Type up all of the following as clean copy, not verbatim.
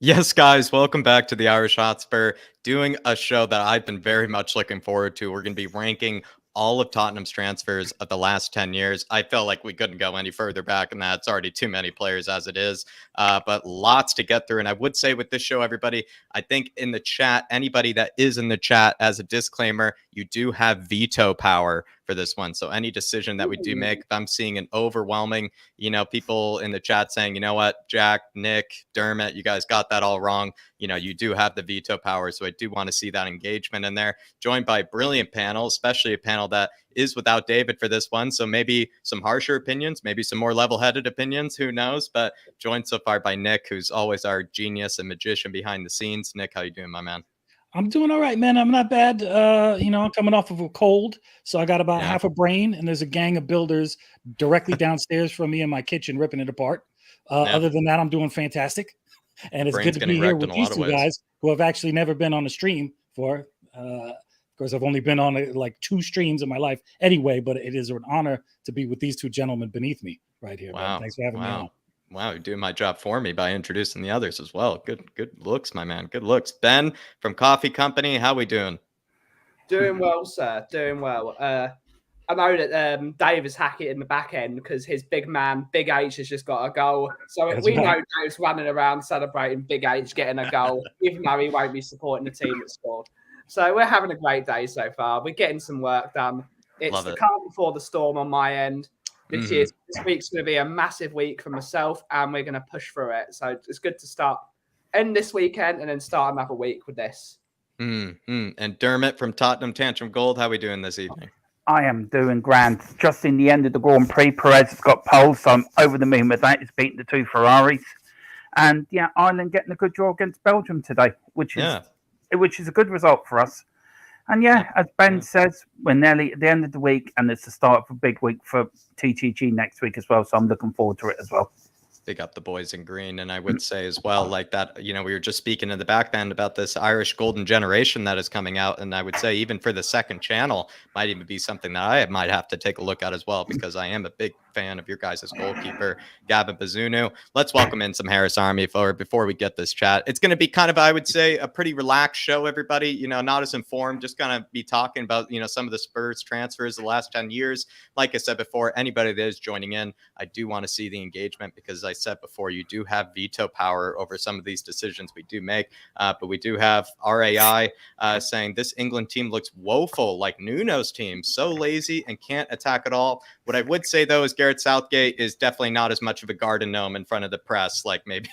Yes, guys, welcome back to the Irish Hotspur, doing a show that I've been very much looking forward to. We're going to be ranking all of Tottenham's transfers of the last 10 years. I felt like we couldn't go any further back than that. It's already too many players as it is, but lots to get through. And I would say with this show, everybody, I think in the chat, anybody that is in the chat, as a disclaimer, you do have veto power for this one. So any decision that we do make, if I'm seeing an overwhelming, people in the chat saying, you know what, Jack, Nick, Dermot, you guys got that all wrong. You do have the veto power. So I do want to see that engagement in there, joined by a brilliant panel, especially a panel that is without David for this one. So maybe some harsher opinions, maybe some more level-headed opinions, who knows? But joined so far by Nick, who's always our genius and magician behind the scenes. Nick, how you doing, my man? I'm doing all right, man. I'm not bad. I'm coming off of a cold, so I got about half a brain, and there's a gang of builders directly downstairs from me in my kitchen ripping it apart. Other than that, I'm doing fantastic. And it's good to be here with these two guys who have actually never been on a stream for. Of course, I've only been on like 2 streams in my life anyway, but it is an honor to be with these two gentlemen beneath me right here. Wow. Thanks for having me on. Wow, you're doing my job for me by introducing the others as well. Good looks, my man. Good looks. Ben from Coffee Company, how we doing? Doing well, sir. Doing well. I know that Dave is hacking in the back end because his big man, Big H, has just got a goal. So we know Dave's running around celebrating Big H getting a goal, even though he won't be supporting the team that scored. So we're having a great day so far. We're getting some work done. It's the calm before the storm on my end. This week's going to be a massive week for myself, and we're going to push through it. So it's good to end this weekend and then start another week with this. And Dermot from Tottenham Tantrum Gold, how are we doing this evening? I am doing grand. Just in the end of the Grand Prix, Perez has got pole, so I'm over the moon with that. He's beaten the 2 Ferraris. And yeah, Ireland getting a good draw against Belgium today, which is a good result for us. And yeah, as Ben says, we're nearly at the end of the week, and it's the start of a big week for TTG next week as well. So I'm looking forward to it as well. Big up the boys in green. And I would say as well, like that, we were just speaking in the back band about this Irish golden generation that is coming out. And I would say even for the second channel might even be something that I might have to take a look at as well, because I am a big fan of your guys' goalkeeper, Gavin Bazunu. Let's welcome in some Harris Army before we get this chat. It's going to be kind of, I would say, a pretty relaxed show, everybody, not as informed, just kind of be talking about, some of the Spurs transfers the last 10 years. Like I said before, anybody that is joining in, I do want to see the engagement, because I said before, you do have veto power over some of these decisions we do make. But we do have RAI saying this England team looks woeful, like Nuno's team, so lazy and can't attack at all. What I would say, though, is Gareth Southgate is definitely not as much of a garden gnome in front of the press like maybe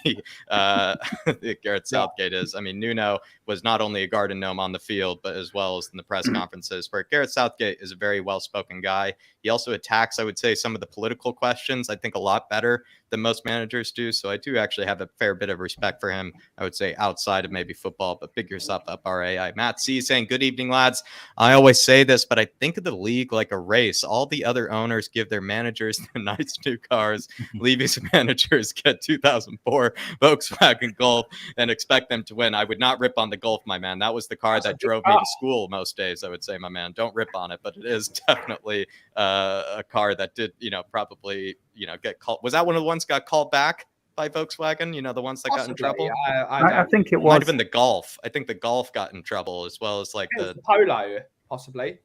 Gareth Southgate is. I mean, Nuno was not only a garden gnome on the field, but as well as in the press conferences. Where Gareth Southgate is a very well-spoken guy. He also attacks, I would say, some of the political questions, I think, a lot better than most managers do. So I do actually have a fair bit of respect for him, I would say, outside of maybe football. But big yourself up, RAI. Matt C saying, good evening, lads. I always say this, but I think of the league like a race. All the other owners give their managers the nice new cars. Levy's managers get 2004 Volkswagen Golf and expect them to win. I would not rip on the Golf, my man. That was the car that drove me to school most days, I would say, my man. Don't rip on it, but it is definitely a car that did, probably, get called. Was that one of the ones got called back by Volkswagen? The ones that got in trouble? I think it was. Might have been the Golf. I think the Golf got in trouble, as well as like the Polo, possibly.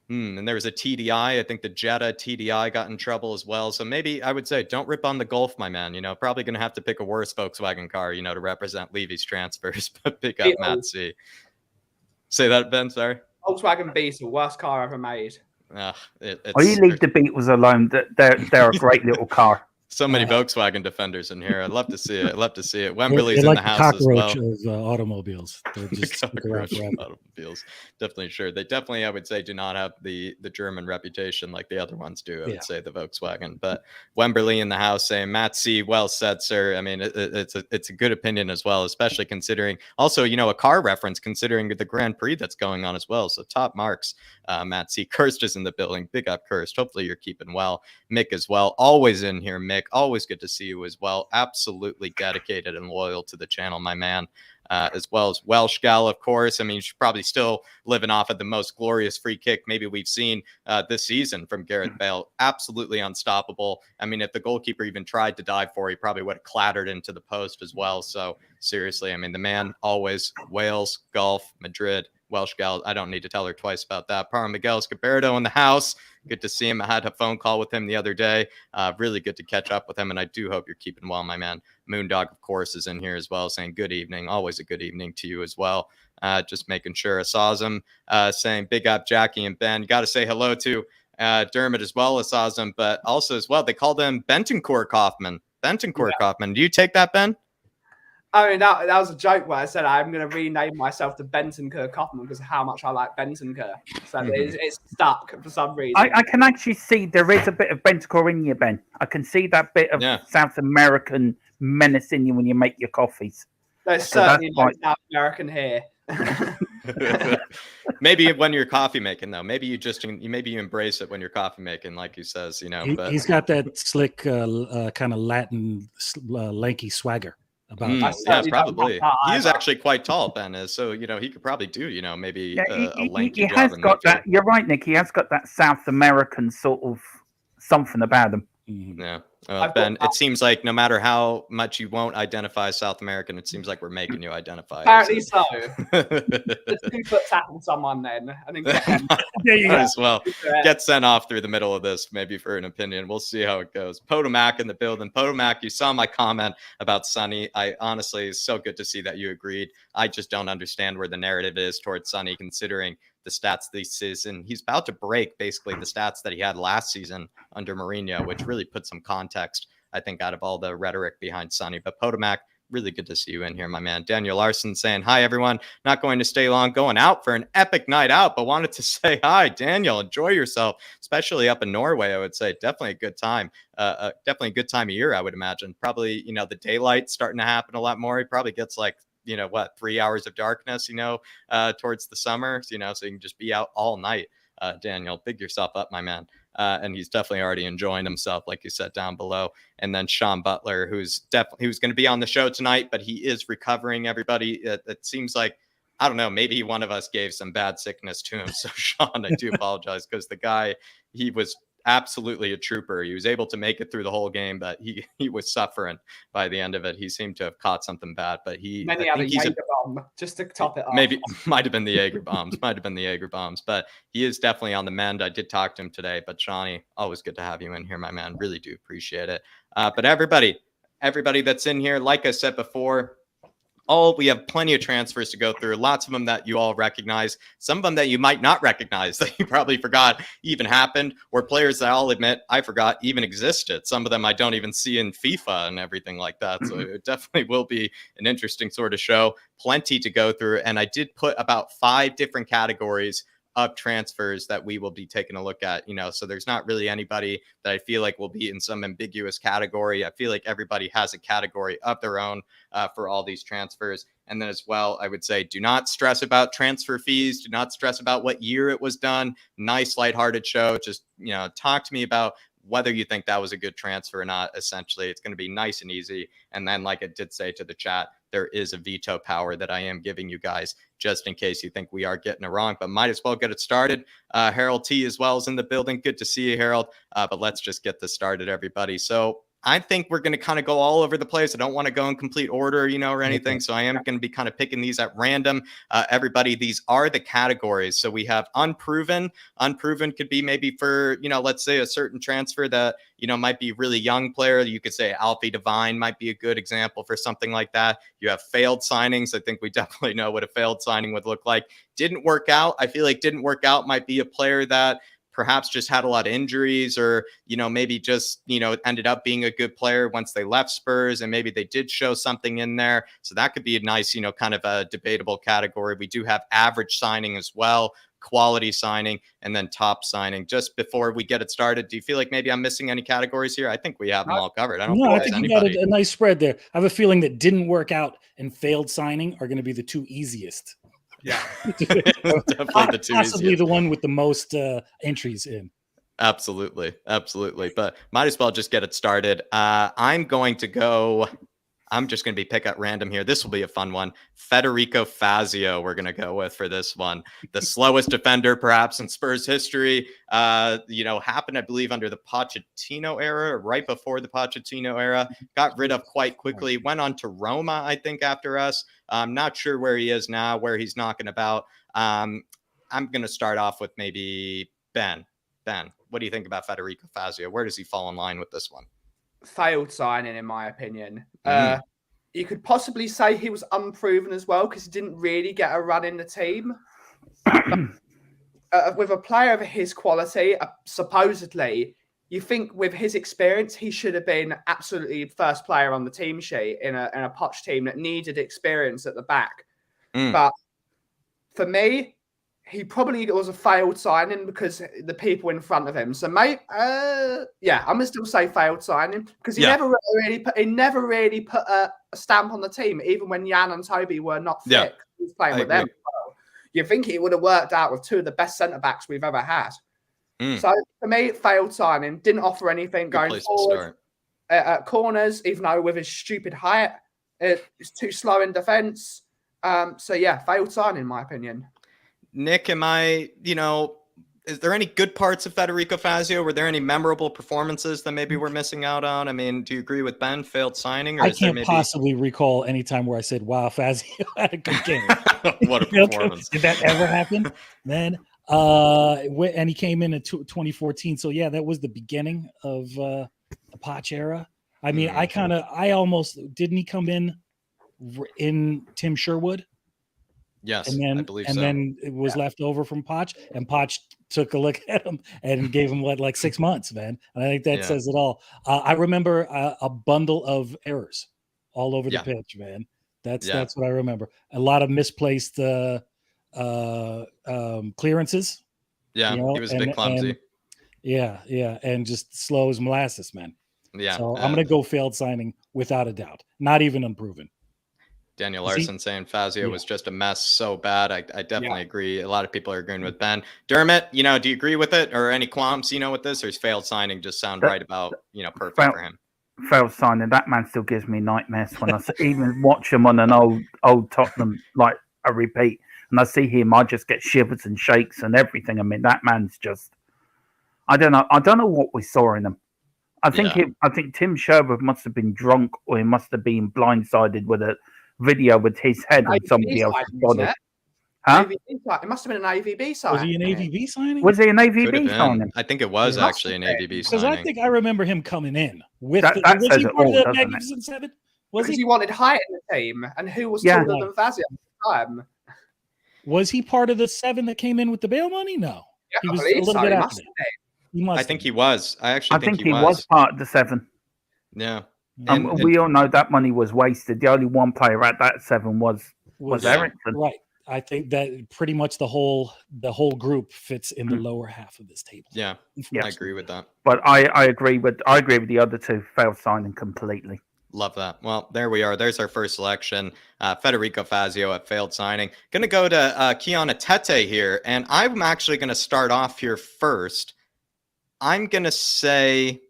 And there was a TDI. I think the Jetta TDI got in trouble as well. So maybe I would say don't rip on the Golf, my man. Probably going to have to pick a worse Volkswagen car, to represent Levy's transfers. But pick up Matt C. Say that, Ben. Sorry. Volkswagen Beetle, worst car ever made. You leave the Beatles alone. They're a great little car. So many Volkswagen defenders in here. I'd love to see it. Wembley's in the house as well. Of automobiles. They're just automobiles. Definitely sure. They definitely, I would say, do not have the German reputation like the other ones do. I would say the Volkswagen. But Wembley in the house saying, Matt C, well said, sir. I mean, it's a good opinion as well, especially considering also, a car reference considering the Grand Prix that's going on as well. So top marks, Matt C. Kirst is in the building. Big up, Kirst. Hopefully you're keeping well. Mick as well. Always in here, Mick. Nick. Always good to see you as well. Absolutely dedicated and loyal to the channel, my man. As well as Welsh Gal, of course. I mean, she's probably still living off of the most glorious free kick maybe we've seen this season from Gareth Bale. Absolutely unstoppable. I mean, if the goalkeeper even tried to dive for, he probably would have clattered into the post as well. So seriously, I mean, the man always Wales, golf, Madrid, Welsh Gal. I don't need to tell her twice about that. Parma Miguel Scaberto in the house. Good to see him. I had a phone call with him the other day. Really good to catch up with him, and I do hope you're keeping well, my man. Moondog, of course, is in here as well, saying good evening. Always a good evening to you as well. Just making sure. Asazim saying big up Jackie and Ben. You got to say hello to Dermot as well, Asazim, but also as well, they called him Bentoncourt Kaufman. Bentoncourt Kaufman. Do you take that, Ben? I mean, that was a joke where I said I'm going to rename myself to Bentoncourt Kaufman because of how much I like Bentoncourt. So it's stuck for some reason. I can actually see there is a bit of Bentoncourt in you, Ben. I can see that bit of South American menace in you when you make your coffees. There's certainly no South American here. Maybe when you're coffee making, though, maybe you embrace it when you're coffee making, like he says, you know. But he's got that slick, kind of Latin, lanky swagger. Yeah, probably. He is actually quite tall, Ben is. So, you know, he could probably do, you know, maybe a lanky job. He has got that. You're right, Nick. He has got that South American sort of something about him. Yeah. Ben, it seems like no matter how much you won't identify South American, it seems like we're making you identify. Apparently so. Let's 2 foot tackle someone then. I think there you go. As well. Get sent off through the middle of this, maybe for an opinion. We'll see how it goes. Potomac in the building. Potomac, you saw my comment about Sonny. I honestly, it's so good to see that you agreed. I just don't understand where the narrative is towards Sonny, considering the stats this season. He's about to break basically the stats that he had last season under Mourinho, which really put some context, I think, out of all the rhetoric behind Sonny. But Potomac, really good to see you in here, my man. Daniel Larson saying, hi, everyone. Not going to stay long, going out for an epic night out, but wanted to say hi, Daniel. Enjoy yourself, especially up in Norway, I would say. Definitely a good time. Definitely a good time of year, I would imagine. Probably, you know, the daylight starting to happen a lot more. He probably gets like, 3 hours of darkness, towards the summer, so you can just be out all night. Daniel, big yourself up, my man. And he's definitely already enjoying himself, like you said down below. And then Sean Butler, who's going to be on the show tonight, but he is recovering, everybody. It seems like, I don't know, maybe one of us gave some bad sickness to him. So Sean, I do apologize, because the guy, he was absolutely a trooper. He was able to make it through the whole game, but he was suffering by the end of it. He seemed to have caught something bad, but many had a Jaeger bomb just to top it off. Maybe might have been the Jaeger bombs, but he is definitely on the mend. I did talk to him today, but Shawnee, always good to have you in here, my man. Really do appreciate it. But everybody that's in here, like I said before, we have plenty of transfers to go through. Lots of them that you all recognize. Some of them that you might not recognize, that you probably forgot even happened, or players that I'll admit I forgot even existed. Some of them I don't even see in FIFA and everything like that. So it definitely will be an interesting sort of show. Plenty to go through. And I did put about 5 different categories of transfers that we will be taking a look at, so there's not really anybody that I feel like will be in some ambiguous category. I feel like everybody has a category of their own for all these transfers. And then as well, I would say, do not stress about transfer fees. Do not stress about what year it was done. Nice, lighthearted show. Just, talk to me about whether you think that was a good transfer or not. Essentially, it's going to be nice and easy. And then, like I did say to the chat, there is a veto power that I am giving you guys, just in case you think we are getting it wrong, but might as well get it started. Harold T as well is in the building. Good to see you, Harold. But let's just get this started, everybody. So I think we're going to kind of go all over the place. I don't want to go in complete order, or anything. So I am going to be kind of picking these at random. Everybody, these are the categories. So we have unproven. Unproven could be maybe for, let's say a certain transfer that, might be really young player. You could say Alfie Devine might be a good example for something like that. You have failed signings. I think we definitely know what a failed signing would look like. Didn't work out. I feel like didn't work out might be a player that perhaps just had a lot of injuries, or, maybe just, ended up being a good player once they left Spurs, and maybe they did show something in there. So that could be a nice, kind of a debatable category. We do have average signing as well, quality signing, and then top signing. Just before we get it started, do you feel like maybe I'm missing any categories here? I think we have them all covered. I think you got a nice spread there. I have a feeling that didn't work out and failed signing are going to be the 2 easiest. Yeah, definitely the 2 possibly easiest. The one with the most entries in. Absolutely. But might as well just get it started. I'm just going to be pick at random here. This will be a fun one. Federico Fazio, we're going to go with for this one. The slowest defender, perhaps, in Spurs history. Happened, I believe, under the Pochettino era, right before the Pochettino era. Got rid of quite quickly. Went on to Roma, I think, after us. I'm not sure where he is now, where he's knocking about. I'm going to start off with maybe Ben. Ben, what do you think about Federico Fazio? Where does he fall in line with this one? Failed signing, in my opinion. You could possibly say he was unproven as well because he didn't really get a run in the team. With a player of his quality, supposedly, you think with his experience, he should have been absolutely first player on the team sheet in a Poch team that needed experience at the back. But for me, he probably was a failed signing because the people in front of him. So, mate, I'm gonna still say failed signing because he never really put a stamp on the team, even when Jan and Toby were not fit. Yeah. He was playing with them. Well, you think he would have worked out with two of the best centre backs we've ever had. So for me, failed signing. Didn't offer anything going forward. At corners, even though with his stupid height, it's too slow in defence. Failed signing in my opinion. Nick, is there any good parts of Federico Fazio? Were there any memorable performances that maybe we're missing out on? I mean, do you agree with Ben? Failed signing? Or I can't possibly recall any time where I said, wow, Fazio had a good game. What a performance. Did that ever happen? Man, and he came in 2014. So, yeah, that was the beginning of the Poch era. I mean, didn't he come in Tim Sherwood? Yes, and then, I believe and so. then it was left over from Poch, and Poch took a look at him and gave him like 6 months, man. And I think that says it all. I remember a bundle of errors all over the pitch, man. That's what I remember. A lot of misplaced clearances. Yeah, he was a bit clumsy. And just slow as molasses, man. Yeah. So I'm gonna go failed signing without a doubt. Not even unproven. Daniel Larson saying Fazio was just a mess so bad. I definitely agree. A lot of people are agreeing with Ben. Dermot, do you agree with it or any qualms, with this, or is failed signing just sound right about, perfect for him? Failed signing, that man still gives me nightmares when I even watch him on an old Tottenham, like a repeat, and I see him, I just get shivers and shakes and everything. I mean, that man's just, I don't know what we saw in him. I think Tim Sherwood must have been drunk, or he must have been blindsided with a video with his head on somebody else's body. Huh? It must have been an AVB signing. Was he an AVB signing? Was he an AVB signing? I think it was actually an AVB signing. Because I think I remember him coming in with that was says he it part all, of the doesn't it? Magnificent Seven? Because he wanted height in the team, and who was taller than Fazio at the time? Was he part of the 7 that came in with the bail money? No. Yeah, he was I believe a little so. bit He after must that. I think he was. I think he was part of the 7. Yeah. And we all know that money was wasted. The only one player at that 7 was Ericsson. Right. I think that pretty much the whole group fits in the lower half of this table. Yeah. I agree with that. But I agree with the other two. Failed signing completely. Love that. Well, there we are. There's our first selection. Federico Fazio at failed signing. Going to go to Kiana Tete here. And I'm actually going to start off here first. I'm going to say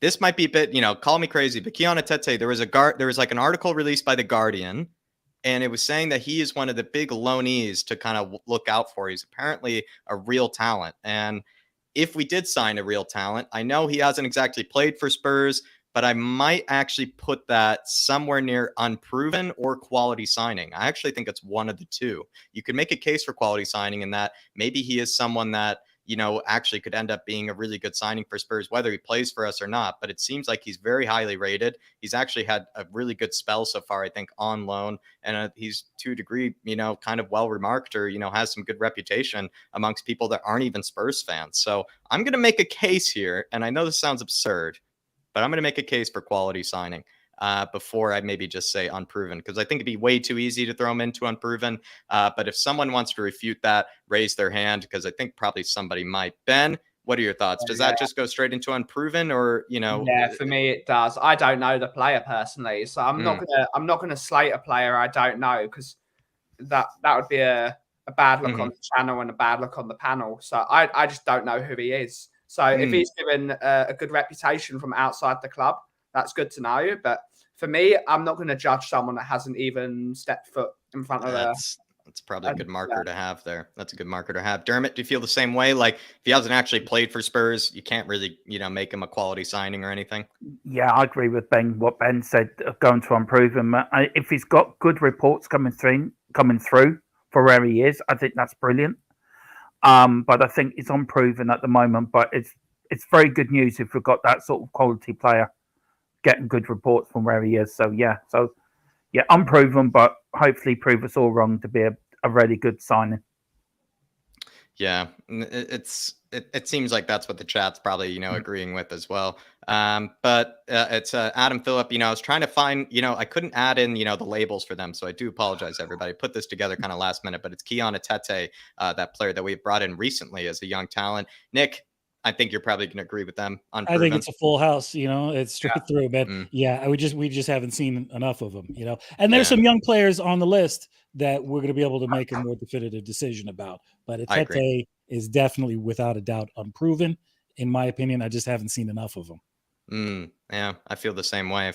this might be a bit, call me crazy, but Kiana Tete, there was like an article released by The Guardian, and it was saying that he is one of the big loanees to kind of look out for. He's apparently a real talent. And if we did sign a real talent, I know he hasn't exactly played for Spurs, but I might actually put that somewhere near unproven or quality signing. I actually think it's one of the two. You could make a case for quality signing in that maybe he is someone that, actually could end up being a really good signing for Spurs, whether he plays for us or not. But it seems like he's very highly rated. He's actually had a really good spell so far, I think, on loan. And he's to a degree, kind of well remarked, or, has some good reputation amongst people that aren't even Spurs fans. So I'm going to make a case here. And I know this sounds absurd, but I'm going to make a case for quality signing before I maybe just say unproven, because I think it'd be way too easy to throw him into unproven. But if someone wants to refute that, raise their hand, because I think probably somebody might. Ben, what are your thoughts? Does that just go straight into unproven, or Yeah, for me it does. I don't know the player personally, so I'm not gonna slate a player I don't know, because that would be a a bad look on the channel and a bad look on the panel. So I just don't know who he is. So if he's given a good reputation from outside the club, that's good to know. But for me, I'm not going to judge someone that hasn't even stepped foot in front of That's probably a good marker to have there. That's a good marker to have. Dermot, do you feel the same way? Like if he hasn't actually played for Spurs, you can't really, make him a quality signing or anything. Yeah, I agree with Ben. What Ben said, going to improve him. If he's got good reports coming through for where he is, I think that's brilliant. But I think it's unproven at the moment. But it's very good news if we've got that sort of quality player getting good reports from where he is. So yeah, unproven, but hopefully prove us all wrong to be a really good signing. Yeah, it seems like that's what the chat's probably agreeing with as well. But it's Adam Phillip. I was trying to find. I couldn't add in the labels for them, so I do apologize, everybody. Put this together kind of last minute, but it's Kiana Tete, that player that we've brought in recently as a young talent. Nick, I think you're probably going to agree with them. Unproven. I think it's a full house. It's straight through, man. Yeah, we just haven't seen enough of them. And there's some young players on the list that we're going to be able to make a more definitive decision about. But Tete is definitely, without a doubt, unproven. In my opinion, I just haven't seen enough of them. Yeah, I feel the same way.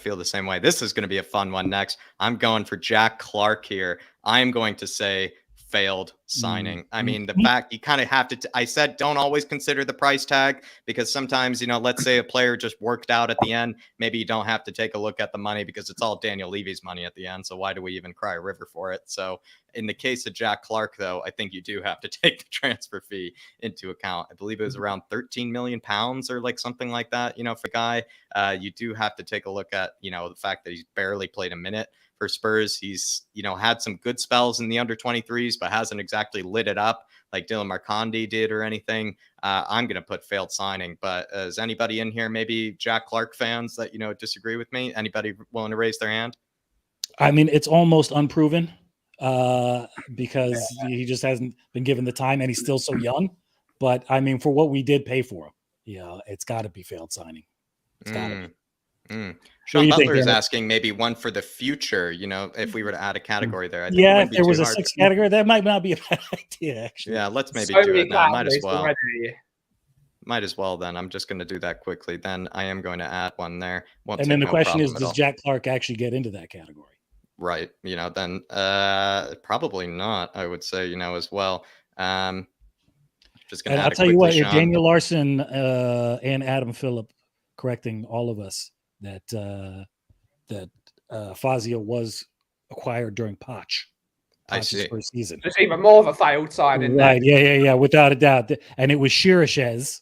This is going to be a fun one next. I'm going for Jack Clarke here. I'm going to say failed signing. I mean, the fact you kind of have to, I said, don't always consider the price tag, because sometimes, let's say a player just worked out at the end. Maybe you don't have to take a look at the money because it's all Daniel Levy's money at the end. So why do we even cry a river for it? So in the case of Jack Clarke, though, I think you do have to take the transfer fee into account. I believe it was around 13 million pounds or like something like that, for a guy. You do have to take a look at, the fact that he's barely played a minute for Spurs. He's, had some good spells in the under 23s, but hasn't exactly lit it up like Dylan Marconde did or anything. I'm going to put failed signing, but is anybody in here, maybe Jack Clarke fans that, disagree with me? Anybody willing to raise their hand? I mean, it's almost unproven because he just hasn't been given the time and he's still so young. But I mean, for what we did pay for him, it's got to be failed signing. It's got to be. Sean Butler is asking maybe one for the future, if we were to add a category there. I think if there was a sixth category, that might not be a bad idea, actually. Yeah, let's maybe do it now. Might as well. Might as well then. I'm just going to do that quickly. Then I am going to add one there. And then the question is, does Jack Clarke actually get into that category? Right. Then probably not, I would say, as well. Just going to I'll tell you what, if Daniel Larson and Adam Phillip correcting all of us that Fazio was acquired during Poch's first season. It's even more of a failed signing. Right, yeah, without a doubt. And it was Shirashez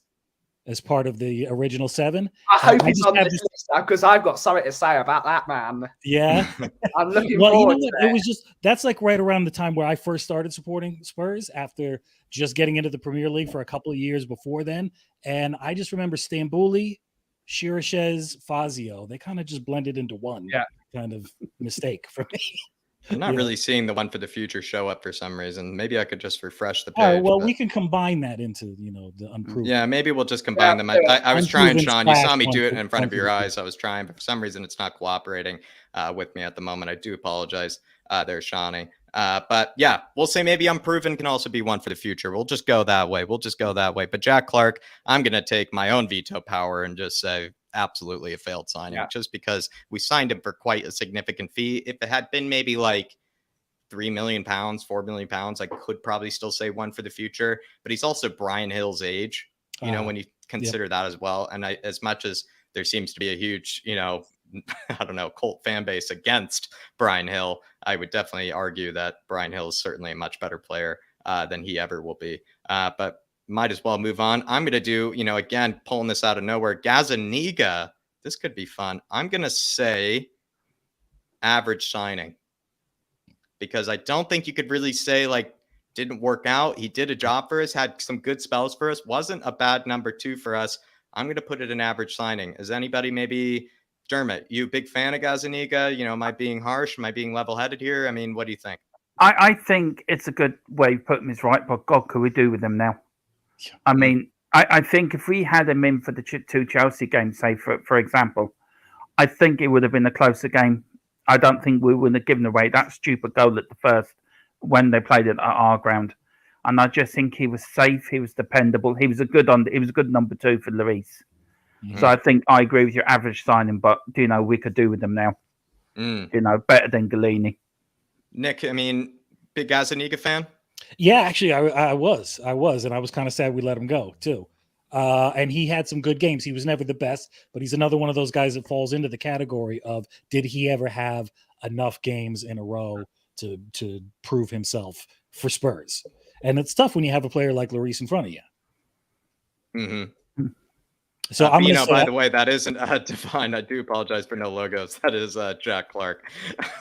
as part of the original 7. I hope he's on this list because I've got something to say about that man. Yeah. I'm looking forward to it. It was just, that's like right around the time where I first started supporting Spurs after just getting into the Premier League for a couple of years before then. And I just remember Stambouli, Shirashez, Fazio, they kind of just blended into one kind of mistake for me. I'm not really seeing the one for the future show up for some reason. Maybe I could just refresh the page. We can combine that into, the unproven. Yeah, maybe we'll just combine them. I was trying, Sean. You saw me do it in front of your eyes. I was trying, but for some reason it's not cooperating with me at the moment. I do apologize there, Shawnee. But yeah, we'll say maybe unproven can also be one for the future. We'll just go that way. But Jack Clarke, I'm going to take my own veto power and just say absolutely a failed signing, just because we signed him for quite a significant fee. If it had been maybe like 3 million pounds, 4 million pounds, I could probably still say one for the future. But he's also Brian Hill's age, when you consider that as well. And as much as there seems to be a huge, I don't know, cult fan base against Brian Hill, I would definitely argue that Brian Hill is certainly a much better player than he ever will be. But might as well move on. I'm going to do, again, pulling this out of nowhere, Gazzaniga. This could be fun. I'm going to say average signing, because I don't think you could really say like didn't work out. He did a job for us, had some good spells for us, wasn't a bad number 2 for us. I'm going to put it an average signing. Is anybody, maybe Dermot, you a big fan of Gazzaniga? Am I being harsh? Am I being level-headed here? I mean, what do you think? I think it's a good way of putting this right, but God, could we do with him now? I mean, I think if we had him in for the 2 Chelsea games, say, for example, I think it would have been a closer game. I don't think we would have given away that stupid goal at the first when they played it at our ground. And I just think he was safe. He was dependable. He was a good number 2 for Lloris. So I think I agree with your average signing, but we could do with them now. Better than Galini. Nick, I mean, big Gazzaniga fan? Yeah, actually, I was, and I was kind of sad we let him go too. And he had some good games. He was never the best, but he's another one of those guys that falls into the category of did he ever have enough games in a row to prove himself for Spurs? And it's tough when you have a player like Lloris in front of you. Mm-hmm. So I'm going to say, by the way, that isn't Divine. I do apologize for no logos. That is Jack Clarke.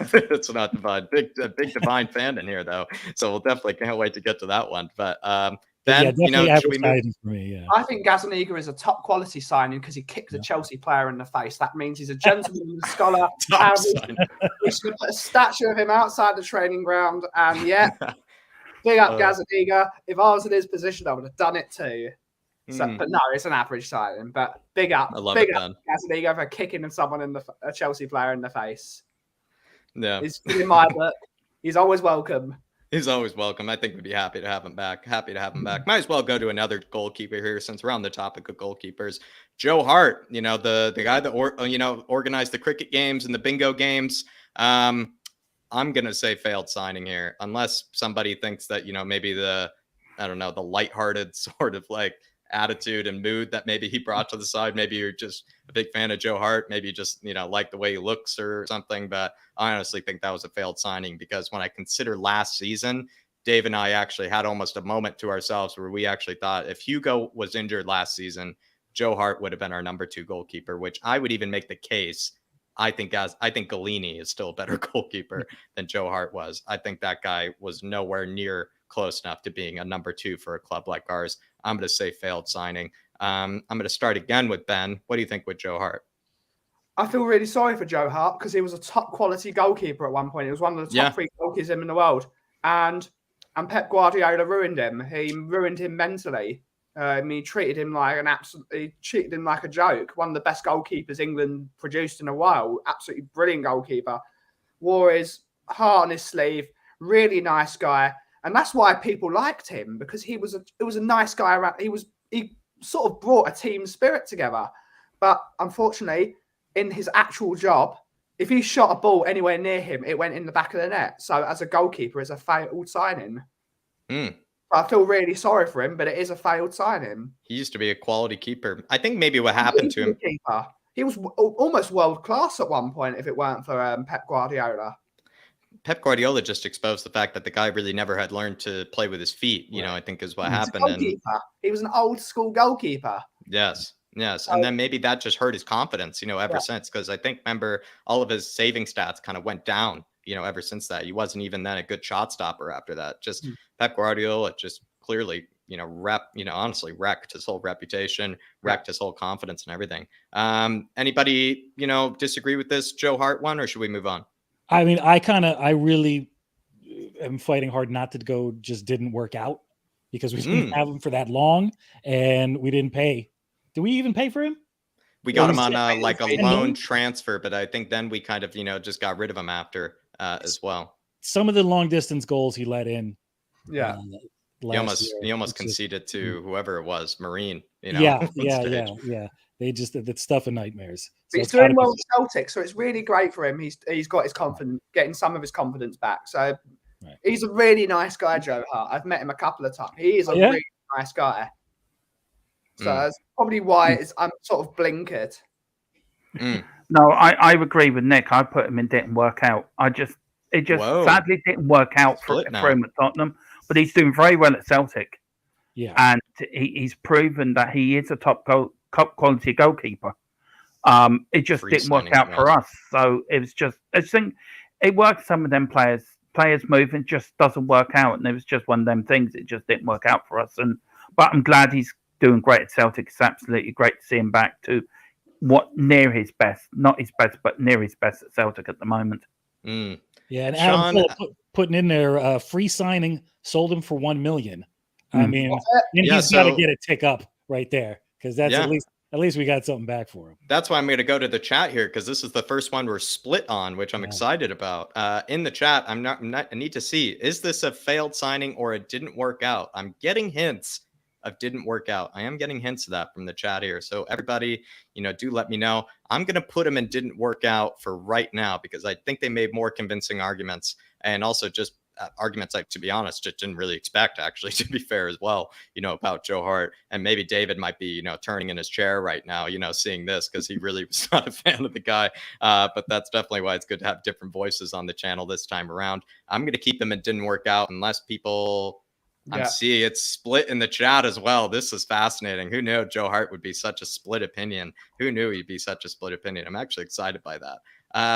It's not Divine. Big Divine fan in here, though. So we'll definitely can't wait to get to that one. But then, should we move? For me, yeah. I think Gazzaniga is a top quality signing because he kicked a Chelsea player in the face. That means he's a gentleman and a scholar. We should put a statue of him outside the training ground. And big up Gazzaniga. If I was in his position, I would have done it too. So, but no, it's an average signing. But big up Gazzaniga for kicking someone a Chelsea player in the face. Yeah, he's in my book. He's always welcome. He's always welcome. I think we'd be happy to have him back. Might as well go to another goalkeeper here since we're on the topic of goalkeepers. Joe Hart, the guy that organized the cricket games and the bingo games. I'm gonna say failed signing here, unless somebody thinks that maybe the lighthearted sort of like attitude and mood that maybe he brought to the side. Maybe you're just a big fan of Joe Hart. Maybe you just, like the way he looks or something. But I honestly think that was a failed signing because when I consider last season, Dave and I actually had almost a moment to ourselves where we actually thought if Hugo was injured last season, Joe Hart would have been our number 2 goalkeeper, which I would even make the case. I think Galini is still a better goalkeeper than Joe Hart was. I think that guy was nowhere near close enough to being a number 2 for a club like ours. I'm going to say failed signing. I'm going to start again with Ben. What do you think with Joe Hart? I feel really sorry for Joe Hart because he was a top quality goalkeeper at one point. He was one of the top 3 goalkeepers in the world. And Pep Guardiola ruined him. He ruined him mentally. He treated him like a joke. One of the best goalkeepers England produced in a while. Absolutely brilliant goalkeeper. Wore his heart on his sleeve. Really nice guy. And that's why people liked him because it was a nice guy around. He sort of brought a team spirit together. But unfortunately, in his actual job, if he shot a ball anywhere near him, it went in the back of the net. So as a goalkeeper, it's a failed signing. I feel really sorry for him, but it is a failed signing. He used to be a quality keeper. I think maybe what happened to him. He was almost world class at one point if it weren't for Pep Guardiola. Pep Guardiola just exposed the fact that the guy really never had learned to play with his feet, I think is what happened. He was an old school goalkeeper. Yes. And then maybe that just hurt his confidence, ever since. Because I think, remember, all of his saving stats kind of went down, ever since that. He wasn't even then a good shot stopper after that. Just Pep Guardiola just clearly, honestly wrecked his whole reputation, wrecked his whole confidence and everything. Anybody, disagree with this Joe Hart one, or should we move on? I mean, I really am fighting hard not to go. Just didn't work out because we didn't have him for that long, and we didn't pay. Did we even pay for him? We got him on a loan transfer, but I think then we kind of just got rid of him after as well. Some of the long distance goals he let in. Yeah. He almost conceded to whoever it was, Marine. Yeah. They just that stuff of nightmares. So he's doing well with Celtic, so it's really great for him. He's got his confidence, getting some of his confidence back. So he's a really nice guy, Joe Hart. I've met him a couple of times. He is a really nice guy. So that's probably why I'm sort of blinkered. No, I agree with Nick. I put him in, didn't work out. It just sadly didn't work out for him at Tottenham, but he's doing very well at Celtic. Yeah, and he's proven that he is a top quality goalkeeper. It just didn't work out for us. So it was just, I think it worked. Some of them players moving just doesn't work out, and it was just one of them things. It just didn't work out for us. But I'm glad he's doing great at Celtic. It's absolutely great to see him back to what near his best, not his best, but near his best at Celtic at the moment. Yeah, and Adam putting in there free signing, sold him for $1 million. I mean, and he's got to get a tick up right there because that's at least At least we got something back for him. That's why I'm going to go to the chat here, because this is the first one we're split on, which I'm excited about. In the chat, I need to see, is this a failed signing or it didn't work out? I'm getting hints of didn't work out. I am getting hints of that from the chat here. So everybody, do let me know. I'm going to put them in didn't work out for right now, because I think they made more convincing arguments, and also just arguments I, to be honest, just didn't really expect, actually, to be fair as well, about Joe Hart. And maybe David might be, turning in his chair right now, seeing this, because he really was not a fan of the guy. But that's definitely why it's good to have different voices on the channel this time around. I'm going to keep them. It didn't work out unless people... I'm seeing it's split in the chat as well. This is fascinating. Who knew Joe Hart would be such a split opinion? Who knew he'd be such a split opinion? I'm actually excited by that.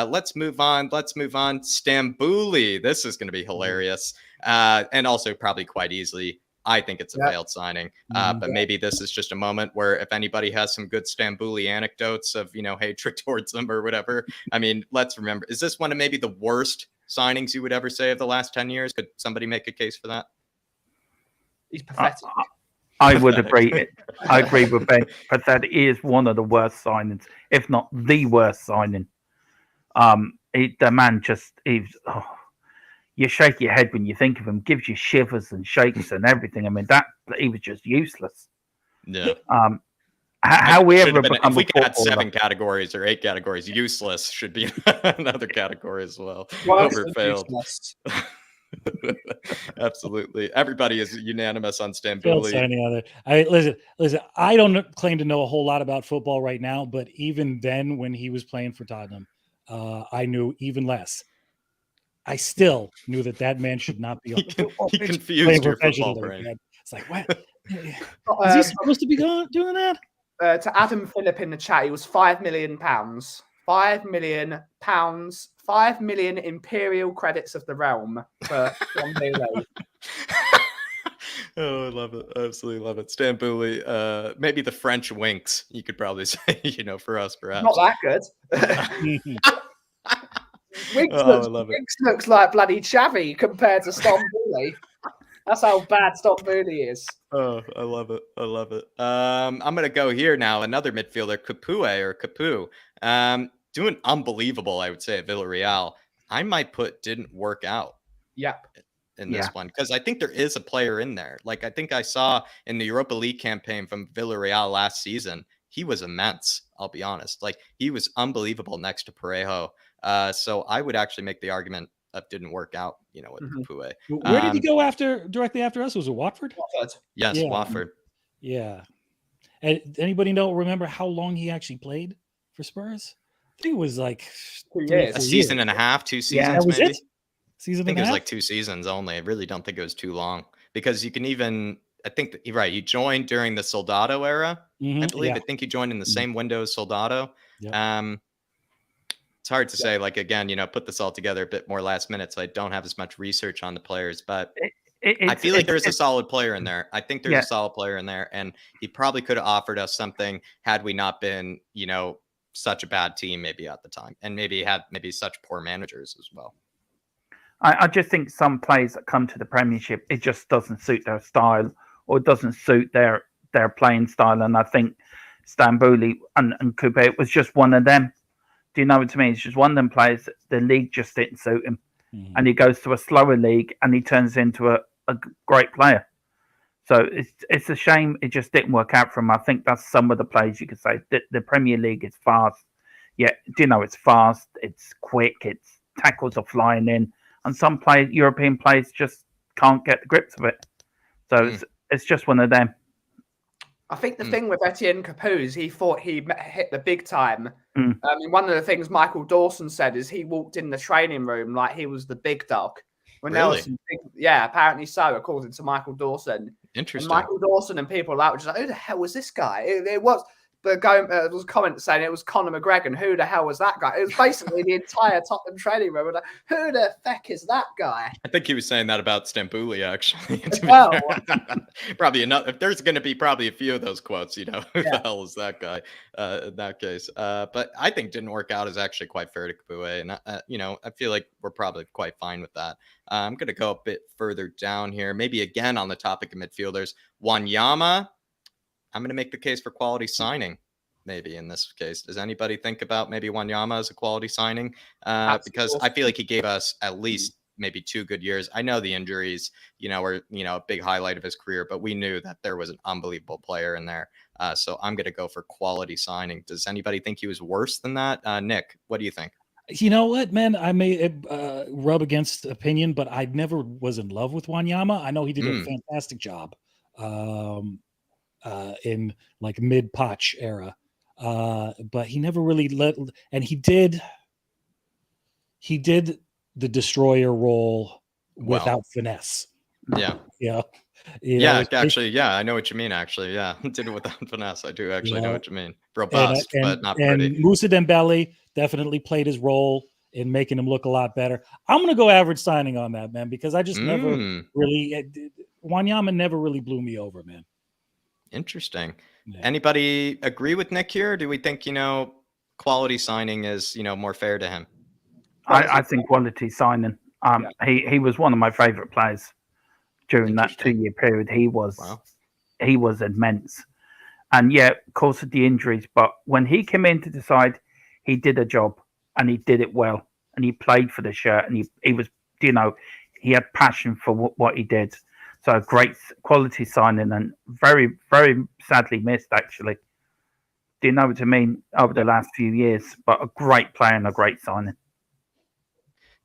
Let's move on. Stambouli. This is going to be hilarious. And also probably quite easily. I think it's a failed signing. But maybe this is just a moment where if anybody has some good Stambouli anecdotes of, hatred towards them or whatever. I mean, let's remember, is this one of maybe the worst signings you would ever say of the last 10 years? Could somebody make a case for that? He's pathetic. I would agree. I agree with Ben. Pathetic is one of the worst signings, if not the worst signing. The man you shake your head when you think of him. Gives you shivers and shakes and everything. I mean, he was just useless. Yeah. How we ever become if we could add 7 categories or 8 categories, useless should be another category as well. Failed. Absolutely, everybody is unanimous on Stambouli. Listen. I don't claim to know a whole lot about football right now, but even then, when he was playing for Tottenham, I knew even less. I still knew that man should not be on the football pitch. He confused your football brain. Man. It's like, what? Is he supposed to be doing that? To Adam Phillip in the chat, he was £5 million. £5 million. 5 million imperial credits of the realm for Stambouli. Oh, I love it. Absolutely love it. Stambouli, maybe the French Winks, you could probably say, for us, perhaps. Not that good. Winks looks like bloody Xavi compared to Stambouli. That's how bad Stambouli is. Oh, I love it. I'm going to go here now. Another midfielder, Capoue. Doing unbelievable, I would say, at Villarreal. I might put didn't work out. Yep. In this one, because I think there is a player in there. Like I think I saw in the Europa League campaign from Villarreal last season, he was immense. I'll be honest. Like he was unbelievable next to Parejo. So I would actually make the argument of didn't work out, with Capoue. Where did he go directly after us? Was it Watford? Yes, yeah. Watford. Yeah. And anybody remember how long he actually played for Spurs? I think it was like a season and a half, 2 seasons. Yeah, that was maybe. It? Season I think and it was half? like 2 seasons only. I really don't think it was too long, because you can even, I think that, right, he joined during the Soldado era, I believe. Yeah. I think he joined in the same window as Soldado. Yep. It's hard to say, like, again, put this all together a bit more last minute, so I don't have as much research on the players, but I feel like there's a solid player in there. I think there's a solid player in there, and he probably could have offered us something had we not been, such a bad team maybe at the time, and maybe had such poor managers as well. I just think some players that come to the Premiership, it just doesn't suit their style, or it doesn't suit their playing style. And I think Stambouli and Capoue was just one of them. Do you know what I mean? It's just one of them players that the league just didn't suit him. Mm-hmm. And he goes to a slower league and he turns into a great player. So it's a shame it just didn't work out for him. I think that's some of the players you could say. The Premier League is fast. Yeah, it's fast, it's quick, it's tackles are flying in. And some European players just can't get the grips of it. So it's just one of them. I think the thing with Etienne Capoue is he thought he hit the big time. I mean, one of the things Michael Dawson said is he walked in the training room like he was the big dog. When really? Apparently so, according to Michael Dawson. Interesting. And Michael Dawson and people like were just like, who the hell was this guy? It was. But there was a comment saying it was Conor McGregor. Who the hell was that guy? It was basically the entire Tottenham training room. Like, who the feck is that guy? I think he was saying that about Stambouli, actually. Well, probably enough. There's going to be probably a few of those quotes. Who the hell is that guy? In that case, but I think didn't work out is actually quite fair to Capoue, and I feel like we're probably quite fine with that. I'm going to go a bit further down here, maybe again on the topic of midfielders. Wanyama. I'm going to make the case for quality signing. maybe in this case. Does anybody think about maybe Wanyama as a quality signing? That's Because awesome. I feel like he gave us at least maybe 2 good years. I know the injuries, were, a big highlight of his career, but we knew that there was an unbelievable player in there. So I'm going to go for quality signing. Does anybody think he was worse than that? Nick, what do you think? You know what, man? I may rub against opinion, but I never was in love with Wanyama. I know he did a fantastic job in like mid-Poch era, but he never really and he did the destroyer role without finesse. Yeah. Actually, I know what you mean. Actually, did it without finesse. I do actually know what you mean. Robust, but not pretty. And Moussa Dembélé definitely played his role in making him look a lot better. I'm going to go average signing on that, man, because I just never really Wanyama never really blew me over, man. Interesting. Yeah. Anybody agree with Nick here? Do we think quality signing is more fair to him? I think quality signing. He was one of my favorite players during that 2-year period. He was immense. And of course, of the injuries, but when he came in to decide, he did a job and he did it well, and he played for the shirt, and he was, he had passion for what he did. So great quality signing, and very, very sadly missed, actually. Do you know what I mean? Over the last few years, but a great player and a great signing.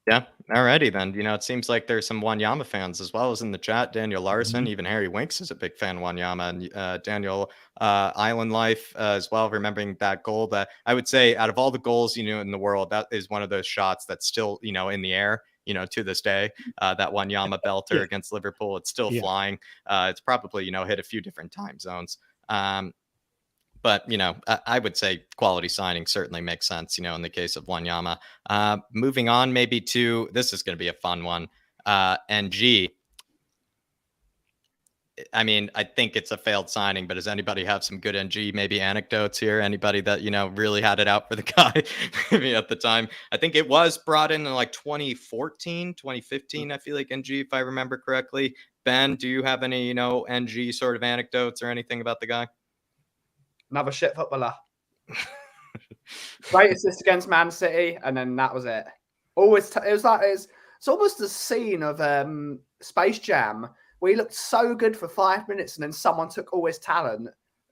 Yeah. Alrighty then. It seems like there's some Wanyama fans as well as in the chat. Daniel Larson, even Harry Winks is a big fan of Wanyama, and Daniel Island Life as well. Remembering that goal, that I would say out of all the goals in the world, that is one of those shots that's still in the air. To this day, that Wanyama belter against Liverpool, it's still flying. It's probably hit a few different time zones. But, I would say quality signing certainly makes sense, in the case of Wanyama. Moving on maybe to, this is going to be a fun one, NG. I mean, I think it's a failed signing, but does anybody have some good NG, maybe anecdotes here? Anybody that, really had it out for the guy maybe at the time? I think it was brought in like 2014, 2015, I feel like NG, if I remember correctly. Ben, do you have any, NG sort of anecdotes or anything about the guy? Another shit footballer. Great assist against Man City, and then that was it. Always, it's almost a scene of Space Jam. We looked so good for 5 minutes, and then someone took all his talent.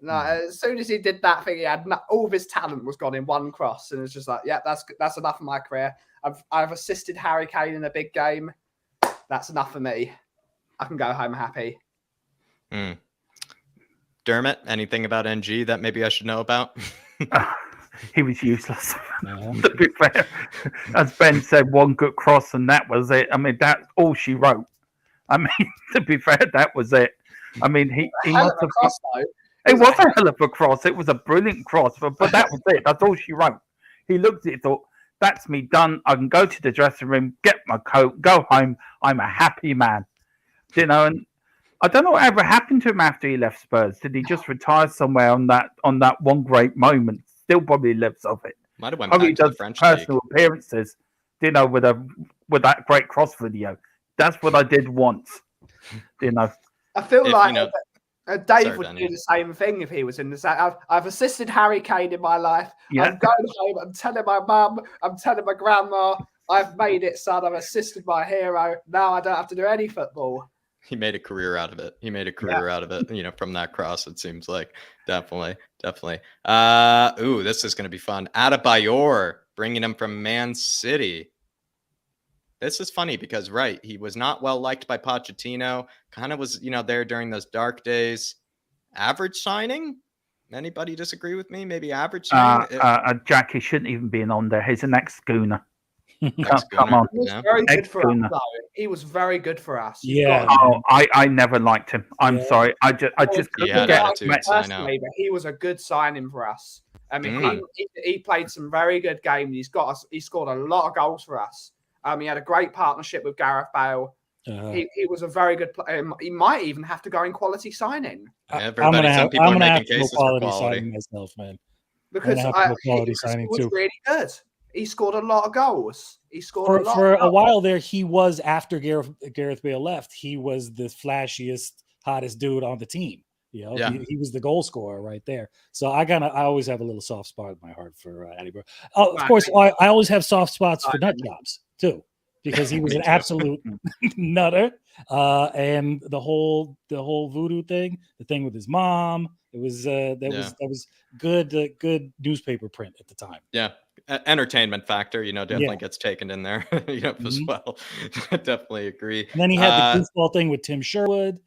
As soon as he did that thing, he had all of his talent was gone in one cross, and it's just like, that's enough of my career. I've assisted Harry Kane in a big game. That's enough for me. I can go home happy. Dermot, anything about NG that maybe I should know about? He was useless. To be fair, as Ben said, one good cross, and that was it. I mean, that's all she wrote. I mean, to be fair, that was it. I mean, he must have. Cross, it was a hell of a cross. It was a brilliant cross, but that was it. That's all she wrote. He looked at it, thought, "That's me done. I can go to the dressing room, get my coat, go home. I'm a happy man." And I don't know whatever happened to him after he left Spurs. Did he just retire somewhere on that one great moment? Still probably lives off it. Might have went back to the French personal appearances, with that great cross video. That's what I did once. I feel Dave would do the same thing if he was in the same. I've assisted Harry Kane in my life. I'm going home. I'm telling my mum. I'm telling my grandma. I've made it, son. I've assisted my hero. Now I don't have to do any football. He made a career out of it. From that cross, it seems like. Definitely. This is going to be fun. Adebayor, bringing him from Man City. This is funny because, he was not well liked by Pochettino. Kind of was, there during those dark days. Average signing? Anybody disagree with me? Maybe average signing? Jack, he shouldn't even be on there. He's an ex-Gooner. Come on. He was very good for us, though. He was very good for us. Yeah. I never liked him. I'm sorry. I just couldn't get him personally, but he was a good signing for us. I mean, he played some very good games. He scored a lot of goals for us. He had a great partnership with Gareth Bale. He was a very good player. He might even have to go in quality signing. I'm gonna have to quality signing myself, man. Because he was really good. He scored a lot of goals. For a while there. He was, after Gareth Bale left, he was the flashiest, hottest dude on the team. He was the goal scorer right there. So I always have a little soft spot in my heart for Adebayor. Oh, of course, I always have soft spots for nut jobs too, because he was an absolute nutter. And the whole voodoo thing, the thing with his mom, that was good newspaper print at the time. Yeah. Entertainment factor, definitely gets taken in there, as well. Definitely agree. And then he had the goofball thing with Tim Sherwood.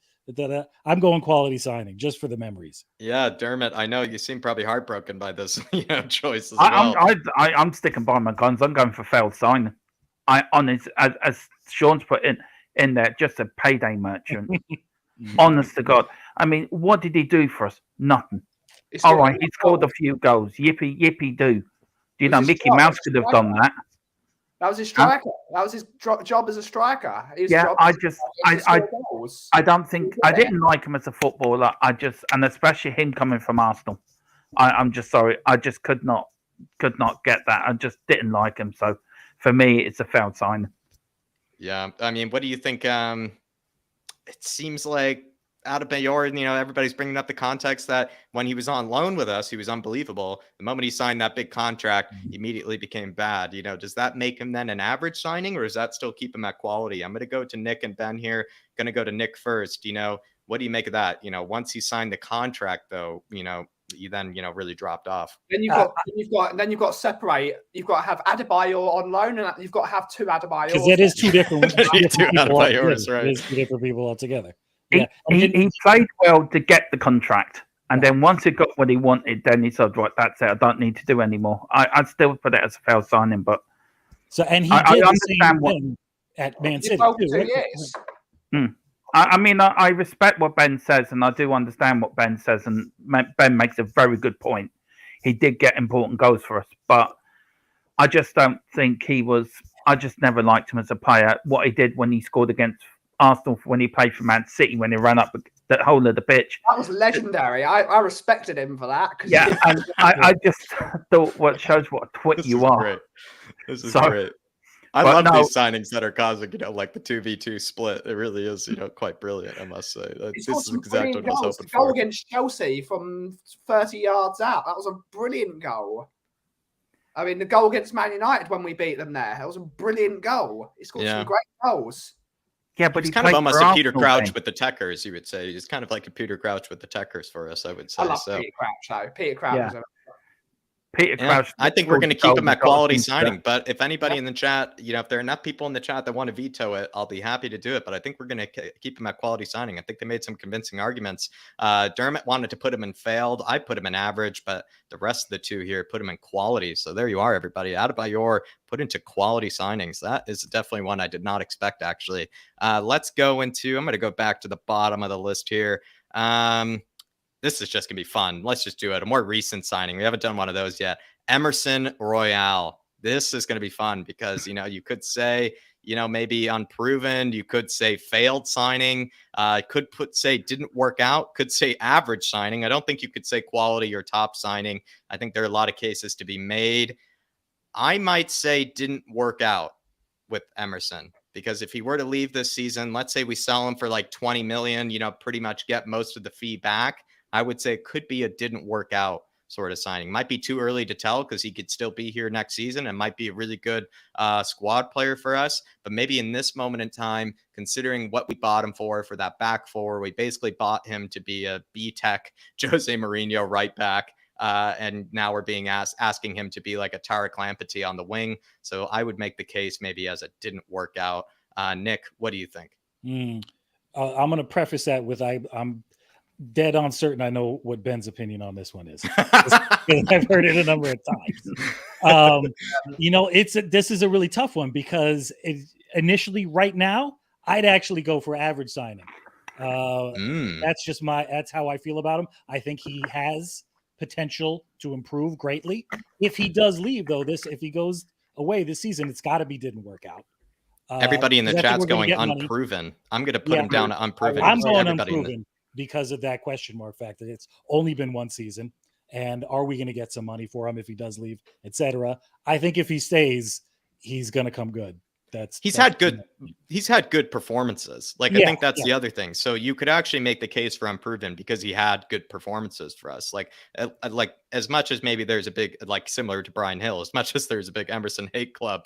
I'm going quality signing just for the memories. Yeah, Dermot, I know you seem probably heartbroken by this choice as well. I'm sticking by my guns. I'm going for failed signing. As Sean's put in there, just a payday merchant. Honest to God. I mean, what did he do for us? Nothing. All right, he scored a few goals. Yippee do. Mickey Mouse could have done that. That was his striker. That was his job as a striker. I don't think I didn't like him as a footballer. And especially him coming from Arsenal. I'm just sorry. I just could not get that. I just didn't like him. So for me, it's a failed sign. Yeah, I mean, what do you think? It seems like Adebayor, everybody's bringing up the context that when he was on loan with us, he was unbelievable. The moment he signed that big contract, he immediately became bad. Does that make him then an average signing, or does that still keep him at quality? I'm going to go to Nick and Ben here. Going to go to Nick first. What do you make of that? Once he signed the contract, though, he then really dropped off. Then you've got to separate. You've got to have Adebayor on loan, and you've got to have two Adebayors. Because it is two different Adebayors, right? It is two different people altogether. He played well to get the contract, and then once he got what he wanted, then he said, "Right, that's it. I don't need to do anymore." I'd still put it as a failed signing, but he did the same thing at Man City too. Right? I respect what Ben says, and I do understand what Ben says, and Ben makes a very good point. He did get important goals for us, but I just don't think he was. I just never liked him as a player. What he did when he scored against Arsenal, when he played for Man City, when he ran up the whole of the pitch. That was legendary. I respected him for that. Yeah, and I just thought what shows what a twit you are. Great. This is great. I love these signings that are causing, like the 2v2 split. It really is, quite brilliant, I must say. This is exactly what I was hoping for. Goal against Chelsea from 30 yards out. That was a brilliant goal. I mean, the goal against Man United when we beat them there. That was a brilliant goal. He scored some great goals. Yeah, but he's kind of almost a Peter Crouch with the Techers, you would say. He's kind of like a Peter Crouch with the Techers for us, I would say. I love Peter Crouch, though. Peter Crouch is Peter Crouch. I think we're going to keep him at quality signing. But if anybody in the chat, if there are enough people in the chat that want to veto it, I'll be happy to do it. But I think we're going to keep him at quality signing. I think they made some convincing arguments. Dermot wanted to put him in failed. I put him in average, but the rest of the two here put him in quality. So there you are, everybody. Adebayor put into quality signings. That is definitely one I did not expect, actually. Let's go into, I'm going to go back to the bottom of the list here. This is just going to be fun. Let's just do it. A more recent signing. We haven't done one of those yet. Emerson Royale. This is going to be fun because, you could say, maybe unproven. You could say failed signing. Could say didn't work out. Could say average signing. I don't think you could say quality or top signing. I think there are a lot of cases to be made. I might say didn't work out with Emerson. Because if he were to leave this season, let's say we sell him for like 20 million, pretty much get most of the fee back. I would say it could be a didn't work out sort of signing. Might be too early to tell because he could still be here next season and might be a really good squad player for us. But maybe in this moment in time, considering what we bought him for that back four, we basically bought him to be a B-Tech Jose Mourinho right back. And now we're being asking him to be like a Tarek Lamptey on the wing. So I would make the case maybe as it didn't work out. Nick, what do you think? I'm going to preface that with I'm dead on certain I know what Ben's opinion on this one is. I've heard it a number of times. This is a really tough one because initially right now I'd actually go for average signing. That's how I feel about him. I think he has potential to improve greatly. If he does leave though, if he goes away this season, it's got to be didn't work out. Everybody in the chat's going unproven. Money. I'm going to put him down to unproven. I'm going unproven because of that question mark fact that it's only been one season. And are we going to get some money for him if he does leave, etc.? I think if he stays, he's going to come good. He's had good performances. Like, I think that's the other thing. So you could actually make the case for unproven because he had good performances for us. Like as much as maybe there's a big, like similar to Brian Hill, as much as there's a big Emerson hate club,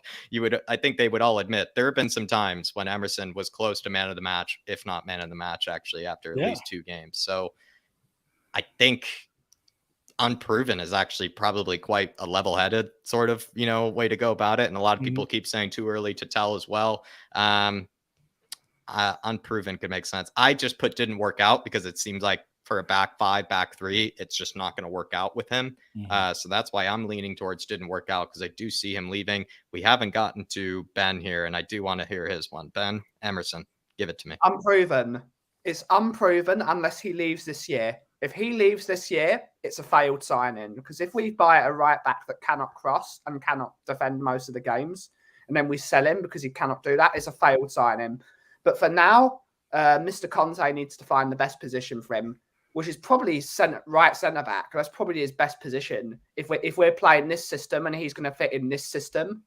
I think they would all admit there have been some times when Emerson was close to man of the match, if not man of the match, actually, after at least 2 games. So I think unproven is actually probably quite a level-headed sort of, way to go about it. And a lot of people keep saying too early to tell as well. Unproven could make sense. I just put didn't work out because it seems like for a back 5, back 3, it's just not going to work out with him. So that's why I'm leaning towards didn't work out, because I do see him leaving. We haven't gotten to Ben here, and I do want to hear his one. Ben, Emerson, give it to me. Unproven. It's unproven unless he leaves this year. If he leaves this year, it's a failed signing, because if we buy a right back that cannot cross and cannot defend most of the games, and then we sell him because he cannot do that, it's a failed signing. But for now, Mr. Conte needs to find the best position for him, which is probably right centre back. That's probably his best position if we're playing this system and he's going to fit in this system.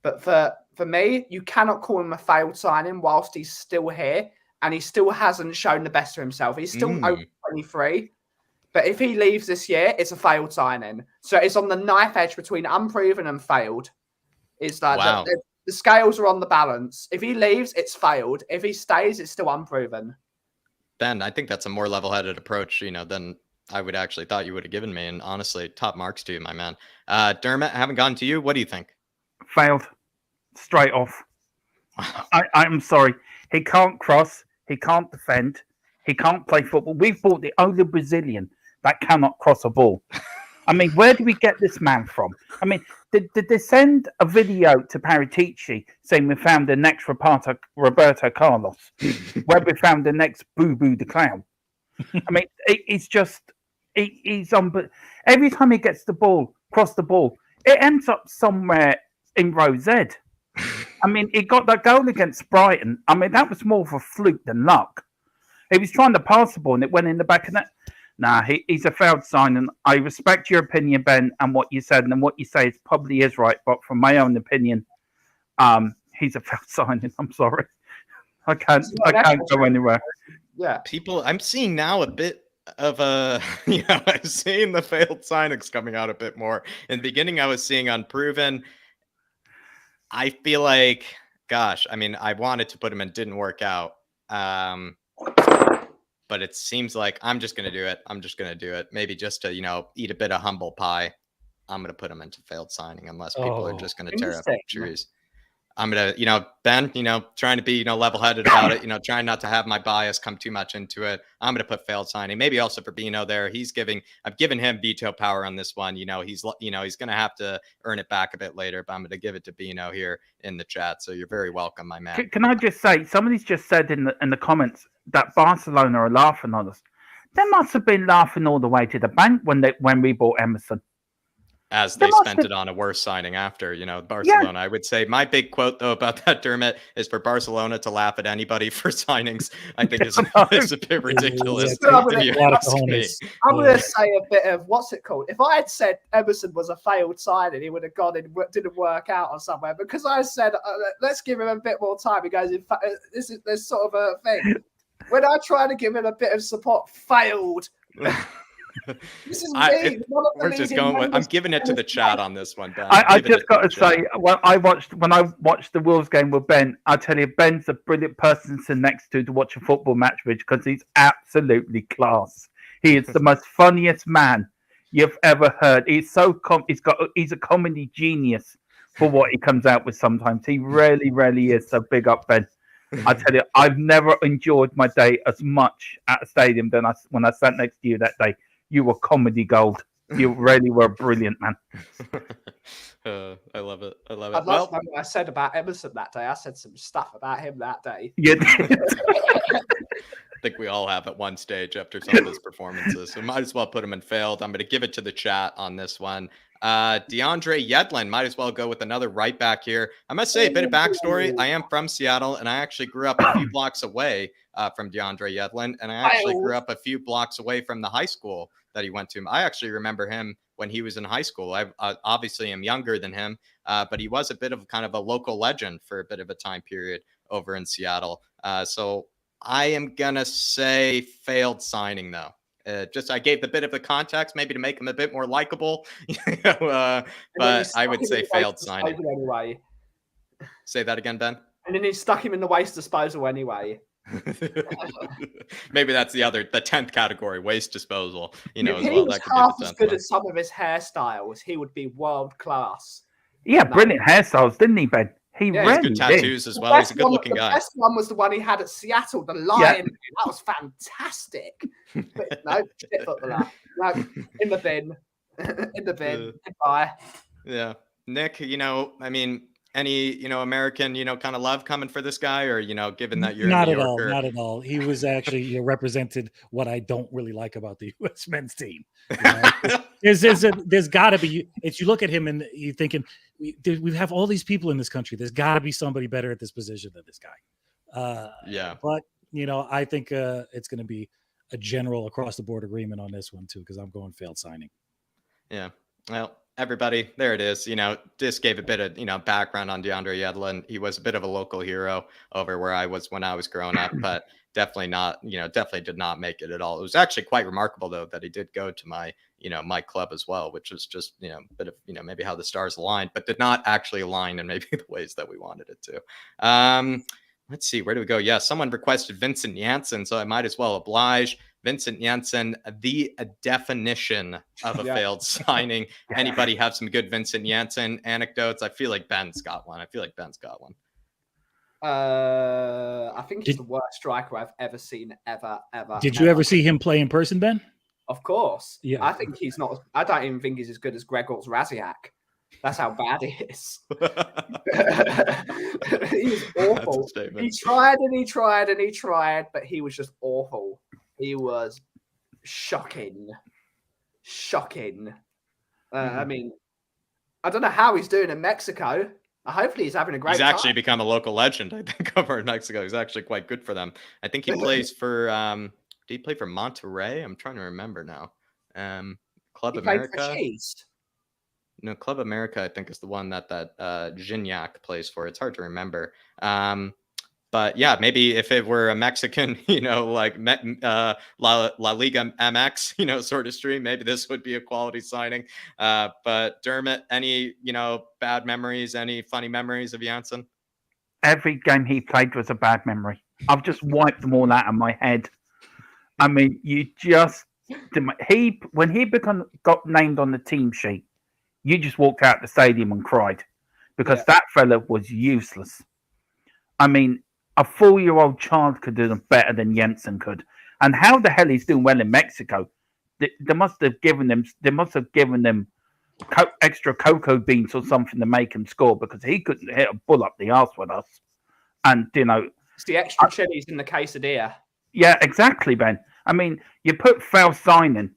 But for me, you cannot call him a failed signing whilst he's still here. And he still hasn't shown the best of himself. He's still over 23. But if he leaves this year, it's a failed signing. So it's on the knife edge between unproven and failed. It's like the scales are on the balance. If he leaves, it's failed. If he stays, it's still unproven. Ben, I think that's a more level-headed approach, than I would actually thought you would have given me. And honestly, top marks to you, my man. Dermot, I haven't gotten to you. What do you think? Failed. Straight off. I'm sorry. He can't cross. He can't defend. He can't play football. We've bought the only Brazilian that cannot cross a ball. I mean, where do we get this man from? I mean, did they send a video to Paratici saying we found the next Roberto Carlos? Where we found the next Boo Boo the Clown? I mean, he's on. Every time he gets the ball, cross the ball, it ends up somewhere in row Z. I mean, he got that goal against Brighton. I mean, that was more of a fluke than luck. He was trying to pass the ball and it went in the back of net. Nah, he's a failed signing. I respect your opinion, Ben, and what you said, and what you say probably is right. But from my own opinion, he's a failed signing. I'm sorry, I can't go anywhere. Yeah, I'm seeing now a bit of a, I'm seeing the failed signings coming out a bit more. In the beginning, I was seeing unproven. I feel like, gosh, I mean, I wanted to put him in, didn't work out. But it seems like I'm just going to do it. I'm just going to do it. Maybe just to, eat a bit of humble pie. I'm going to put him into failed signing unless people are just going to tear up trees. I'm going to, Ben, trying to be, level-headed about it, trying not to have my bias come too much into it. I'm going to put failed signing. Maybe also for Bino there. I've given him veto power on this one. He's going to have to earn it back a bit later, but I'm going to give it to Bino here in the chat. So you're very welcome, my man. Can I just say, somebody's just said in the comments that Barcelona are laughing on us. They must have been laughing all the way to the bank when we bought Emerson. As they spent it on a worse signing after, Barcelona. Yeah. I would say my big quote, though, about that, Dermot, is for Barcelona to laugh at anybody for signings. I think is a bit ridiculous. I'm going to say a bit of, what's it called? If I had said Emerson was a failed signing, he would have gone and didn't work out or somewhere. Because I said, let's give him a bit more time. He goes, in fact, there's sort of a thing. When I try to give him a bit of support, failed. This is me. We're just going. I'm giving it to the chat on this one, Ben. I just got to say, when I watched the Wolves game with Ben, I tell you, Ben's a brilliant person to sit next to watch a football match with, because he's absolutely class. He is the most funniest man you've ever heard. He's he's a comedy genius for what he comes out with. Sometimes he really is. So big up, Ben. I tell you, I've never enjoyed my day as much at a stadium than when I sat next to you that day. You were comedy gold. You really were brilliant, man. I love it. I love what I said about Emerson that day. I said some stuff about him that day. You did. I think we all have at one stage after some of his performances. So might as well put him in failed. I'm going to give it to the chat on this one. DeAndre Yedlin, might as well go with another right back here. I must say a bit of backstory. I am from Seattle, and I actually grew up a few blocks away from DeAndre Yedlin, and I actually grew up a few blocks away from the high school that he went to. I actually remember him when he was in high school. I obviously am younger than him, but he was a bit of kind of a local legend for a bit of a time period over in Seattle. So I am going to say failed signing, though. I gave the bit of the context, maybe to make him a bit more likable, but I would say failed signing. Anyway. Say that again, Ben. And then he stuck him in the waste disposal anyway. Maybe that's the 10th category, waste disposal. As well. He was half as good as some of his hairstyles. He would be world class. Yeah, brilliant hairstyles, didn't he, Ben? He really good tattoos as well. He's a good-looking guy. The best one was the one he had at Seattle, the lion. That was fantastic. But no, shit footballer. No, in the bin. In the bin. Goodbye. Yeah. Nick, any, American, kind of love coming for this guy, or, given that you're not at all, not at all. He was actually represented what I don't really like about the U.S. men's team. There's got to be. If you look at him and you're thinking, we have all these people in this country. There's got to be somebody better at this position than this guy. But I think it's going to be a general across the board agreement on this one too, because I'm going failed signing. Yeah. Well, everybody, there it is. Just gave a bit of, background on DeAndre Yedlin. He was a bit of a local hero over where I was when I was growing up, but definitely not, definitely did not make it at all. It was actually quite remarkable, though, that he did go to my, my club as well, which was just, a bit of, maybe how the stars aligned, but did not actually align in maybe the ways that we wanted it to. Let's see, where do we go? Yeah, someone requested Vincent Janssen, so I might as well oblige. Vincent Janssen, the definition of a failed signing. Anybody have some good Vincent Janssen anecdotes? I feel like Ben's got one. I think he's the worst striker I've ever seen, ever. Did you ever see him play in person, Ben? Of course. Yeah. I think he's not. I don't even think he's as good as Gregor's Raziak. That's how bad he is. He's awful. He tried and he tried and he tried, but he was just awful. He was shocking. I mean, I don't know how he's doing in Mexico. Hopefully he's having a great time. He's actually become a local legend, I think, over in Mexico. He's actually quite good for them. I think he plays for, did he play for Monterrey? I'm trying to remember now. Club America? No, Club America, I think, is the one that Gignac plays for. It's hard to remember. But yeah, maybe if it were a Mexican, like La Liga MX, sort of stream, maybe this would be a quality signing. But Dermot, any, bad memories, any funny memories of Janssen? Every game he played was a bad memory. I've just wiped them all out of my head. I mean, when he got named on the team sheet, you just walked out the stadium and cried because that fella was useless. I mean, a 4-year-old child could do them better than Janssen could. And how the hell he's doing well in Mexico? They must have given them extra cocoa beans or something to make him score because he couldn't hit a bull up the arse with us. And it's the extra chilies in the quesadilla. Yeah, exactly, Ben. I mean, you put fail signing.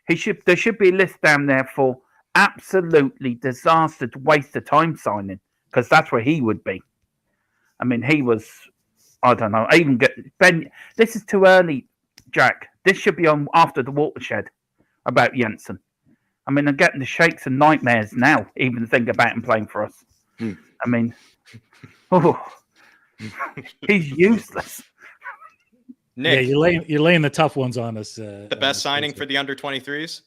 There should be a list down there for absolutely disaster, waste of time signing because that's where he would be. I mean, he was. I don't know. Ben. This is too early, Jack. This should be on after the watershed about Janssen. I mean, I'm getting the shakes and nightmares now. Even think about him playing for us. I mean, he's useless. Nick, yeah, you're laying the tough ones on us. The best signing for the under-23s.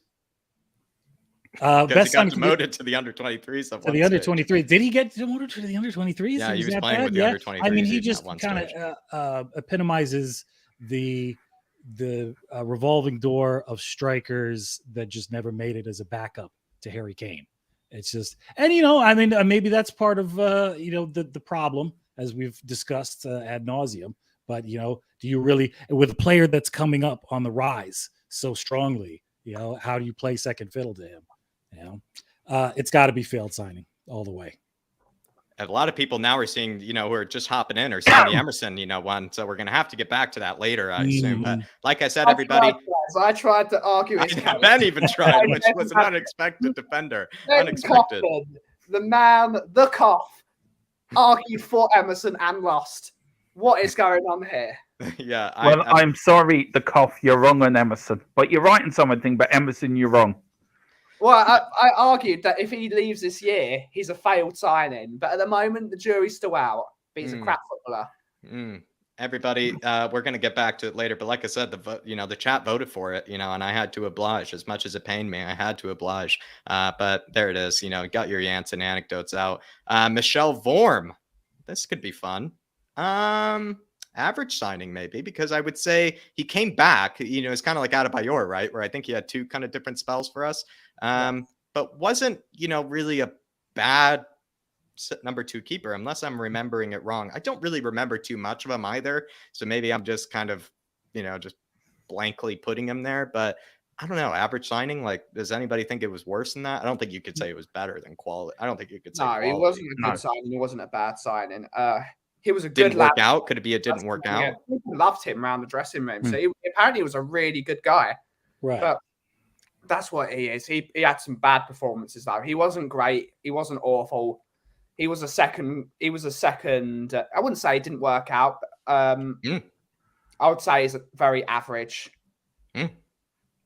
Best he got demoted to the under-23s. To the under-23s. Did he get demoted to the under-23s? Yeah, he was playing with the under-23s. I mean, he just kind of epitomizes the revolving door of strikers that just never made it as a backup to Harry Kane. It's just, and I mean, maybe that's part of the problem as we've discussed ad nauseum. But do you really, with a player that's coming up on the rise so strongly, how do you play second fiddle to him? It's got to be failed signing all the way. A lot of people now are seeing, who are just hopping in or Sammy Emerson, one. So we're going to have to get back to that later, I assume. But like I said, everybody. I tried to argue. Ben even tried, which was an unexpected defender. Unexpected. Coughlin, the man, the cough, argued for Emerson and lost. What is going on here? Yeah. Well, I'm sorry, the cough. You're wrong on Emerson, but you're right in something. But Emerson, you're wrong. Well, I argued that if he leaves this year, he's a failed signing. But at the moment, the jury's still out. But he's a crap footballer. Everybody, we're going to get back to it later. But like I said, the chat voted for it, and I had to oblige. As much as it pained me, I had to oblige. But there it is. Got your Janssen anecdotes out. Michel Vorm. This could be fun. Average signing maybe, because I would say he came back. It's kind of like Adebayor, right? Where I think he had two kind of different spells for us. But wasn't, really a bad number 2 keeper, unless I'm remembering it wrong. I don't really remember too much of him either. So maybe I'm just kind of, just blankly putting him there. But I don't know. Average signing, like, does anybody think it was worse than that? I don't think you could say it was better than quality. I don't think you could say quality. It wasn't a good signing. It wasn't a bad signing. He was a good didn't work out. Could it be it didn't work out? People loved him around the dressing room. So apparently he was a really good guy. Right. But that's what he is. He had some bad performances though. He wasn't great. He wasn't awful. He was a second. I wouldn't say it didn't work out. I would say he's very average.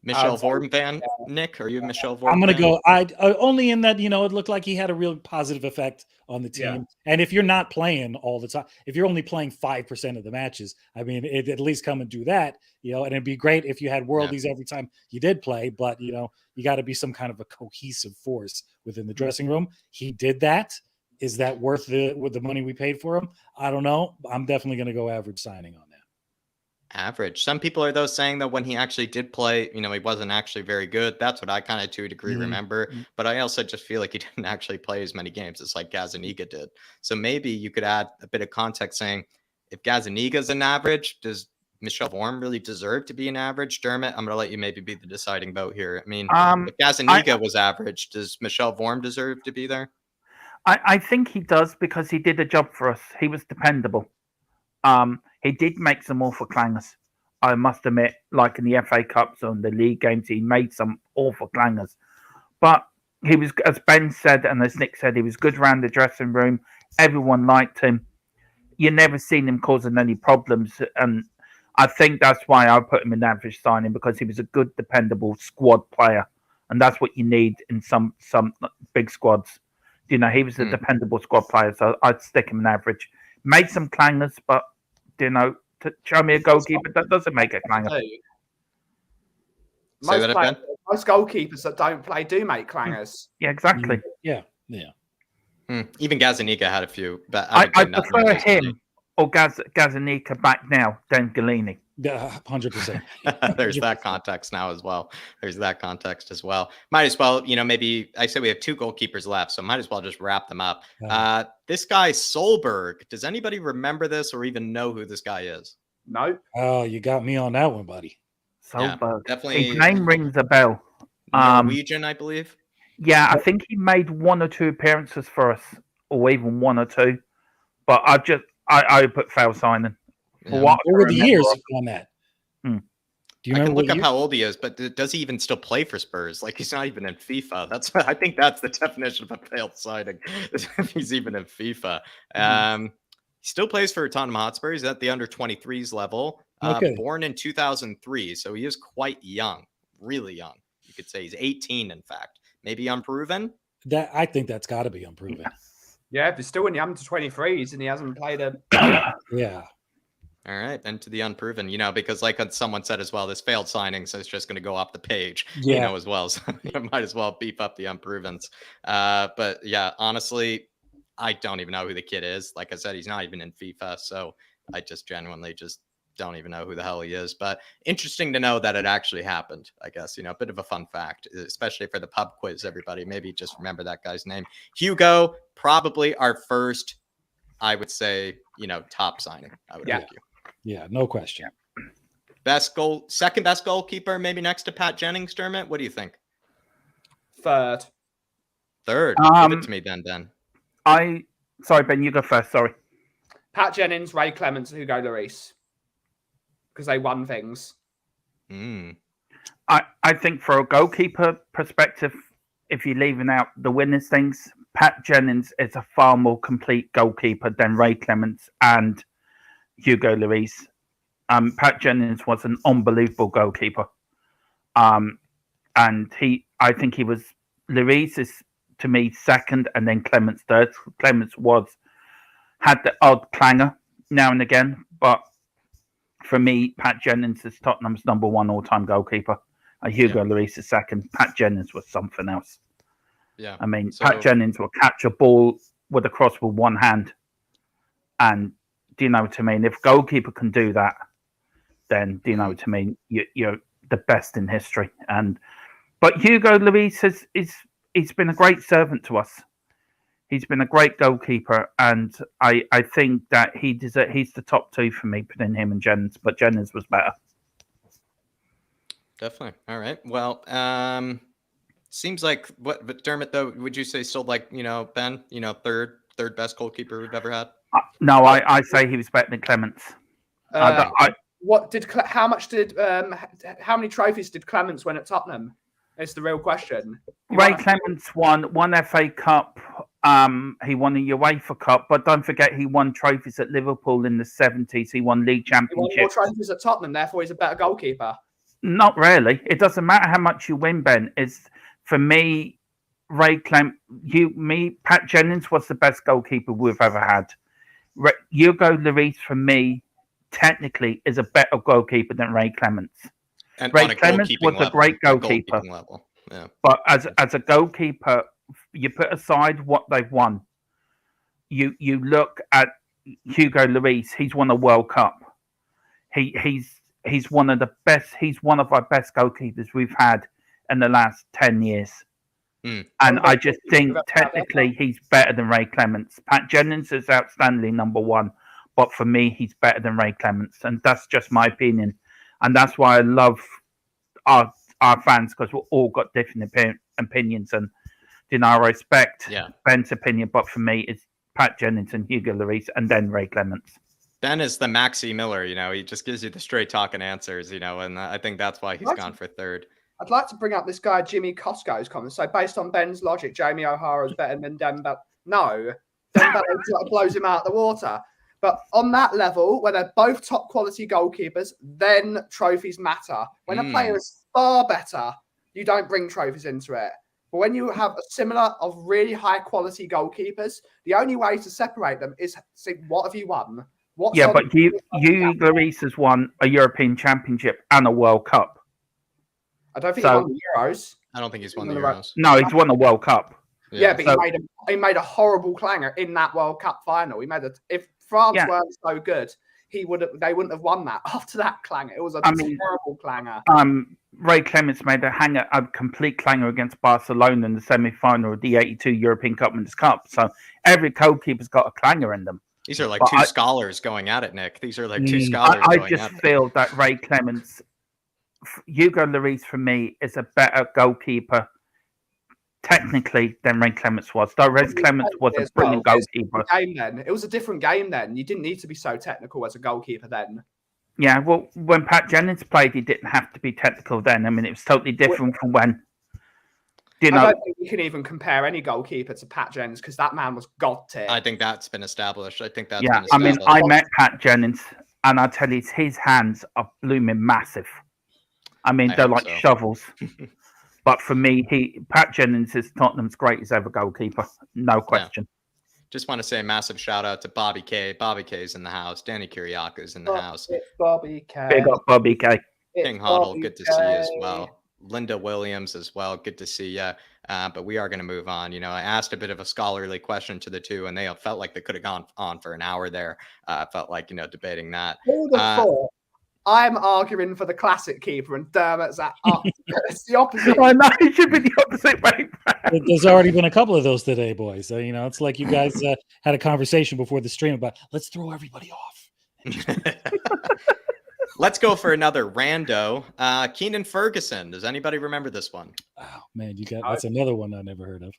Michel Vorm fan, Nick? Are you a Michel Vorm? I'm going to go. I only in that it looked like he had a real positive effect on the team. Yeah. And if you're not playing all the time, if you're only playing 5% of the matches, I mean, it at least come and do that. And it'd be great if you had worldies every time you did play. But you got to be some kind of a cohesive force within the dressing room. He did that. Is that worth the money we paid for him? I don't know. I'm definitely going to go average signing on that. Average. Some people are though saying that when he actually did play, he wasn't actually very good. That's what I kind of to a degree remember. But I also just feel like he didn't actually play as many games as like Gazzaniga did. So maybe you could add a bit of context saying, if Gazzaniga's an average, does Michel Vorm really deserve to be an average? Dermot, I'm going to let you maybe be the deciding vote here. I mean, if Gazzaniga was average, does Michel Vorm deserve to be there? I think he does, because he did a job for us. He was dependable. He did make some awful clangers. I must admit, like in the FA Cups and the league games, he made some awful clangers. But he was, as Ben said and as Nick said, he was good around the dressing room. Everyone liked him. You never seen him causing any problems. And I think that's why I put him in average signing, because he was a good, dependable squad player. And that's what you need in some big squads. He was a dependable squad player, so I'd stick him in average. Made some clangers, but to show me a goalkeeper that doesn't make a clanger. Most goalkeepers that don't play do make clangers. Yeah, exactly. Yeah. Even Gazzaniga had a few, but I prefer him or Gazzaniga back now than Galini. 100%. There's that context now as well. Might as well, maybe I said we have 2 goalkeepers left, so might as well just wrap them up. This guy Solberg, does anybody remember this or even know who this guy is? No. Oh, you got me on that one, buddy. Solberg. Yeah, definitely. His name rings a bell. Norwegian, I believe. Yeah, I think he made 1 or 2 appearances for us, or even 1 or 2. But I put fail signing. What were the years on that? Do you remember? I can look up how old he is, but does he even still play for Spurs? Like, he's not even in FIFA. I think that's the definition of a failed signing. If he's even in FIFA. He still plays for Tottenham Hotspur. He's at the under 23s level. Born in 2003, so he is quite young, really young. You could say he's 18, in fact. Maybe unproven. I think that's got to be unproven. Yeah, if he's still in the under 23s and he hasn't played a. Yeah. All right, then to the unproven, because like someone said as well, this failed signing, so it's just going to go off the page, as well. So you might as well beef up the unprovens. But yeah, honestly, I don't even know who the kid is. Like I said, he's not even in FIFA, so I just genuinely just don't even know who the hell he is. But interesting to know that it actually happened, I guess. A bit of a fun fact, especially for the pub quiz, everybody. Maybe just remember that guy's name. Hugo, probably our first, I would say, top signing, I would argue. Yeah, no question. Second best goalkeeper, maybe next to Pat Jennings, Dermot. What do you think? Third. Give it to me then. Sorry, Ben, you go first. Sorry. Pat Jennings, Ray Clements, Hugo Lloris. Because they won things. I think for a goalkeeper perspective, if you're leaving out the winners things, Pat Jennings is a far more complete goalkeeper than Ray Clements and Hugo Lloris. Pat Jennings was an unbelievable goalkeeper. And I think he was, Lloris is to me second, and then Clements third. Clements had the odd clanger now and again, but for me, Pat Jennings is Tottenham's number one all-time goalkeeper. Hugo Lloris is second. Pat Jennings was something else. Yeah, I mean, Pat Jennings will catch a ball with a cross with one hand, and do you know what I mean? If goalkeeper can do that, then do you know what I mean? You're the best in history. But Hugo Lloris he's been a great servant to us. He's been a great goalkeeper, and I think that he's the top two for me, putting him and Jennings, but Jennings was better. Definitely. All right. Well, seems like but Dermot, though, would you say still like, Ben, third best goalkeeper we've ever had? No, I say he was better than Clements. How many trophies did Clements win at Tottenham? It's the real question. Ray Clements won FA Cup. He won a UEFA Cup, but don't forget he won trophies at Liverpool in the 70s. He won league championships. He won more trophies at Tottenham, therefore he's a better goalkeeper. Not really. It doesn't matter how much you win, Ben. For me, Pat Jennings was the best goalkeeper we've ever had. Hugo Lloris, for me, technically, is a better goalkeeper than Ray Clements. And Ray Clements was a great goalkeeper. Yeah. But as a goalkeeper, you put aside what they've won. You look at Hugo Lloris. He's won a World Cup. He's one of the best. He's one of our best goalkeepers we've had in the last 10 years. And I just think technically he's better than Ray Clements. Pat Jennings is outstandingly number one, but for me, he's better than Ray Clements, and that's just my opinion. And that's why I love our fans, because we've all got different opinions, and I respect Ben's opinion. But for me, it's Pat Jennings and Hugo Lloris, and then Ray Clements. Ben is the Maxi Miller, he just gives you the straight talking answers, and I think that's why he's gone for third. I'd like to bring up this guy, Jimmy Costco's comment. So based on Ben's logic, Jamie O'Hara is better than Dembélé. No, Dembélé blows him out of the water. But on that level, when they're both top quality goalkeepers, then trophies matter. When a player is far better, you don't bring trophies into it. But when you have a similar of really high quality goalkeepers, the only way to separate them is see, what have you won? But Hugo Lloris has won a European Championship and a World Cup. I don't think he won the Euros. I don't think he's won the Euros. No, he's won the World Cup. Yeah, but he made a horrible clanger in that World Cup final. If France weren't so good, they wouldn't have won that after that clanger. It was a terrible clanger. Ray Clements made a complete clanger against Barcelona in the semi-final of the '82 European Cup Winners' Cup. So every goalkeeper's got a clanger in them. These are like two scholars going at it, Nick. These are like two scholars. I just feel that Ray Clements, Hugo Lloris for me is a better goalkeeper technically than Ray Clements was. Though Ray Clements was a brilliant goalkeeper. It was a different game then. You didn't need to be so technical as a goalkeeper then. Yeah, well, when Pat Jennings played, he didn't have to be technical then. I mean, it was totally different from when. I don't think you can even compare any goalkeeper to Pat Jennings because that man was god tier. I think that's been established. I mean, I met Pat Jennings, and I tell you, his hands are blooming massive. I mean, they're like shovels. But for me, Pat Jennings is Tottenham's greatest ever goalkeeper. No question. Just want to say a massive shout out to Bobby K. Bobby K's in the house. Danny Kiriaka's in the house. Bobby K. Big up Bobby K. King Hoddle, good to see you as well. Linda Williams as well. Good to see you. But we are going to move on. I asked a bit of a scholarly question to the two, and they felt like they could have gone on for an hour there. Felt like, debating that. I'm arguing for the classic keeper, and Dermot's it's the opposite. I know, it should be the opposite way. There's already been a couple of those today, boys. So, it's like you guys had a conversation before the stream about let's throw everybody off. Let's go for another rando. Keenan Ferguson. Does anybody remember this one? Oh man, that's another one I never heard of.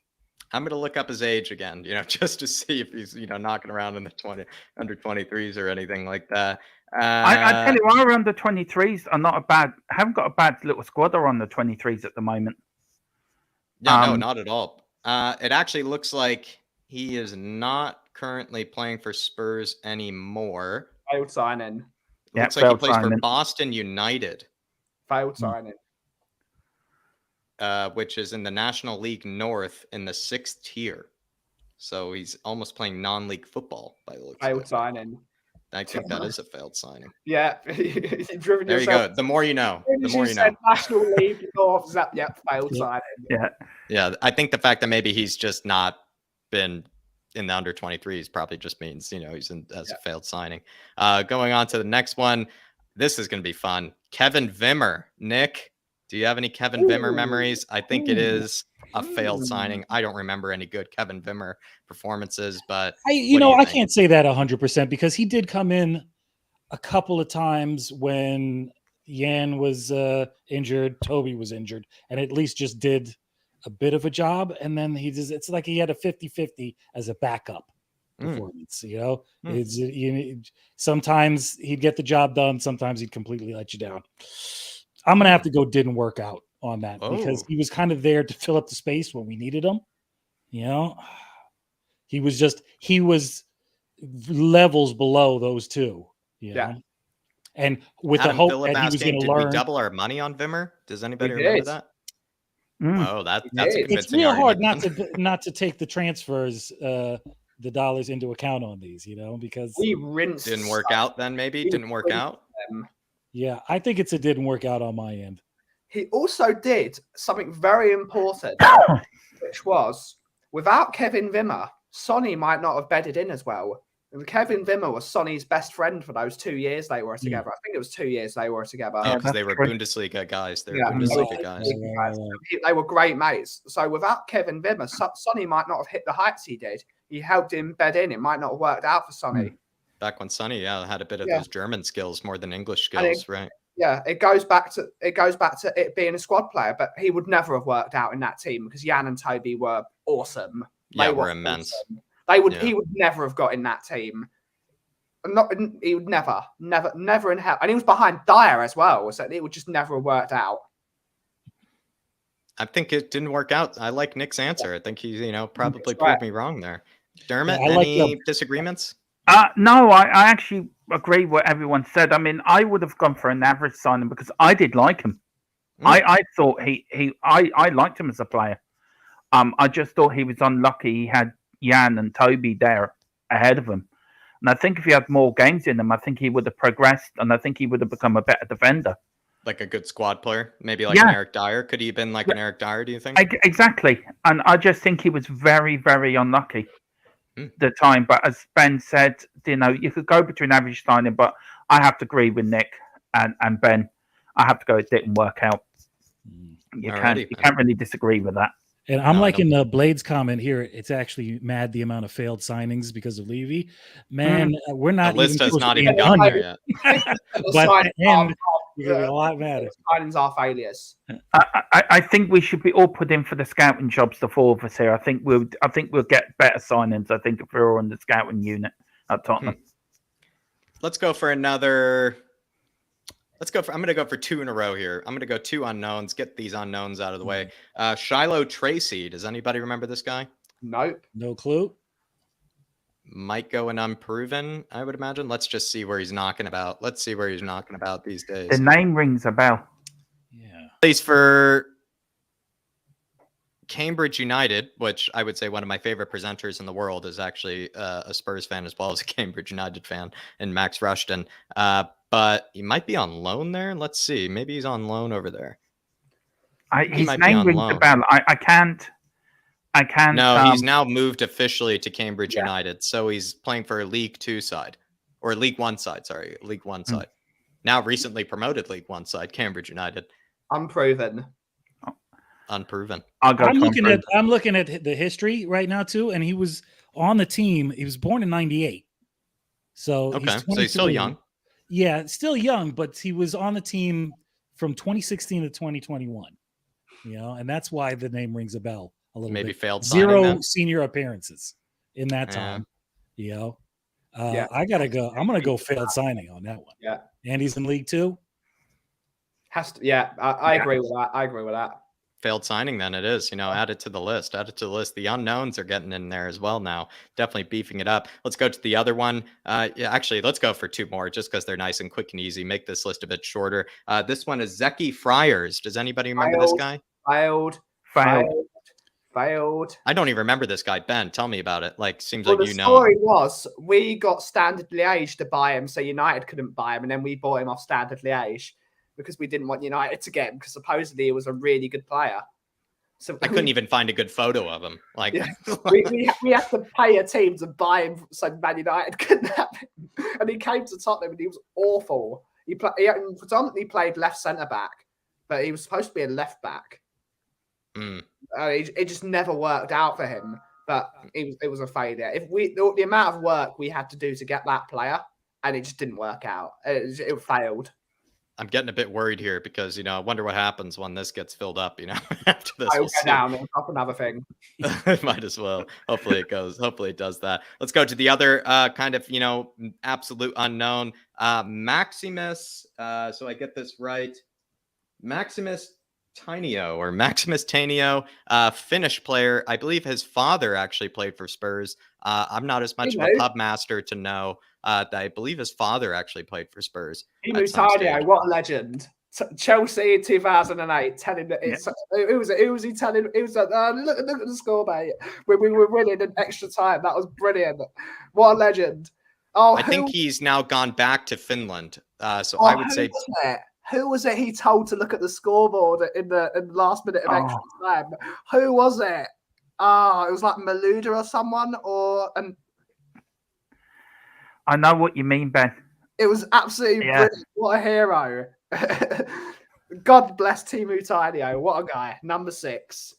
I'm gonna look up his age again, just to see if he's, knocking around in the under 23s or anything like that. I tell you, our under 23s are not haven't got a bad little squad on the 23s at the moment. Yeah, no, not at all. It actually looks like he is not currently playing for Spurs anymore. Failed signing. Looks like he plays for Boston United. Failed signing. Which is in the National League North in the 6th tier. So he's almost playing non-league football by the looks of it. Failed signing. I think that is a failed signing. Yeah. There you go. The more you know. The more you know. National League North. Yep, failed signing. Yeah. Yeah. I think the fact that maybe he's just not been in the under 23s probably just means, he's as a failed signing. Going on to the next one. This is going to be fun. Kevin Wimmer. Nick, do you have any Kevin Wimmer memories? I think it is a failed signing. I don't remember any good Kevin Wimmer performances, but I can't say that 100% because he did come in a couple of times when Jan was injured, Toby was injured, and at least just did a bit of a job. And then it's like he had a 50-50 as a backup performance, sometimes he'd get the job done. Sometimes he'd completely let you down. I'm going to have to go didn't work out on that because he was kind of there to fill up the space when we needed him. He was levels below those two. And with Adam the hope Phillip that he was asking, going to did learn. we double our money on Wimmer? Does anybody remember that? Oh, that's a convincing It's real argument. hard not to take the transfers, the dollars into account on these, because we rinsed. Didn't work out then, maybe? Didn't work out? Yeah, I think it didn't work out on my end. He also did something very important, which was, without Kevin Wimmer, Sonny might not have bedded in as well. And Kevin Wimmer was Sonny's best friend for those 2 years they were together. I think it was 2 years they were together. Oh, because they were Bundesliga guys. They were Bundesliga guys. They were great mates. So without Kevin Wimmer, Sonny might not have hit the heights he did. He helped him bed in. It might not have worked out for Sonny. Back when Sonny, had a bit of those German skills more than English skills, right? Yeah, it goes back to it being a squad player, but he would never have worked out in that team because Jan and Toby were awesome. They were immense. Awesome. He would never have got in that team. He would never in hell. And he was behind Dyer as well, so it would just never have worked out. I think it didn't work out. I like Nick's answer. I think he, probably proved me wrong there. Dermot, any disagreements? No, I actually agree with what everyone said. I mean, I would have gone for an average signing because I did like him. I thought I liked him as a player. I just thought he was unlucky. He had Jan and Toby there ahead of him. And I think if he had more games in him, I think he would have progressed and I think he would have become a better defender. Like a good squad player? Maybe like an Eric Dyer? Could he have been like an Eric Dyer, do you think? Exactly. And I just think he was very, very unlucky the time. But as Ben said, you could go between average signing, but I have to agree with Nick and Ben. I have to go, it didn't work out. You can't really disagree with that. And I'm liking the Blades comment here. It's actually mad the amount of failed signings because of Levy. Man, we're not. The list has not even gone there yet. But at the end, you're going to be a lot madder. Signings are failures. I think we should be all put in for the scouting jobs, the four of us here. I think we'll get better signings. I think if we're all in the scouting unit at Tottenham. Let's go for another. I'm going to go for two in a row here. I'm going to go two unknowns. Get these unknowns out of the way. Shiloh Tracy. Does anybody remember this guy? Nope. No clue. Might go an unproven, I would imagine. Let's just see where he's knocking about. Let's see where he's knocking about these days. The name rings a bell. Yeah. Plays for Cambridge United, which I would say one of my favorite presenters in the world is actually a Spurs fan as well as a Cambridge United fan, and Max Rushton. But he might be on loan there. Let's see. Maybe he's on loan over there. His name rings a bell. I can't. No, he's now moved officially to Cambridge United. So he's playing for a League 2 side. Or League 1 side, sorry. League 1 side. Now recently promoted League 1 side, Cambridge United. Unproven. Unproven. I'm looking at the history right now too, and he was on the team. He was born in 98. So he's still young. Yeah, still young, but he was on the team from 2016 to 2021. And that's why the name rings a bell a little bit. Maybe failed zero senior appearances in that time. I gotta go. I'm gonna go failed signing on that one. And he's in League 2. I agree with that. failed signing then it is. Add it to the list. The unknowns are getting in there as well now. Definitely beefing it up. Let's go to the other one. Actually, let's go for two more just because they're nice and quick and easy. Make this list a bit shorter. This one is Zeki Friars. Does anybody remember this guy? Failed. I don't even remember this guy. Ben, tell me about it. Seems well, like the you know story him. was we got Standard Liège to buy him, so United couldn't buy him, and then we bought him off Standard Liège because we didn't want United to get him because supposedly he was a really good player. So I couldn't even find a good photo of him. we had to pay a team to buy him so Man United couldn't have him. And he came to Tottenham and he was awful. He predominantly played left centre back, but he was supposed to be a left back. It just never worked out for him, but it was a failure. The amount of work we had to do to get that player, and it just didn't work out. It failed. I'm getting a bit worried here because I wonder what happens when this gets filled up. After this, I'll go down and drop another thing. Might as well. Hopefully it goes. Hopefully it does that. Let's go to the other kind of absolute unknown, Maximus. So I get this right, Maximus Tainio, Finnish player. I believe his father actually played for Spurs. I'm not as much of a pub master to know that I believe his father actually played for Spurs. Tainio, what a legend. Chelsea in 2008, telling that who was he telling? It was like, look at the score, mate. We were winning in extra time. That was brilliant. What a legend. I think he's now gone back to Finland. So I would say. Who was it he told to look at the scoreboard in the last minute of extra time? Who was it? It was like Maluda or someone, I know what you mean, Ben. It was absolutely brilliant. What a hero. God bless Teemu Tainio. What a guy. Number 6.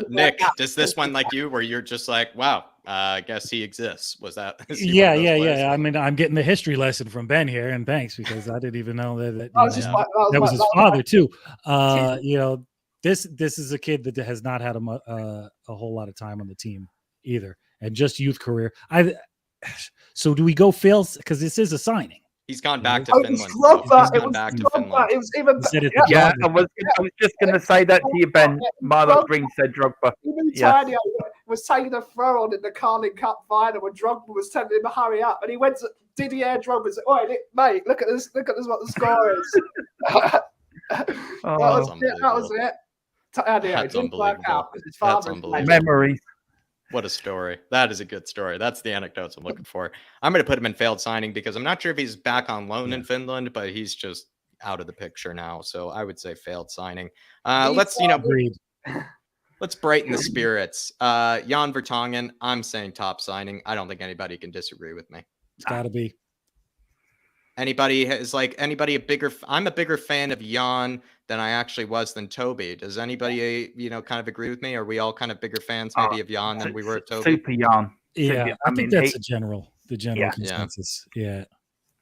Nick, does this one like you where you're just like, wow, I guess he exists? Was that? Yeah. I mean, I'm getting the history lesson from Ben here, and thanks, because I didn't even know that was his father too. This is a kid that has not had a whole lot of time on the team either, and just youth career. So do we go fails because this is a signing? He's gone back to Finland. It was even I was just going to say that to you, Ben. Marlon Green said Drogba. Tainio was taking a throw on in the Carling Cup final when Drogba was telling him to hurry up, and he went to Didier Drogba and said, "Oi, mate, look at this! Look at this! What the score is." That was it. It didn't work out because his father. Memories. What a story. That is a good story. That's the anecdotes I'm looking for. I'm going to put him in failed signing because I'm not sure if he's back on loan in Finland, but he's just out of the picture now. So I would say failed signing. Let's brighten the spirits. Jan Vertonghen, I'm saying top signing. I don't think anybody can disagree with me. It's got to be. I'm a bigger fan of Jan than I actually was than Toby. Does anybody, kind of agree with me? Are we all kind of bigger fans maybe of Jan than we were of Toby? Super Jan. Yeah, I think that's the general consensus. Yeah.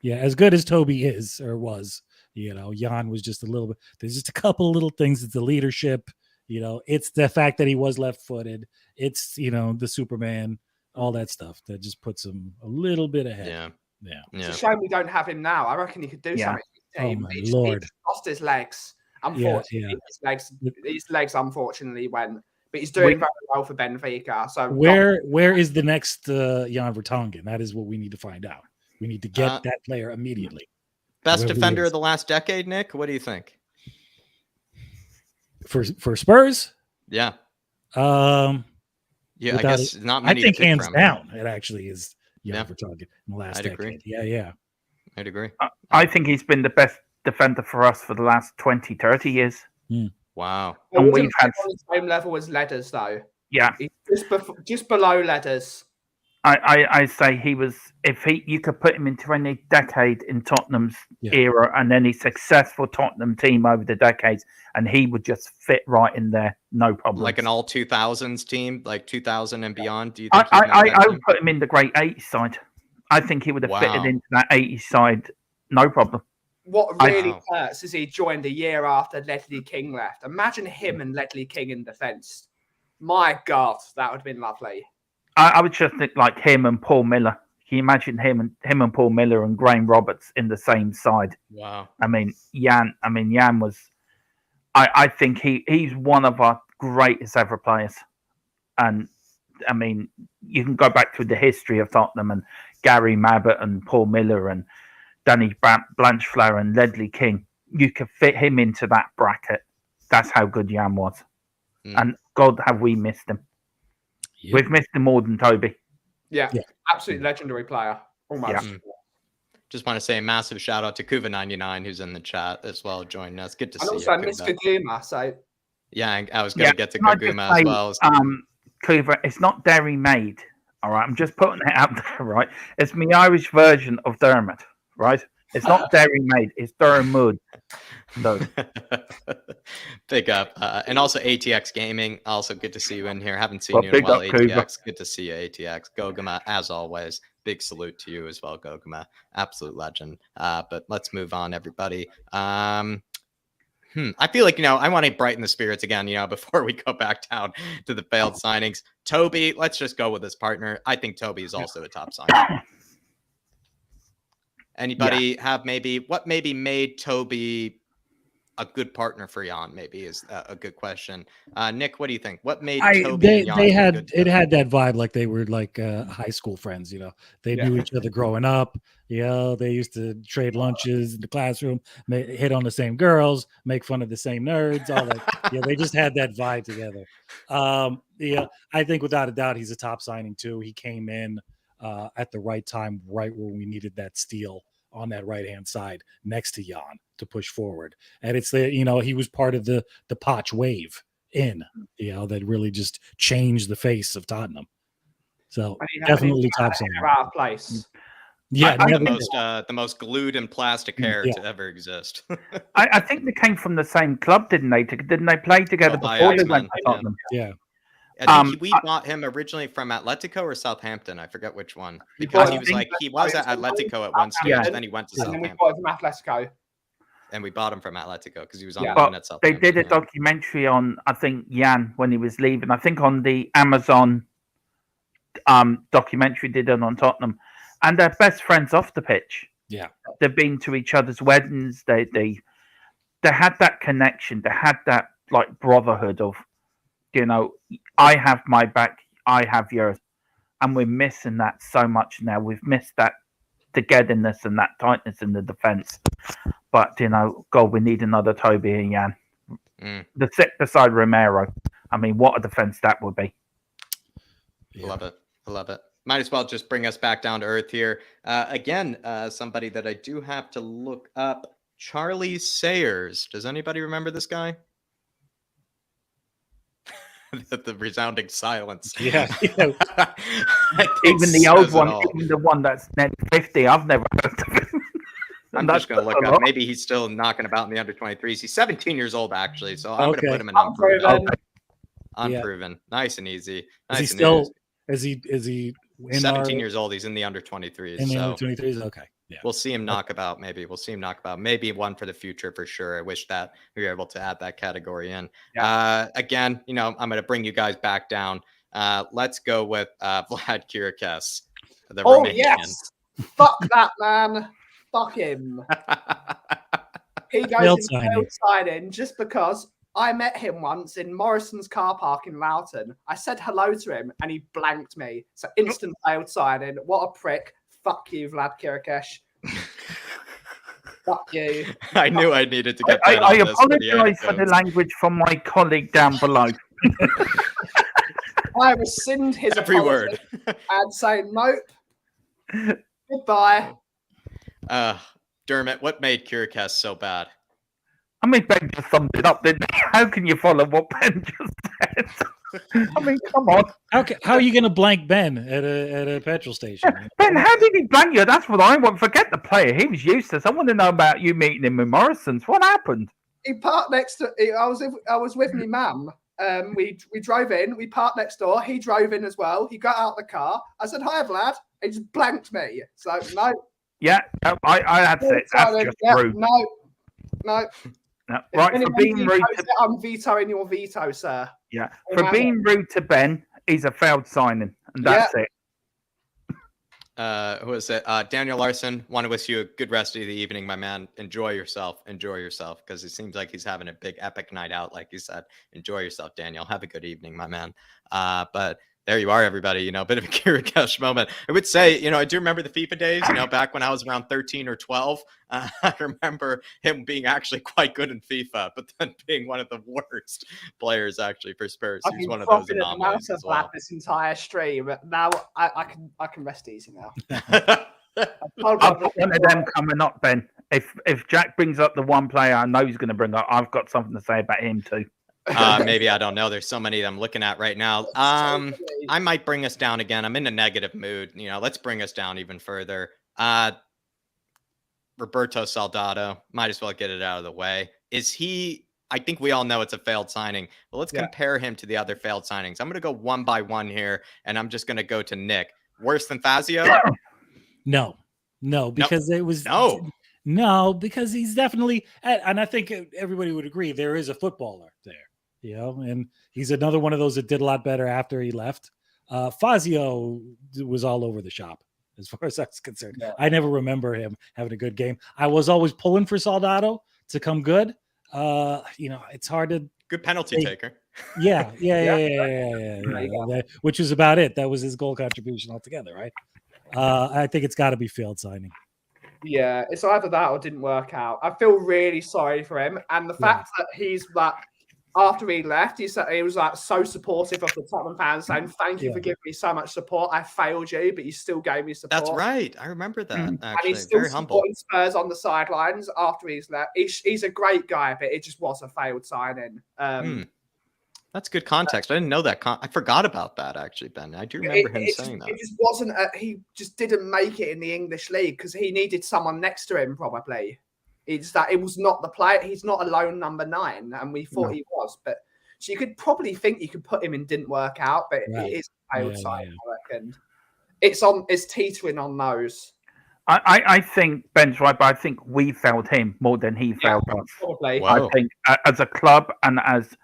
As good as Toby is or was, Jan was just a little bit. There's just a couple of little things. It's the leadership. It's the fact that he was left-footed. It's the Superman, all that stuff that just puts him a little bit ahead. Yeah. It's a shame we don't have him now. I reckon he could do something. Oh my Lord! He lost his legs. Unfortunately, his legs unfortunately went. But he's doing very well for Benfica. So where is the next Jan Vertonghen? That is what we need to find out. We need to get that player immediately. Best defender of the last decade, Nick. What do you think? For Spurs? Yeah. I guess not many. I think hands down, it actually is Jan Vertonghen in the last decade. Agree. Yeah. I'd agree. I think he's been the best defender for us for the last 20, 30 years. Wow. And we've had on the same level as Letters, though. Yeah. He's just below Letters. I say you could put him into any decade in Tottenham's era and any successful Tottenham team over the decades, and he would just fit right in there, no problem. Like an all 2000s team, like 2000 and beyond. Do you think I would put him in the great 80s side. I think he would have fitted into that 80s side, no problem. What really hurts is he joined a year after Ledley King left. Imagine him and Ledley King in defence. My God, that would have been lovely. I would just think like him and Paul Miller. Can you imagine him and Paul Miller and Graham Roberts in the same side? Wow. Jan was I think he's one of our greatest ever players. And I mean, you can go back to the history of Tottenham and Gary Mabbott and Paul Miller and Danny Blanchflower and Ledley King. You could fit him into that bracket. That's how good Jan was. And God, have we missed him. Yep. We've missed him more than Toby. Yeah. Absolutely legendary player. Almost. Yeah. Just want to say a massive shout out to Kuva99 who's in the chat as well, joining us. Good to see you. And also Miss Kaguma, so yeah, I was going to get to Kaguma as well. Kuva, it's not Dairy Maid, all right? I'm just putting it out there, right? It's my Irish version of Dermot, right? It's not Dairy Maid, it's Dermot. So. Big up. And also ATX Gaming, also good to see you in here. Haven't seen you in a while, ATX. Kuva. Good to see you, ATX. Gogama, as always. Big salute to you as well, Gogama. Absolute legend. But let's move on, everybody. I feel like, I want to brighten the spirits again, before we go back down to the failed signings. Toby, let's just go with his partner. I think Toby is also a top signing. Anybody have what made Toby a good partner for Jan? Maybe is a good question. Nick, what do you think? What made Toby and Jan they had that vibe like they were like high school friends. They knew each other growing up. They used to trade lunches in the classroom, hit on the same girls, make fun of the same nerds, all that. They just had that vibe together. I think without a doubt he's a top signing too. He came in at the right time, right when we needed that steal on that right-hand side next to Jan to push forward. And it's he was part of the Poch wave that really just changed the face of Tottenham. So definitely top signing. Our place. Yeah, the most glued and plastic hair to ever exist. I think they came from the same club, didn't they? Didn't they play together before they went to Tottenham? Yeah. I think we bought him originally from Atletico or Southampton. I forget which one. Because he was at Atletico at one stage, and then he went to Southampton. And we bought him from Atletico. And we bought him from Atletico because he was on loan at Southampton. They did a documentary on, I think, Jan when he was leaving. I think on the Amazon documentary they did on Tottenham. And they're best friends off the pitch. Yeah. They've been to each other's weddings. They had that connection. They had that like brotherhood of, I have my back, I have yours. And we're missing that so much now. We've missed that togetherness and that tightness in the defence. But, God, we need another Toby and Jan. The sit beside Romero. I mean, what a defence that would be. Yeah. I love it. Might as well just bring us back down to earth here. Again, somebody that I do have to look up, Charlie Sayers. Does anybody remember this guy? The resounding silence. Yeah. Even the old one, even the one that's net 50, I've never heard of him. I'm just going to look up. Maybe he's still knocking about in the under-23s. He's 17 years old, actually, so I'm going to put him in unproven. Unproven. Nice and easy. Is he still... Is he 17 years old? He's in the under-23s. In the under-23s? Okay. Yeah. We'll see him knock about, maybe. Maybe one for the future for sure. I wish that we were able to add that category in. Yeah. Again, I'm going to bring you guys back down. Let's go with Vlad Kirikes. Yes. Fuck that man. Fuck him. He goes in failed signing just because I met him once in Morrison's car park in Loughton. I said hello to him and he blanked me. So instant failed signing. What a prick. Fuck you, Vlad Kirikes. Fuck you. I knew I needed to get that. I apologize for the language from my colleague down below. I rescind his every word and say nope. Goodbye. Dermot, what made Kirikes so bad? I mean, Ben just summed it up, didn't he? How can you follow what Ben just said? I mean, come on. How are you going to blank Ben at a petrol station? Ben, how did he blank you? That's what I want. Forget the player. He was useless. I want to know about you meeting him in Morrison's. What happened? He parked next to. I was with my mum. We drove in. We parked next door. He drove in as well. He got out the car. I said, "Hi, Vlad." He just blanked me. So no. Yeah, I had to say that's just rude. No. Right, for being rude I'm vetoing your veto, sir. Yeah, for being rude to Ben, he's a failed signing, and that's it. who is it? Daniel Larson. Want to wish you a good rest of the evening, my man. Enjoy yourself, because it seems like he's having a big epic night out, like you said. Enjoy yourself, Daniel. Have a good evening, my man. But there you are, everybody. A bit of a Kirikesh moment. I would say, I do remember the FIFA days, back when I was around 13 or 12. I remember him being actually quite good in FIFA, but then being one of the worst players actually for Spurs. He's one of those anomalies as well. This entire stream. Now I can rest easy now. I've got one of them coming up, Ben. If Jack brings up the one player I know he's going to bring up, I've got something to say about him too. Maybe, I don't know. There's so many that I'm looking at right now. I might bring us down again. I'm in a negative mood. Let's bring us down even further. Roberto Soldado, might as well get it out of the way. I think we all know it's a failed signing, but let's compare him to the other failed signings. I'm going to go one by one here, and I'm just going to go to Nick. Worse than Fazio? No, because it was because he's definitely, and I think everybody would agree, there is a footballer there. And he's another one of those that did a lot better after he left. Fazio was all over the shop as far as that's concerned. Yeah. I never remember him having a good game. I was always pulling for Soldado to come good. It's hard to good penalty taker. Yeah. Which was about it. That was his goal contribution altogether, right? I think it's got to be failed signing. Yeah, it's either that or didn't work out. I feel really sorry for him, and the fact that he's after he left, he said he was so supportive of the Tottenham fans, saying, "Thank you for giving me so much support. I failed you, but you still gave me support." That's right. I remember that. Actually, and he's still supporting Spurs on the sidelines after he's left. He's a great guy, but it just was a failed signing. That's good context. I didn't know that. I forgot about that, actually, Ben. I do remember him saying that. It just wasn't. He just didn't make it in the English league because he needed someone next to him, probably. It's that it was not the player. He's not a lone number 9, and we thought he was. But so you could probably think you could put him in. Didn't work out, but it is a failed signing. I reckon it's teetering on those. I think Ben's right, but I think we failed him more than he failed us. Probably. I think as a club and as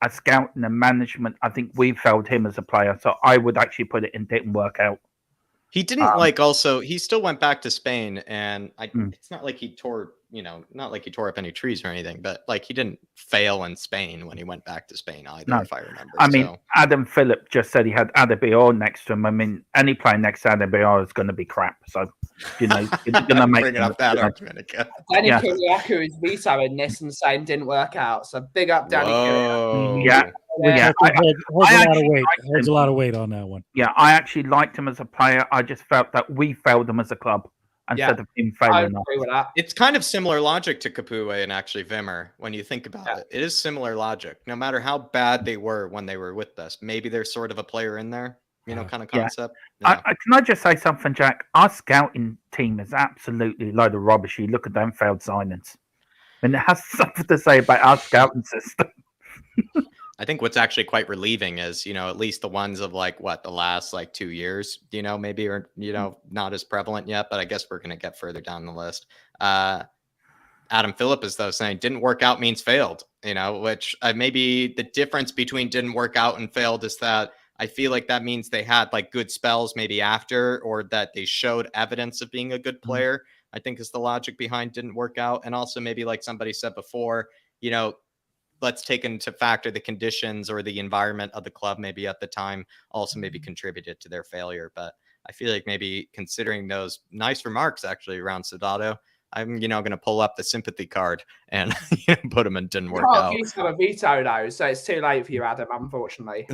a scout and a management, I think we failed him as a player. So I would actually put it in didn't work out. He didn't he still went back to Spain, and it's not like he tore, not like he tore up any trees or anything, but like he didn't fail in Spain when he went back to Spain either, if I remember. I mean, Adam Phillip just said he had Adebayor next to him. I mean, any player next to Adebayor is going to be crap. So, you're going to make bringing up that argument again. Danny Kyriakou is vetoing this and saying didn't work out. So big up Danny Kyriakou. Holds a lot of weight on that one. Yeah, I actually liked him as a player. I just felt that we failed him as a club instead of him failing us. It's kind of similar logic to Capoue and actually Wimmer when you think about it. It is similar logic. No matter how bad they were when they were with us, maybe there's sort of a player in there, kind of concept. Yeah. Can I just say something, Jack? Our scouting team is absolutely a load of rubbish. You look at them failed signings. And it has something to say about our scouting system. I think what's actually quite relieving is, at least the ones of the last 2 years, maybe are, not as prevalent yet, but I guess we're going to get further down the list. Adam Phillip is though saying didn't work out means failed, which maybe the difference between didn't work out and failed is that I feel like that means they had good spells maybe after, or that they showed evidence of being a good player. I think is the logic behind didn't work out. And also maybe like somebody said before, let's take into factor the conditions or the environment of the club maybe at the time also maybe contributed to their failure. But I feel like maybe considering those nice remarks actually around Soldado, I'm, going to pull up the sympathy card and put him in didn't work out. He's got a veto though, so it's too late for you, Adam, unfortunately.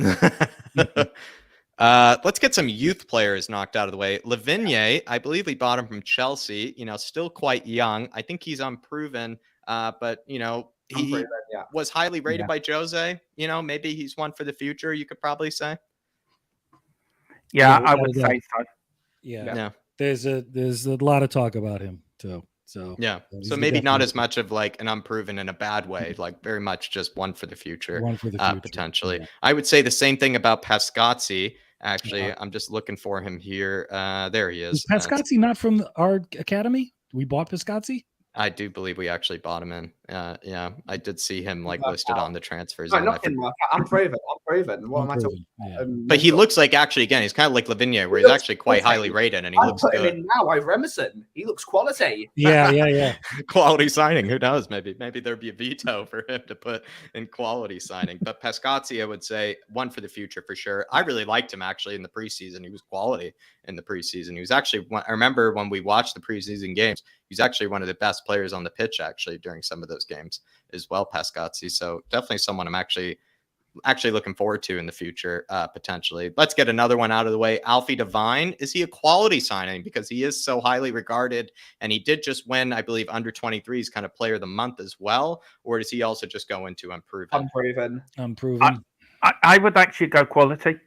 Let's get some youth players knocked out of the way. Lavigne, I believe we bought him from Chelsea, still quite young. I think he's unproven, but, he was highly rated by Jose. Maybe he's one for the future, you could probably say. Yeah, I would say so. Yeah. There's a lot of talk about him too. So so maybe not as much of an unproven in a bad way, very much just one for the future. Potentially. Yeah. I would say the same thing about Pescazzi. Actually, I'm just looking for him here. There he is. Is Pescazzi not from our academy? We bought Pescazzi? I do believe we actually bought him in. Yeah, I did see him listed on the transfers. No, nothing like that. I'm proven. What am I talking about? But he looks like, actually, again, he's kind of like Lavigne, where he's actually quite highly rated, and he looks good. I'm putting him in now over Emerson. He looks quality. Yeah. Quality signing. Who knows? Maybe there'd be a veto for him to put in quality signing. But Pescazzi, I would say, one for the future for sure. I really liked him, actually, in the preseason. He was quality in the preseason. He was actually, I remember when we watched the preseason games, he's actually one of the best players on the pitch, actually, during some of those games as well, Pescazzi. So definitely someone I'm actually looking forward to in the future, potentially. Let's get another one out of the way. Alfie Devine, is he a quality signing? Because he is so highly regarded, and he did just win, I believe, under 23's kind of player of the month as well. Or does he also just go into unproven? Unproven. I would actually go quality.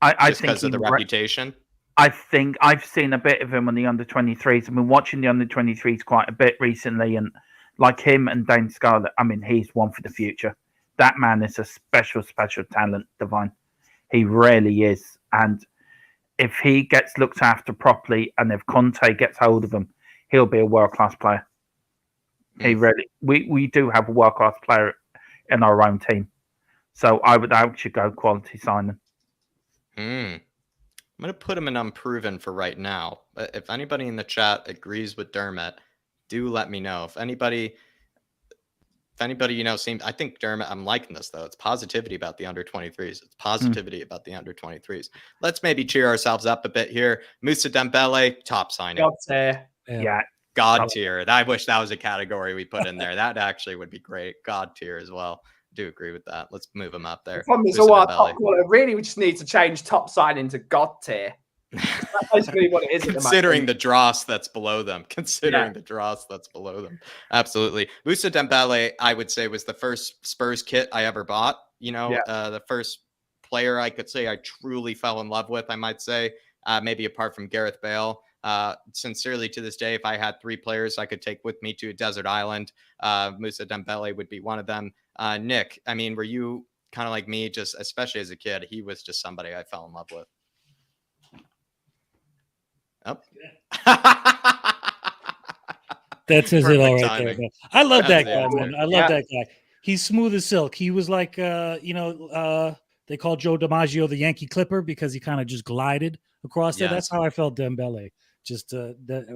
I just because of the reputation. I think I've seen a bit of him on the under 23's. I've been watching the under 23's quite a bit recently, and like him and Dane Scarlett, I mean, he's one for the future. That man is a special talent, Devine. He really is. And if he gets looked after properly, and if Conte gets hold of him, he'll be a world-class player. He really, we do have a world-class player in our own team. So I would actually go quality signing. I'm going to put him in unproven for right now. But if anybody in the chat agrees with Dermot, do let me know. If anybody, seems, I think Dermot, I'm liking this though. It's positivity about the under 23's. It's positivity about the under 23's. Let's maybe cheer ourselves up a bit here. Moussa Dembélé, top signing. God tier. Yeah. God tier. I wish that was a category we put in there. That actually would be great. God tier as well. Do agree with that. Let's move him up there. The problem is all our top quality. Really, we just need to change top signing to God tier. That's basically what it is. Considering the dross that's below them. Absolutely. Moussa Dembélé, I would say, was the first Spurs kit I ever bought. The first player I could say I truly fell in love with, I might say, maybe apart from Gareth Bale. Sincerely, to this day, if I had 3 players I could take with me to a desert island, Moussa Dembélé would be one of them. Nick, I mean, were you kind of like me, just especially as a kid? He was just somebody I fell in love with. Oh. That says it all right there. I love that guy, man. I love that guy. He's smooth as silk. He was like, they call Joe DiMaggio the Yankee Clipper because he kind of just glided across there. That's how I felt Dembélé. Just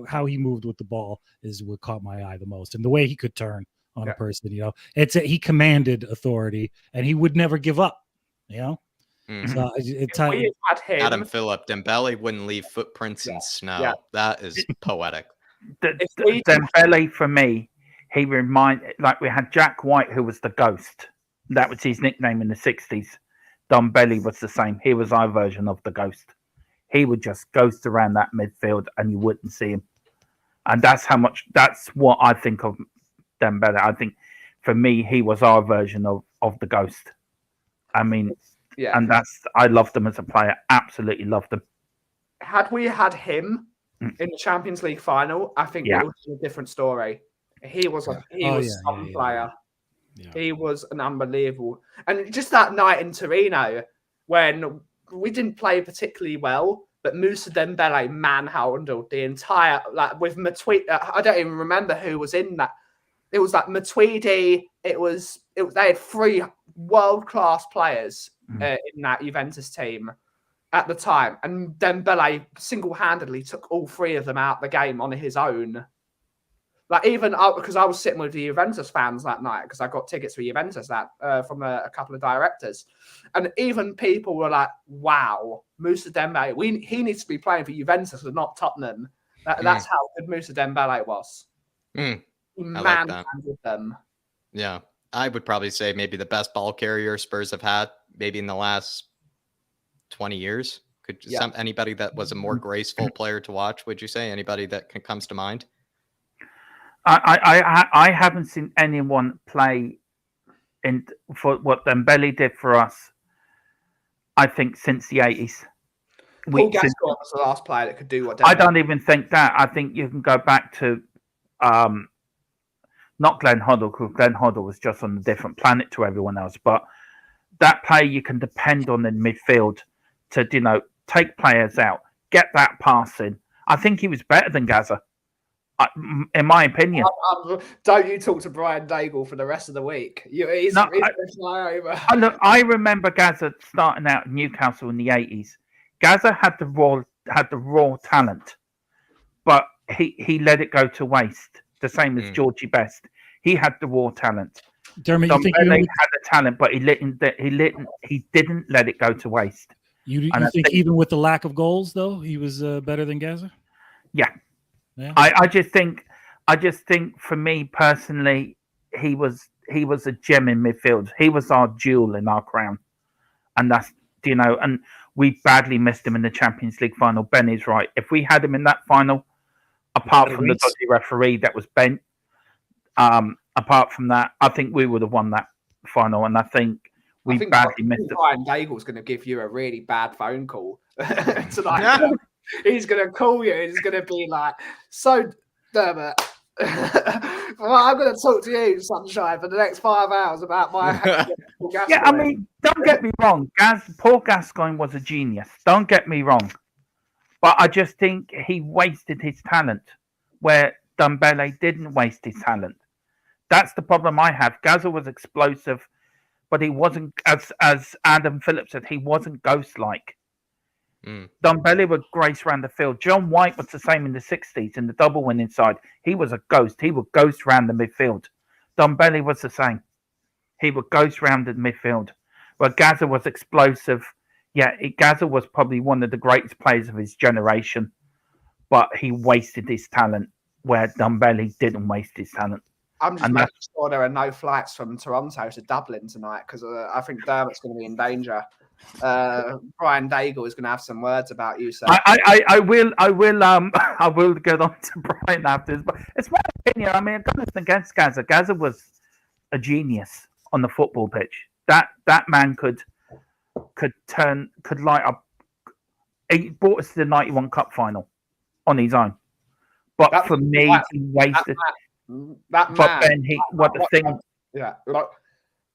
how he moved with the ball is what caught my eye the most, and the way he could turn on a person. He commanded authority, and he would never give up. So Adam Phillip, Dembélé wouldn't leave footprints in snow. Yeah. That is poetic. Dembélé, for me, he we had Jack White, who was the Ghost. That was his nickname in the 60s. Dembélé was the same. He was our version of the Ghost. He would just ghost around that midfield and you wouldn't see him. And that's what I think of Dembélé. I think for me, he was our version of the Ghost. I mean, and I loved him as a player. Absolutely loved him. Had we had him in the Champions League final, I think it would be a different story. He was a player. Yeah. He was an unbelievable. And just that night in Torino, when we didn't play particularly well, but Moussa Dembélé manhandled the entire, with Matuidi. I don't even remember who was in that. It was like Matuidi. It was they had 3 world-class players in that Juventus team at the time, and Dembélé single-handedly took all 3 of them out the game on his own. Because I was sitting with the Juventus fans that night because I got tickets for Juventus from a couple of directors, and even people were like, "Wow, Moussa Dembélé, he needs to be playing for Juventus and not Tottenham." That's how good Moussa Dembélé was. He manhandled them. Yeah, I would probably say maybe the best ball carrier Spurs have had maybe in the last 20 years. Anybody that was a more graceful player to watch? Would you say anybody that comes to mind? I haven't seen anyone play for what Dembélé did for us. I think since the 80s. Paul Gascoigne was the last player that could do what Dembélé. I don't even think that. I think you can go back to not Glenn Hoddle, because Glenn Hoddle was just on a different planet to everyone else. But that player you can depend on in midfield to take players out, get that pass in. I think he was better than Gaza. in my opinion. Don't you talk to Brian Daigle for the rest of the week. He's going to fly over. I remember Gazza starting out at Newcastle in the 80s. Gazza had the raw talent, but he let it go to waste. The same as Georgie Best. He had the raw talent. Dermot, you think had the talent, but he didn't let it go to waste. You think even with the lack of goals, though, he was better than Gazza? Yeah. I just think for me personally, he was a gem in midfield. He was our jewel in our crown, and that's and we badly missed him in the Champions League final. Ben is right. If we had him in that final, apart from the dodgy referee that was bent, apart from that, I think we would have won that final. And I think badly missed it. Brian Daigle's going to give you a really bad phone call tonight. Yeah. He's going to call you. He's going to be like, so, Dermot, well, I'm going to talk to you, Sunshine, for the next 5 hours about my... Yeah, I mean, don't get me wrong. Paul Gascoigne was a genius. Don't get me wrong. But I just think he wasted his talent where Dembélé didn't waste his talent. That's the problem I have. Gazza was explosive, but he wasn't, as Adam Phillips said, he wasn't ghost-like. Dembélé would grace around the field. John White was the same in the 60s in the double winning side. He was a ghost. He would ghost around the midfield. Dembélé was the same. He would ghost around the midfield. But Gazza was explosive. Yeah, Gazza was probably one of the greatest players of his generation, but he wasted his talent where Dembélé didn't waste his talent. I'm just making sure there are no flights from Toronto to Dublin tonight because I think Dermot's going to be in danger. Brian Daigle is going to have some words about you, sir. I will get on to Brian after this, but it's my opinion. I mean, I've got nothing against Gazza. Gazza was a genius on the football pitch. That man could light up. He brought us to the '91 Cup final on his own, but for me, he wasted.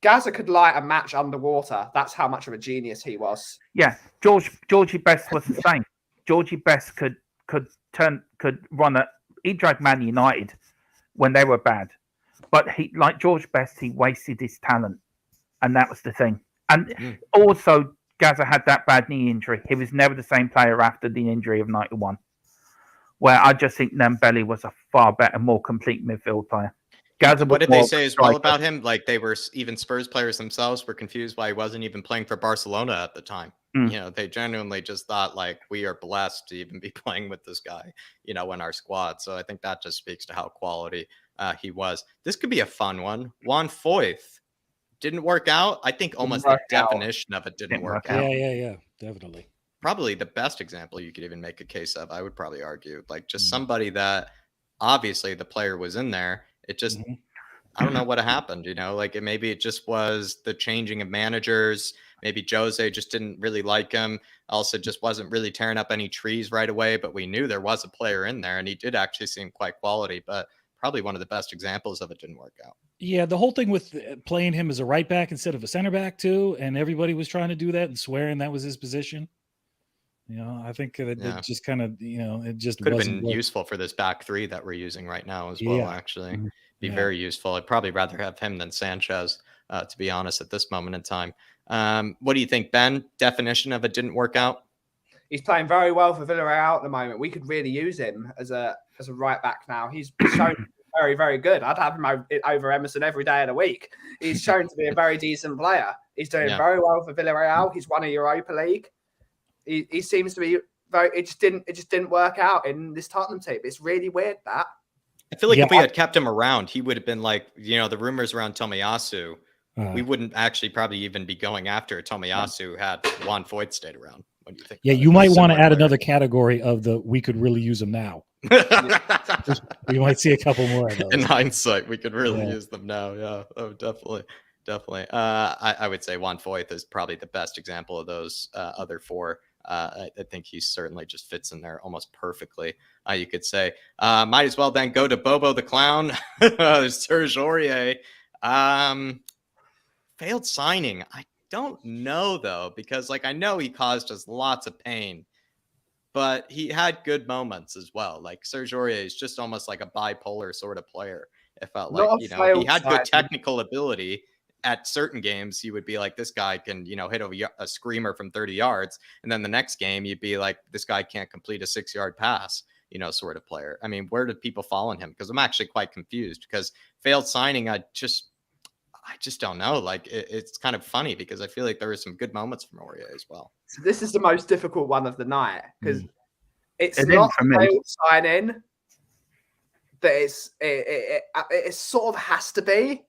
Gazza could light a match underwater. That's how much of a genius he was. Yeah, Georgie Best was the same. Georgie Best could run a. He dragged Man United when they were bad, but he, like George Best, he wasted his talent, and that was the thing. And also, Gazza had that bad knee injury. He was never the same player after the injury of '91. Where I just think Dembélé was a far better, more complete midfield player. What did they say as well about him? Like they were, even Spurs players themselves were confused why he wasn't even playing for Barcelona at the time. They genuinely just thought like we are blessed to even be playing with this guy, in our squad. So I think that just speaks to how quality he was. This could be a fun one. Juan Foyth didn't work out. I think almost the definition of it didn't work out. Yeah, definitely. Probably the best example you could even make a case of, I would probably argue, like just somebody that obviously the player was in there. It just, I don't know what happened, like maybe it just was the changing of managers. Maybe Jose just didn't really like him. Also just wasn't really tearing up any trees right away, but we knew there was a player in there and he did actually seem quite quality, but probably one of the best examples of it didn't work out. Yeah. The whole thing with playing him as a right back instead of a center back too. And everybody was trying to do that and swearing that was his position. I think it just kind of, it just could have been useful for this back three that we're using right now as well, actually. Be very useful. I'd probably rather have him than Sanchez, to be honest, at this moment in time. What do you think, Ben? Definition of it didn't work out? He's playing very well for Villarreal at the moment. We could really use him as a right back now. He's shown very, very good. I'd have him over Emerson every day of the week. He's shown to be a very decent player. He's doing very well for Villarreal. He's won a Europa League. He seems to be very. It just didn't work out in this Tottenham team. It's really weird that. I feel like if we had kept him around, he would have been like, the rumors around Tomiyasu. We wouldn't actually probably even be going after Tomiyasu had Juan Foyth stayed around. What do you think? Yeah, you might want to add another category of we could really use him now. We might see a couple more of those. In hindsight, we could really use them now. Yeah, oh, definitely. I would say Juan Foyth is probably the best example of those other four. I think he certainly just fits in there almost perfectly. You could say, might as well then go to Bobo the Clown. Serge Aurier. Failed signing. I don't know though, because I know he caused us lots of pain but he had good moments as well. Like Serge Aurier is just almost like a bipolar sort of player. It felt like, he had good technical ability. At certain games, you would be like, this guy can, hit a screamer from 30 yards. And then the next game, you'd be like, this guy can't complete a 6-yard pass, sort of player. I mean, where did people fall on him? Because I'm actually quite confused, because failed signing, I just don't know. Like, it's kind of funny because I feel like there were some good moments from Aurier as well. So this is the most difficult one of the night, because it's not a failed signing, but it sort of has to be,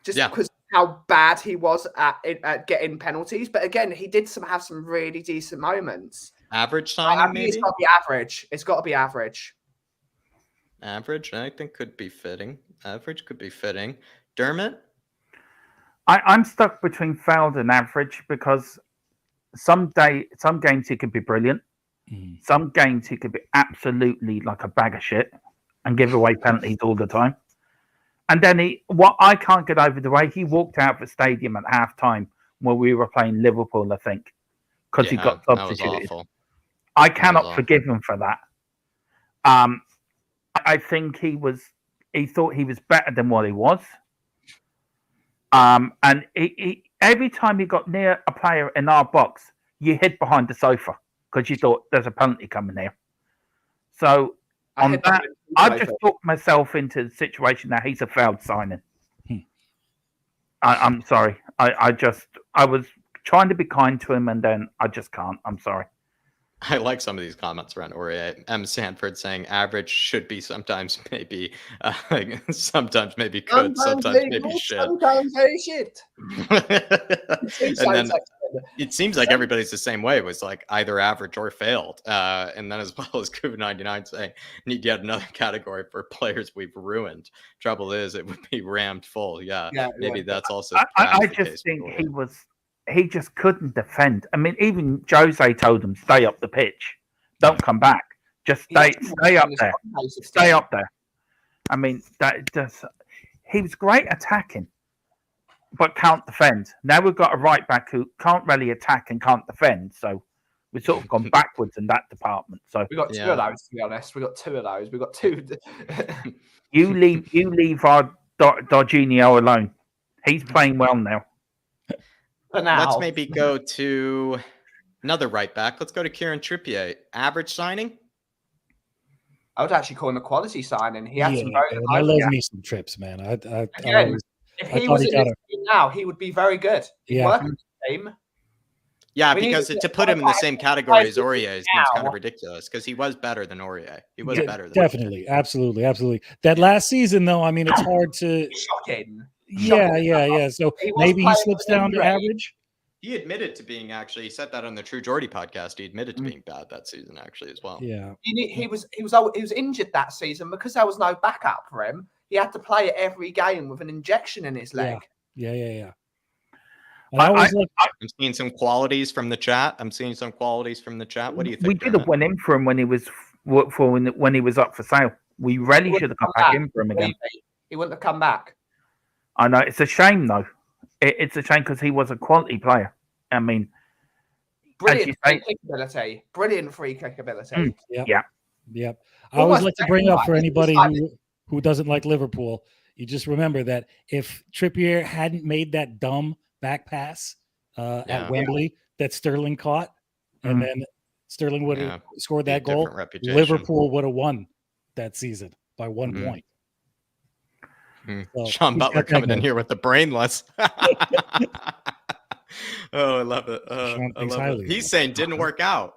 just because how bad he was at getting penalties. But again, he did have some really decent moments. Average signing, maybe? It's got to be average. It's got to be average. Average, I think, could be fitting. Average could be fitting. Dermot? I'm stuck between failed and average, because some games he could be brilliant. Some games he could be absolutely like a bag of shit and give away penalties all the time. And then what I can't get over, the way he walked out of the stadium at halftime when we were playing Liverpool, I think, because he got substituted. I cannot forgive him for that. I think he thought he was better than what he was. And every time he got near a player in our box, you hid behind the sofa because you thought there's a penalty coming here. So on that, I just talked myself into the situation that he's a failed signing. I'm sorry. I was trying to be kind to him, and then I just can't. I'm sorry. I like some of these comments around Aurier. M. Sanford saying average should be sometimes maybe sometimes maybe good, sometimes maybe shit. Sometimes very shit. And then it seems like everybody's the same way. It was like either average or failed. And then as well as COVID-99 saying, need yet another category for players we've ruined. Trouble is, it would be rammed full. Yeah, maybe that's also. I just think he just couldn't defend. I mean, even Jose told him, stay up the pitch. Don't come back. Just stay up there. Stay up there. I mean, he was great attacking, but can't defend. Now we've got a right back who can't really attack and can't defend. So we've sort of gone backwards in that department. So we've got two of those, to be honest. We've got two of those. We've got two. You leave our Jorginho alone. He's playing well now. Let's maybe go to another right back. Let's go to Kieran Trippier. Average signing? I would actually call him a quality signing. He had some very good. I love me some trips, man. If he was in this team now, he would be very good. Yeah, because to put him in the same category as Aurier is kind of ridiculous, because he was better than Aurier. He was better than definitely, absolutely. That last season, though, I mean, it's hard to. Shocking. Yeah. So maybe he slips down to average. He admitted to being he said that on the True Geordie podcast. He admitted to being bad that season, actually, as well. Yeah. He was injured that season because there was no backup for him. He had to play every game with an injection in his leg. Yeah. I'm seeing some qualities from the chat. What do you think? We did have went in for him when he was when he was up for sale. We really should have come back in for him again. He wouldn't have come back. I know, it's a shame though. It's a shame because he was a quality player. I mean, brilliant free kick ability. Yeah. I always like to bring up for anybody who doesn't like Liverpool. You just remember that if Trippier hadn't made that dumb back pass at Wembley that Sterling caught, and then Sterling would have scored that goal, Liverpool would have won that season by 1 point. So Sean Butler coming in here with the brainless. Oh, I love it. I love it. He's saying didn't work out.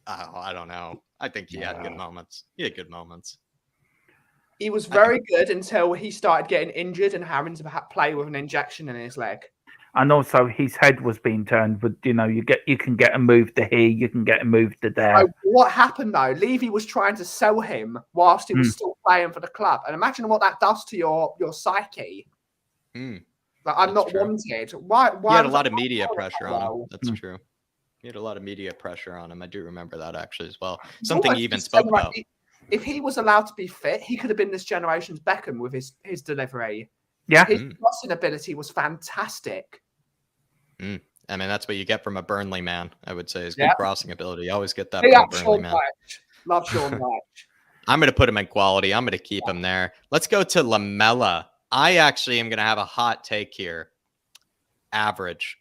Oh, I don't know. I think he had good moments. He was very good until he started getting injured and having to play with an injection in his leg. And also his head was being turned, but you can get a move to here, you can get a move to there. So what happened though? Levy was trying to sell him whilst he was still playing for the club. And imagine what that does to your psyche. Like, I'm not wanted. Why he had a lot of media pressure on him. That's true. He had a lot of media pressure on him. I do remember that actually as well. Something he even spoke about. If he was allowed to be fit, he could have been this generation's Beckham with his delivery. Yeah. His crossing ability was fantastic. I mean, that's what you get from a Burnley man, I would say, is good crossing ability. You always get that Big from a up Burnley Sean man. Dyche. Love Sean Dyche. I'm going to put him in quality. I'm going to keep him there. Let's go to Lamela. I actually am going to have a hot take here. Average.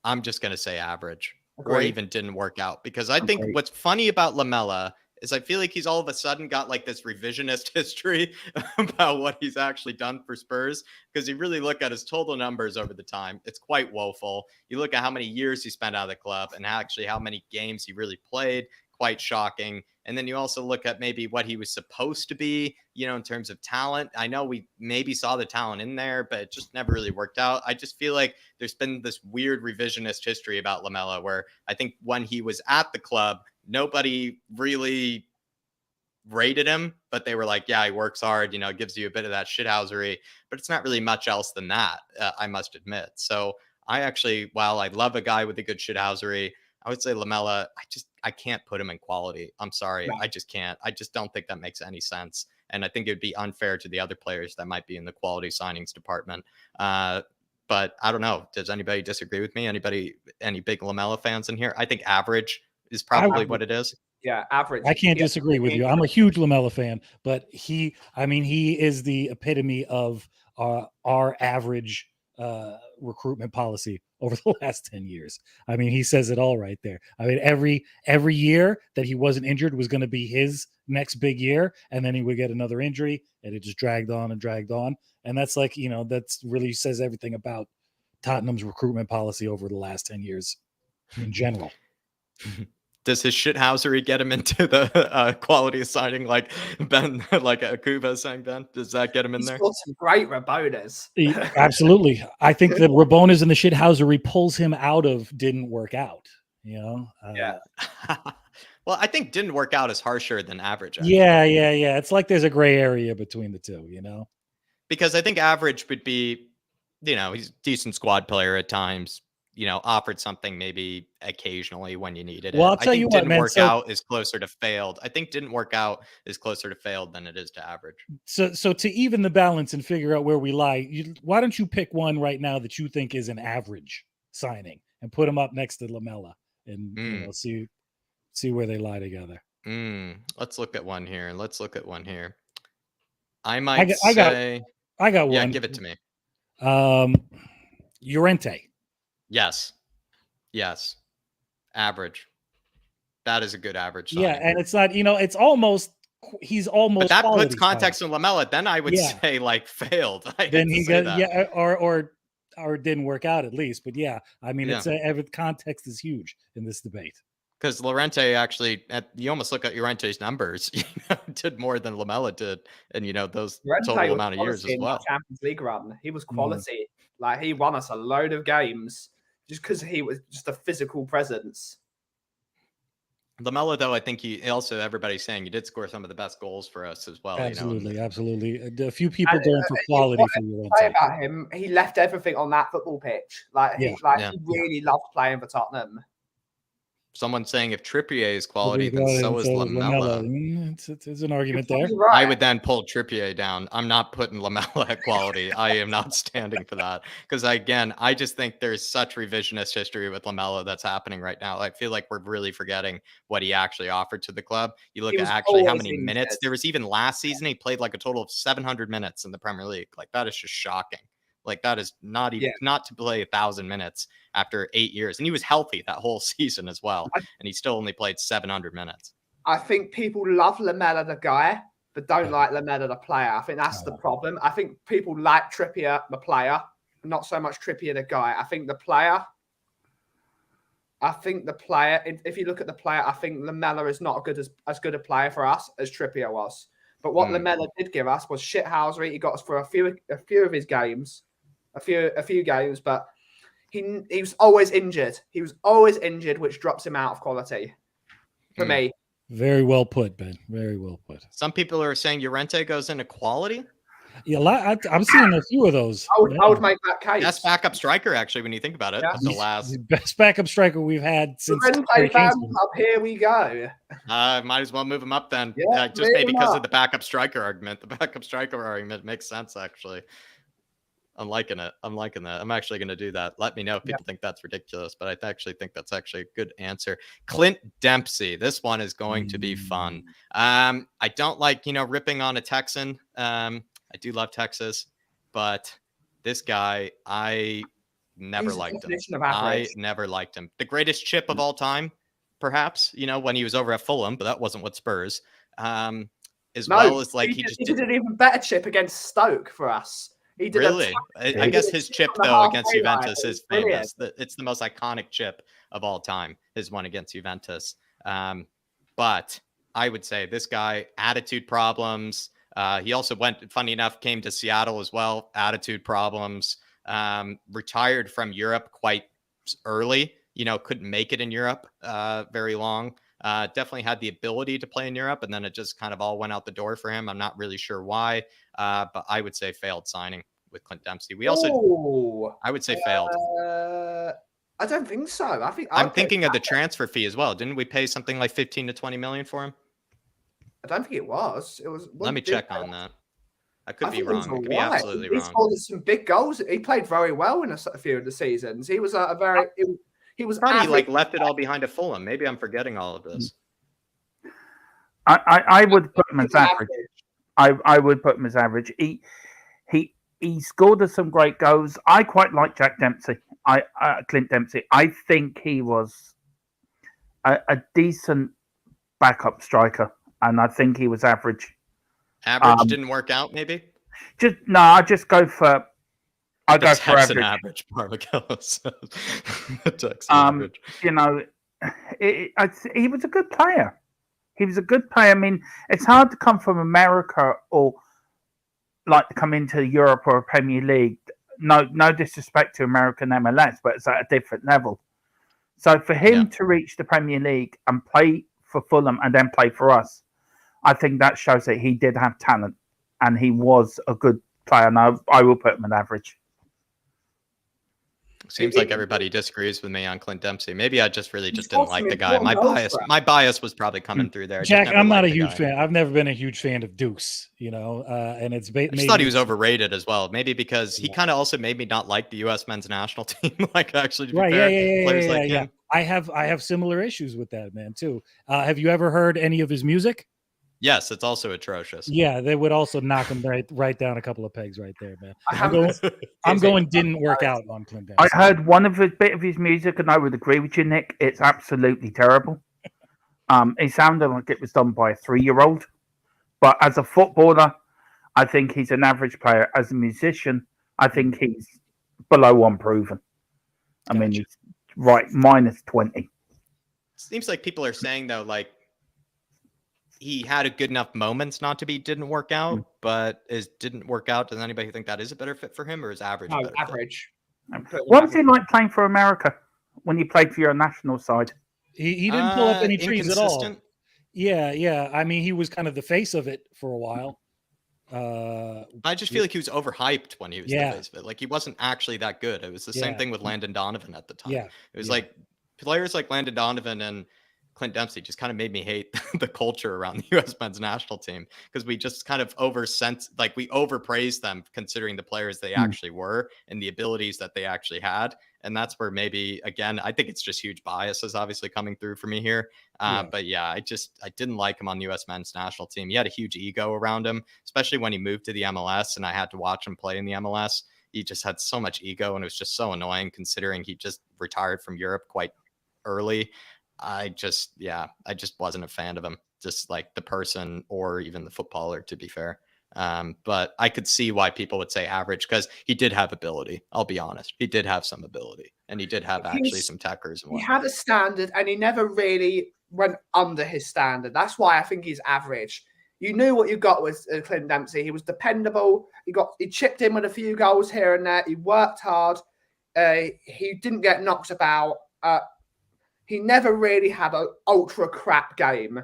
I'm just going to say average. Or even didn't work out. Because I think what's funny about Lamela is I feel like he's all of a sudden got like this revisionist history about what he's actually done for Spurs. Because you really look at his total numbers over the time, it's quite woeful. You look at how many years he spent out of the club and actually how many games he really played, quite shocking. And then you also look at maybe what he was supposed to be, you know, in terms of talent. I know we maybe saw the talent in there, but it just never really worked out. I just feel like there's been this weird revisionist history about Lamela where I think when he was at the club, nobody really rated him, but they were like, yeah, he works hard, you know, gives you a bit of that shithousery, but it's not really much else than that, I must admit. So I actually, while I love a guy with a good shithousery, I would say Lamela, I can't put him in quality. I'm sorry. I just can't. I just don't think that makes any sense. And I think it would be unfair to the other players that might be in the quality signings department. But I don't know. Does anybody disagree with me? Any big Lamela fans in here? I think average is probably what it is. Yeah, average. I can't disagree with you. I'm a huge Lamela fan, but he is the epitome of our average recruitment policy over the last 10 years. I mean, he says it all right there. I mean, every year that he wasn't injured was going to be his next big year, and then he would get another injury, and it just dragged on and dragged on. And that's like, you know, that's really says everything about Tottenham's recruitment policy over the last 10 years in general. Does his shithousery get him into the quality of signing like Ben, like Akuba saying, Ben? Does that get him in there? He's got some great Rabonas. Absolutely. I think the Rabonas and the shithousery pulls him out of didn't work out, you know? Yeah. Well, I think didn't work out is harsher than average. Actually. Yeah. It's like there's a gray area between the two, you know? Because I think average would be, you know, he's a decent squad player at times, you know, offered something maybe occasionally when you needed it. Well, I'll tell you what, man. Work out is closer to failed. I think didn't work out is closer to failed than it is to average. So to even the balance and figure out where we lie, why don't you pick one right now that you think is an average signing and put them up next to Lamela and you know, see where they lie together. Let's look at one here. I might say I got one. Yeah, give it to me. Llorente. Yes. Average. That is a good average signing. Yeah, and it's not, you know, he's almost. But that puts context in Lamela. Then I would say like failed. Then he got or didn't work out at least. But yeah, I mean, it's context is huge in this debate. Because Llorente actually, you almost look at Llorente's numbers, you know, did more than Lamela did, and you know those total amount of years as well. Champions League run, he was quality. Like he won us a load of games just because he was just a physical presence. Lamela, though, I think he also everybody's saying he did score some of the best goals for us as well. Absolutely, you know? Absolutely. A few people going for quality for Llorente. About him, he left everything on that football pitch. He really loved playing for Tottenham. Someone saying if Trippier is quality, then so is Lamela. It's an argument there. Right. I would then pull Trippier down. I'm not putting Lamela at quality. I am not standing for that. Because again, I just think there's such revisionist history with Lamela that's happening right now. I feel like we're really forgetting what he actually offered to the club. You look at actually how many minutes. There was even last season, he played like a total of 700 minutes in the Premier League. Like that is just shocking. Like that is not even not to play 1,000 minutes after 8 years. And he was healthy that whole season as well. And he still only played 700 minutes. I think people love Lamela the guy, but don't like Lamela the player. I think that's the problem. I think people like Trippier the player, not so much Trippier the guy. I think the player, if you look at the player, I think Lamela is not as good a player for us as Trippier was. But what Lamela did give us was shithousery. He got us for a few of his games. A few games, but he was always injured. He was always injured, which drops him out of quality for me. Very well put, Ben. Very well put. Some people are saying Llorente goes into quality. Yeah, I'm seeing a few of those. I would make that case. Best backup striker, actually, when you think about it. Yeah. The best backup striker we've had since. Here we go. Might as well move him up then. Yeah, just maybe because of the backup striker argument. The backup striker argument makes sense, actually. I'm liking it. I'm liking that. I'm actually going to do that. Let me know if people think that's ridiculous, but I actually think that's actually a good answer. Clint Dempsey. This one is going to be fun. I don't like, ripping on a Texan. I do love Texas, but this guy, I never liked him. I never liked him. The greatest chip of all time, perhaps, when he was over at Fulham, but that wasn't what Spurs. Well as like he did an even better chip against Stoke for us. He did I guess his chip though against Juventus is famous. It's the most iconic chip of all time. His one against Juventus. But I would say this guy, attitude problems. He also funny enough, came to Seattle as well. Attitude problems. Retired from Europe quite early. Couldn't make it in Europe very long. Definitely had the ability to play in Europe, and then it just kind of all went out the door for him. I'm not really sure why, but I would say failed signing with Clint Dempsey. I would say failed. I don't think so. I'm thinking of the transfer fee as well. Didn't we pay something like 15 to 20 million for him? I don't think it was. It was. Let me check on that. I could be wrong. I could be absolutely wrong. He scored some big goals. He played very well in a few of the seasons. He was He was. He left it all behind at Fulham. Maybe I'm forgetting all of this. I would put him as average. I would put him as average. He scored us some great goals. I quite like Clint Dempsey. I think he was a decent backup striker, and I think he was average. Average didn't work out, maybe. I just go for. I go for average. Average. He was a good player. I mean, it's hard to come from America or like to come into Europe or a Premier League. No disrespect to American MLS, but it's at a different level. So for him to reach the Premier League and play for Fulham and then play for us, I think that shows that he did have talent and he was a good player. And I will put him at average. Seems like everybody disagrees with me on Clint Dempsey. Maybe I just didn't like the guy. My bias was probably coming through there. Jack, I'm not a huge fan. I've never been a huge fan of Deuce, and it's I just thought he was overrated as well. Maybe because he kind of also made me not like the U.S. men's national team. Actually, to be fair, players like him. I have similar issues with that man too. Have you ever heard any of his music? Yes, it's also atrocious. Yeah, they would also knock him right down a couple of pegs right there, man. I'm going didn't work out on Clint Dempsey. I heard bit of his music, and I would agree with you, Nick. It's absolutely terrible. It sounded like it was done by a 3-year-old. But as a footballer, I think he's an average player. As a musician, I think he's below unproven. I mean, he's right, minus 20. Seems like people are saying, though, he had a good enough moments not to be didn't work out, but didn't work out. Does anybody think that is a better fit for him, or is average? No, average. What was he like playing for America when you played for your national side? He didn't pull up any trees at all. Yeah. I mean, he was kind of the face of it for a while. I just feel like he was overhyped when he was the face of it. He wasn't actually that good. It was the same thing with Landon Donovan at the time. Yeah. It was players like Landon Donovan and Clint Dempsey just kind of made me hate the culture around the U.S. men's national team because we just kind of we overpraised them considering the players they actually were and the abilities that they actually had. And that's where maybe, again, I think it's just huge biases obviously coming through for me here. But I didn't like him on the U.S. men's national team. He had a huge ego around him, especially when he moved to the MLS and I had to watch him play in the MLS. He just had so much ego and it was just so annoying considering he just retired from Europe quite early. I just wasn't a fan of him, just like the person or even the footballer, to be fair. But I could see why people would say average because he did have ability. I'll be honest. He did have some ability and he did have some techers. And he had a standard and he never really went under his standard. That's why I think he's average. You knew what you got with Clint Dempsey. He was dependable. He chipped in with a few goals here and there. He worked hard. He didn't get knocked about. He never really had an ultra crap game.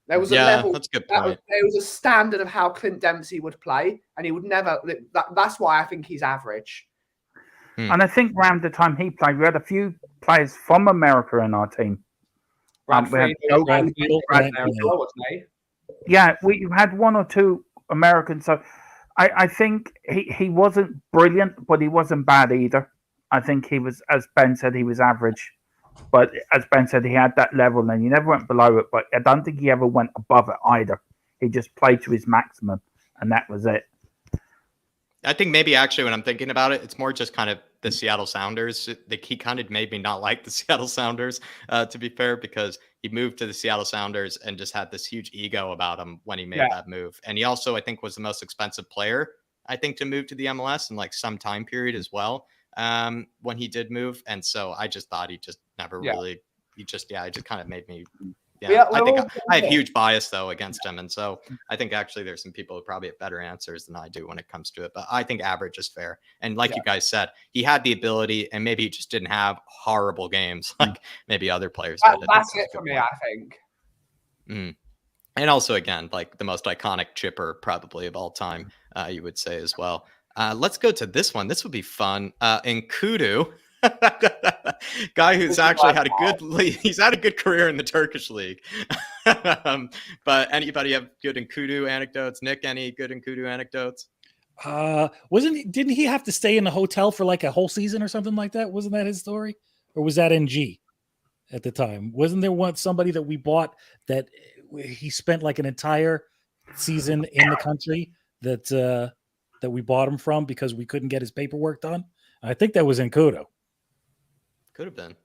There was a level. That's a good point. There was a standard of how Clint Dempsey would play, and he would never. That's why I think he's average. And I think around the time he played, we had a few players from America in our team. We had 1 or 2 Americans. So I think he wasn't brilliant, but he wasn't bad either. I think he was, as Ben said, he was average. But as Ben said, he had that level and he never went below it. But I don't think he ever went above it either. He just played to his maximum, and that was it. I think maybe actually when I'm thinking about it, it's more just kind of the Seattle Sounders. He kind of made me not like the Seattle Sounders, to be fair, because he moved to the Seattle Sounders and just had this huge ego about him when he made that move. And he also, I think, was the most expensive player, I think, to move to the MLS in like some time period as well, when he did move. And so I just thought he just never really, it just kind of made me. Yeah, I think I have huge bias though against him, and so I think actually there's some people who probably have better answers than I do when it comes to it. But I think average is fair, and like you guys said, he had the ability, and maybe he just didn't have horrible games like maybe other players did. That's it for me, I think. And also, again, like the most iconic chipper probably of all time, you would say as well. Let's go to this one. This would be fun. Nkudu. Guy who's actually had he's had a good career in the Turkish league. But anybody have good Nkudu anecdotes? Nick, any good Nkudu anecdotes? Didn't he have to stay in a hotel for like a whole season or something like that? Wasn't that his story? Or was that NG at the time? Wasn't there somebody that we bought that he spent like an entire season in the country that we bought him from because we couldn't get his paperwork done? I think that was Nkudu. Could have been.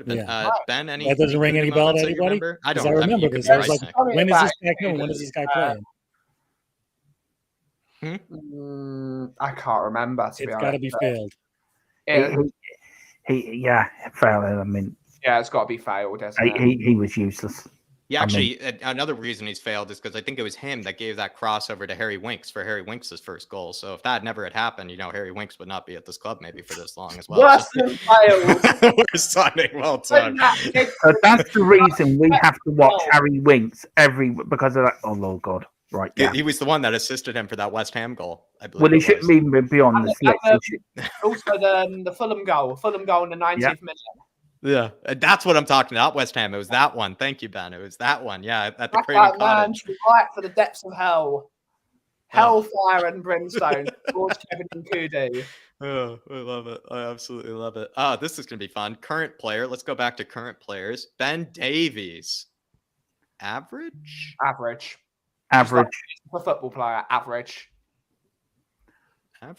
Yeah. Ben, any that doesn't ring any bell to anybody? I don't remember this. I was like, when is this guy coming? When is this guy playing? I can't remember. It's got to be failed. He failed. I mean, it's got to be failed. He was useless. Yeah, actually, another reason he's failed is because I think it was him that gave that crossover to Harry Winks for Harry Winks' first goal. So if that never had happened, Harry Winks would not be at this club maybe for this long as well. Worse than failed. We're signing well done. So that's the reason we have to watch Harry Winks because of that. Oh, Lord God. Right. Yeah. He was the one that assisted him for that West Ham goal, I believe. Well, he shouldn't even be on this list. Also, the Fulham goal in the 90th minute. Yeah, that's what I'm talking about. West Ham. It was that one. Thank you, Ben. It was that one. Yeah, at the Craven Cottage. Right for the depths of hell, hellfire and brimstone. Towards Kevin Nkudu. Oh, I love it. I absolutely love it. This is gonna be fun. Current player. Let's go back to current players. Ben Davies. Average. For football player, average. I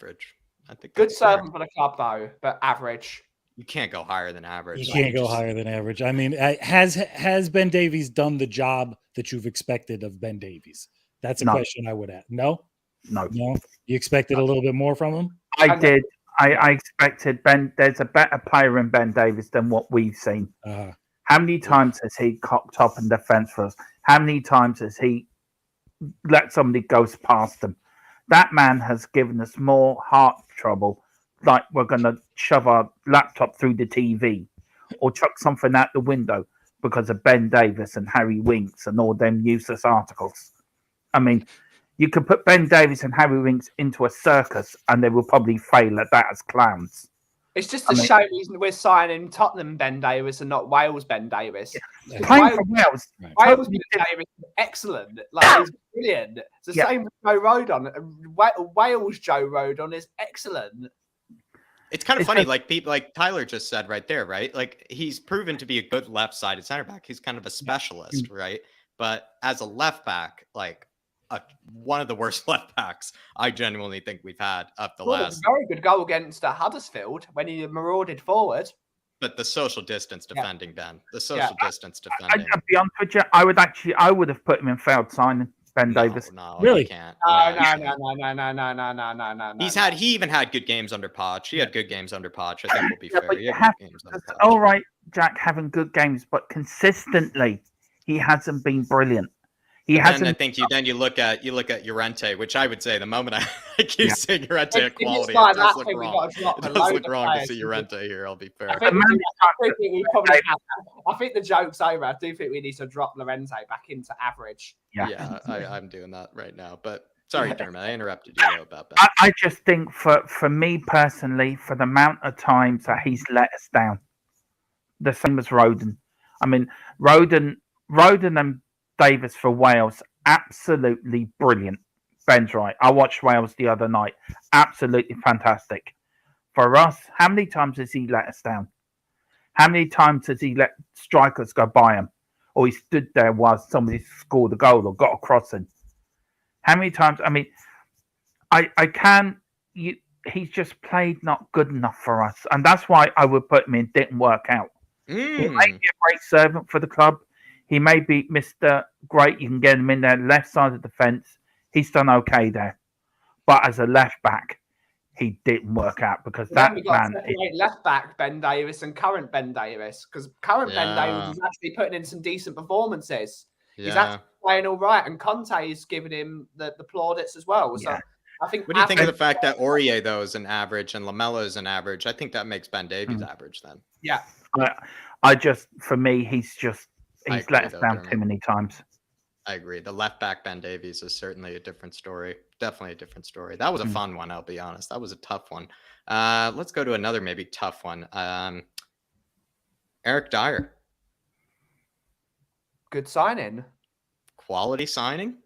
think good servant for the club though, but average. You can't go higher than average. You can't go higher than average. I mean, has Ben Davies done the job that you've expected of Ben Davies? That's a question I would ask. No. You expected a little bit more from him? I did. I expected Ben. There's a better player in Ben Davies than what we've seen. How many times has he cocked up in defence for us? How many times has he let somebody go past him? That man has given us more heart trouble. Like we're going to shove our laptop through the TV or chuck something out the window because of Ben Davies and Harry Winks and all them useless articles. I mean, you could put Ben Davies and Harry Winks into a circus and they will probably fail at that as clowns. It's just a shame we're signing Tottenham Ben Davies and not Wales Ben Davies. Yeah. Playing for Wales. Wales Ben Davies is excellent. Like, he's brilliant. It's the same with Joe Rodon. Wales Joe Rodon is excellent. It's kind of funny, like people, like Tyler just said right there, right? Like he's proven to be a good left-sided center back. He's kind of a specialist, right? But as a left back, like one of the worst left backs I genuinely think we've had up the last. Very good goal against Huddersfield when he marauded forward. But the social distance defending, Ben. The social distance defending. I'll be honest with you. I would have put him in failed signing. Ben Davies. No, really? Can't. No. He even had good games under Poch. He had good games under Poch. I think we'll be fair. He had good games under Poch. All right, Jack, having good games, but consistently he hasn't been brilliant. He hasn't. I think you look at Llorente, which I would say the moment I keep saying Llorente at quality, it does look wrong. It does look wrong to see Llorente here. I'll be fair. I think the joke's over. I do think we need to drop Llorente back into average. Yeah, I'm doing that right now. But sorry, Dermot, I interrupted you about that. I just think for me personally, for the amount of times that he's let us down, the same as Rodon. I mean, Rodon and Davies for Wales, absolutely brilliant. Ben's right. I watched Wales the other night. Absolutely fantastic. For us, how many times has he let us down? How many times has he let strikers go by him? Or he stood there while somebody scored a goal or got a crossing? How many times? I mean, he's just played not good enough for us. And that's why I would put him in didn't work out. He may be a great servant for the club. He may be Mr. Great. You can get him in there, left side of the fence. He's done okay there. But as a left back, he didn't work out because that man. Left back Ben Davies and current Ben Davies, because current Ben Davies is actually putting in some decent performances. Yeah. He's actually playing all right, and Conte is giving him the plaudits as well. So I think. What do you think of the fact that Aurier though is an average and Lamela is an average? I think that makes Ben Davies average then. Yeah, I just for me he's let us down too many times. I agree. The left back Ben Davies is certainly a different story. Definitely a different story. That was a fun one, I'll be honest. That was a tough one. Let's go to another maybe tough one. Eric Dyer. Good signing. Quality signing?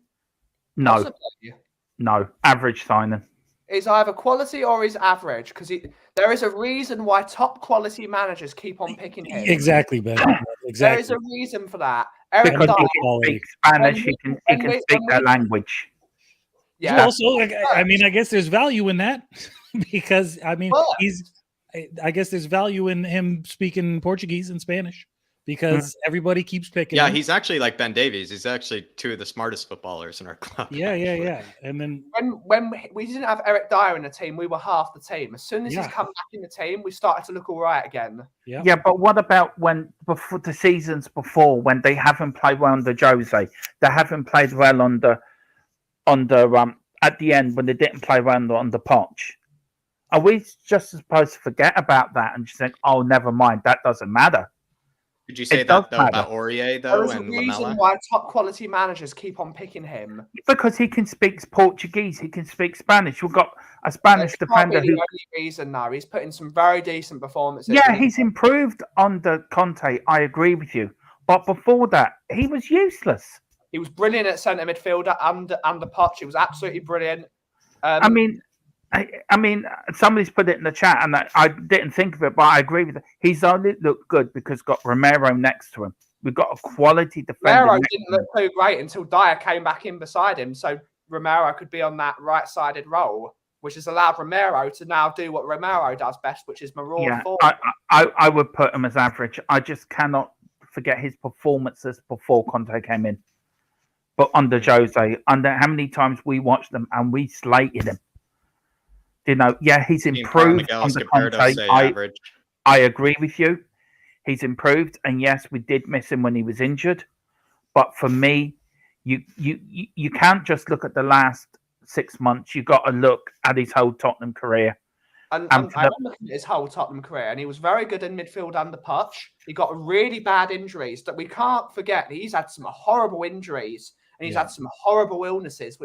No. Possibly. No. Average signing. Is either quality or is average, because there is a reason why top quality managers keep on picking him. Exactly, Ben. Exactly. There is a reason for that. Eric because Dyer, he can speak Spanish, he can speak their language. Yeah. Also, I mean, I guess there's value in that because I mean, I guess there's value in him speaking Portuguese and Spanish because everybody keeps picking. Yeah, him. he's actually like Ben Davies. He's actually two of the smartest footballers in our club. Yeah. And then when we didn't have Eric Dyer in the team, we were half the team. As soon as he's come back in the team, we started to look all right again. Yeah, but what about before the seasons before when they haven't played well under Jose, they haven't played well under at the end when they didn't play well under Poch? Are we just supposed to forget about that and just think, oh, never mind, that doesn't matter? Did you say that though about Aurier though? There's a reason why top quality managers keep on picking him. Because he can speak Portuguese, he can speak Spanish. We've got a Spanish defender who. The only reason now he's putting some very decent performances. Yeah, he's improved under Conte. I agree with you, but before that, he was useless. He was brilliant at centre midfielder under Poch. He was absolutely brilliant. I mean, somebody's put it in the chat, and I didn't think of it, but I agree with it. He's only looked good because got Romero next to him. We've got a quality defender. Romero didn't look too great until Dyer came back in beside him, so Romero could be on that right-sided role, which has allowed Romero to now do what Romero does best, which is maraud forward. I would put him as average. I just cannot forget his performances before Conte came in. But under Jose, how many times we watched them and we slated him. You know, he's improved under Conte. I agree with you. He's improved, and yes, we did miss him when he was injured. But for me, you can't just look at the last 6 months. You got to look at his whole Tottenham career. And I'm looking at his whole Tottenham career, and he was very good in midfield under Poch. He got really bad injuries that we can't forget. He's had some horrible injuries, and he's had some horrible illnesses,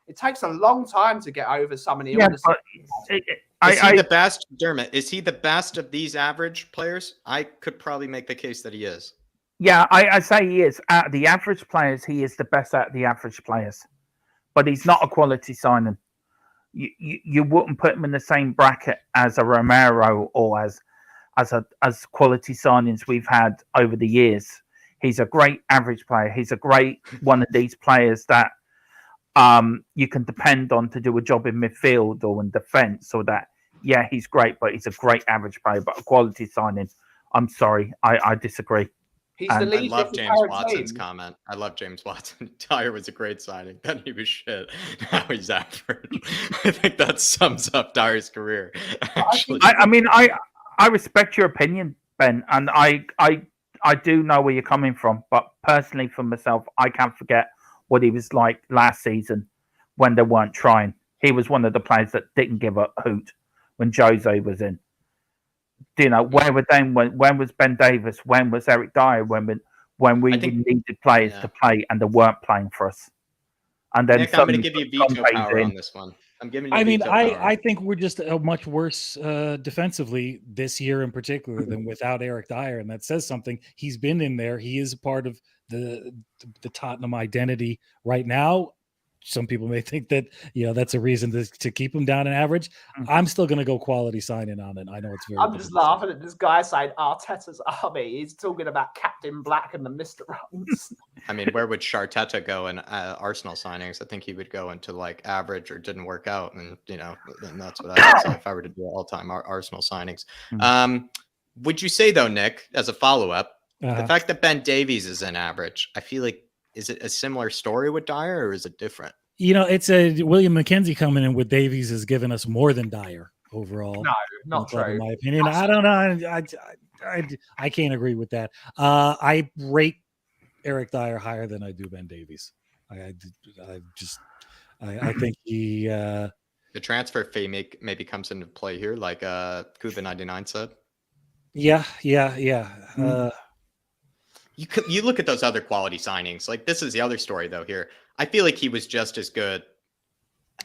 it takes a long time to get over some of the illnesses. Is he the best, Dermot? Is he the best of these average players? I could probably make the case that he is. Yeah, I say he is. Out of the average players, he is the best out of the average players. But he's not a quality signing. You wouldn't put him in the same bracket as a Romero or as quality signings we've had over the years. He's a great average player. He's a great one of these players that you can depend on to do a job in midfield or in defence or that. Yeah, he's great, but he's a great average player. But a quality signing, I'm sorry, I disagree. He's the leader. I love James Watson's comment. I love James Watson. Dyer was a great signing. Then he was shit. Now he's average. I think that sums up Dyer's career. Actually, I respect your opinion, Ben, and I do know where you're coming from. But personally, for myself, I can't forget what he was like last season when they weren't trying. He was one of the players that didn't give a hoot when Jose was in. You know, where were they? When was Ben Davies? When was Eric Dyer? When we needed players to play and they weren't playing for us? And then Nick, I'm going to give you veto power on this one. I think we're just much worse defensively this year in particular than without Eric Dyer, and that says something. He's been in there. He is a part of the Tottenham identity right now. some people may think that that's a reason to keep him down in average. I'm still going to go quality signing on it. I know it's very. I'm just laughing at this guy saying Arteta's army. He's talking about Captain Black and the Mr. Runs. I mean, where would Arteta go in Arsenal signings? I think he would go into like average or didn't work out, and and that's what I would say if I were to do all-time Arsenal signings. Would you say though, Nick, as a follow-up, the fact that Ben Davies is in average, I feel like. Is it a similar story with Dyer, or is it different? It's a William McKenzie coming in with Davies has given us more than Dyer overall. No, not true. In my opinion, I don't know. I can't agree with that. I rate Eric Dyer higher than I do Ben Davies. I think he the transfer fee maybe comes into play here, like Kuba99 said. Yeah. You look at those other quality signings. Like this is the other story though. Here, I feel like he was just as good.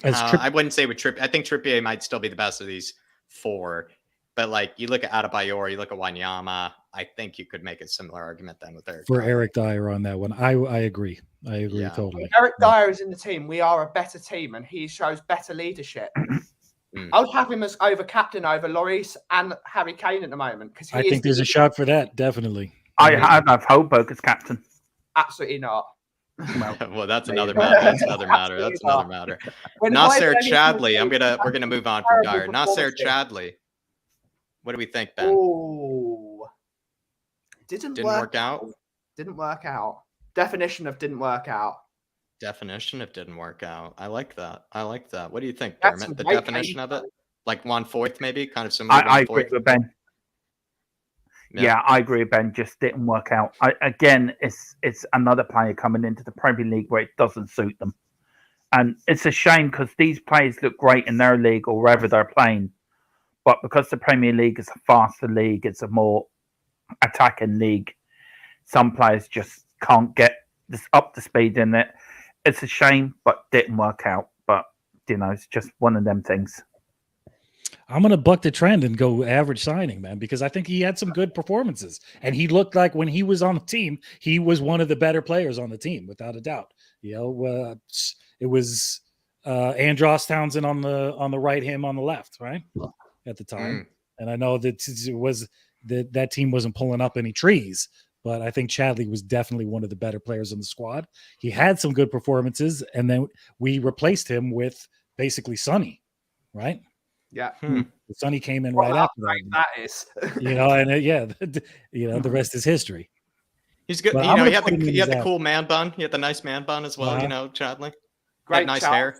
I wouldn't say with Trippier. I think Trippier might still be the best of these four. But like you look at Adebayor, you look at Wanyama. I think you could make a similar argument then with Eric Dyer on that one. I agree. I agree totally. When Eric Dyer is in the team, we are a better team, and he shows better leadership. I would have him as captain over Lloris and Harry Kane at the moment because I think there's a shot for that. Definitely. I have Holberg as captain. Absolutely not. Well, that's another matter. That's another matter. That's another matter. Nasser Chadley. We're gonna move on from Dyer. Nasser Chadley. What do we think, Ben? Oh, didn't work out. Didn't work out. Definition of didn't work out. Definition of didn't work out. I like that. What do you think, Dermot? The definition of it, like 1/4, maybe, kind of similar. I agree with Ben. Yeah, I agree with Ben. Just didn't work out. It's another player coming into the Premier League where it doesn't suit them, and it's a shame because these players look great in their league or wherever they're playing, but because the Premier League is a faster league, it's a more attacking league. Some players just can't get this up to speed in it. It's a shame, but didn't work out. But it's just one of them things. I'm going to buck the trend and go average signing, man, because I think he had some good performances. And he looked like when he was on the team, he was one of the better players on the team, without a doubt. It was Andros Townsend on the right, him on the left, right, at the time. And I know that it was that team wasn't pulling up any trees, but I think Chadley was definitely one of the better players in the squad. He had some good performances, and then we replaced him with basically Sonny, right? Yeah, Sonny came in right after that is, the rest is history. He's good. He had the cool man bun. He had the nice man bun as well. Chadley, great, nice hair,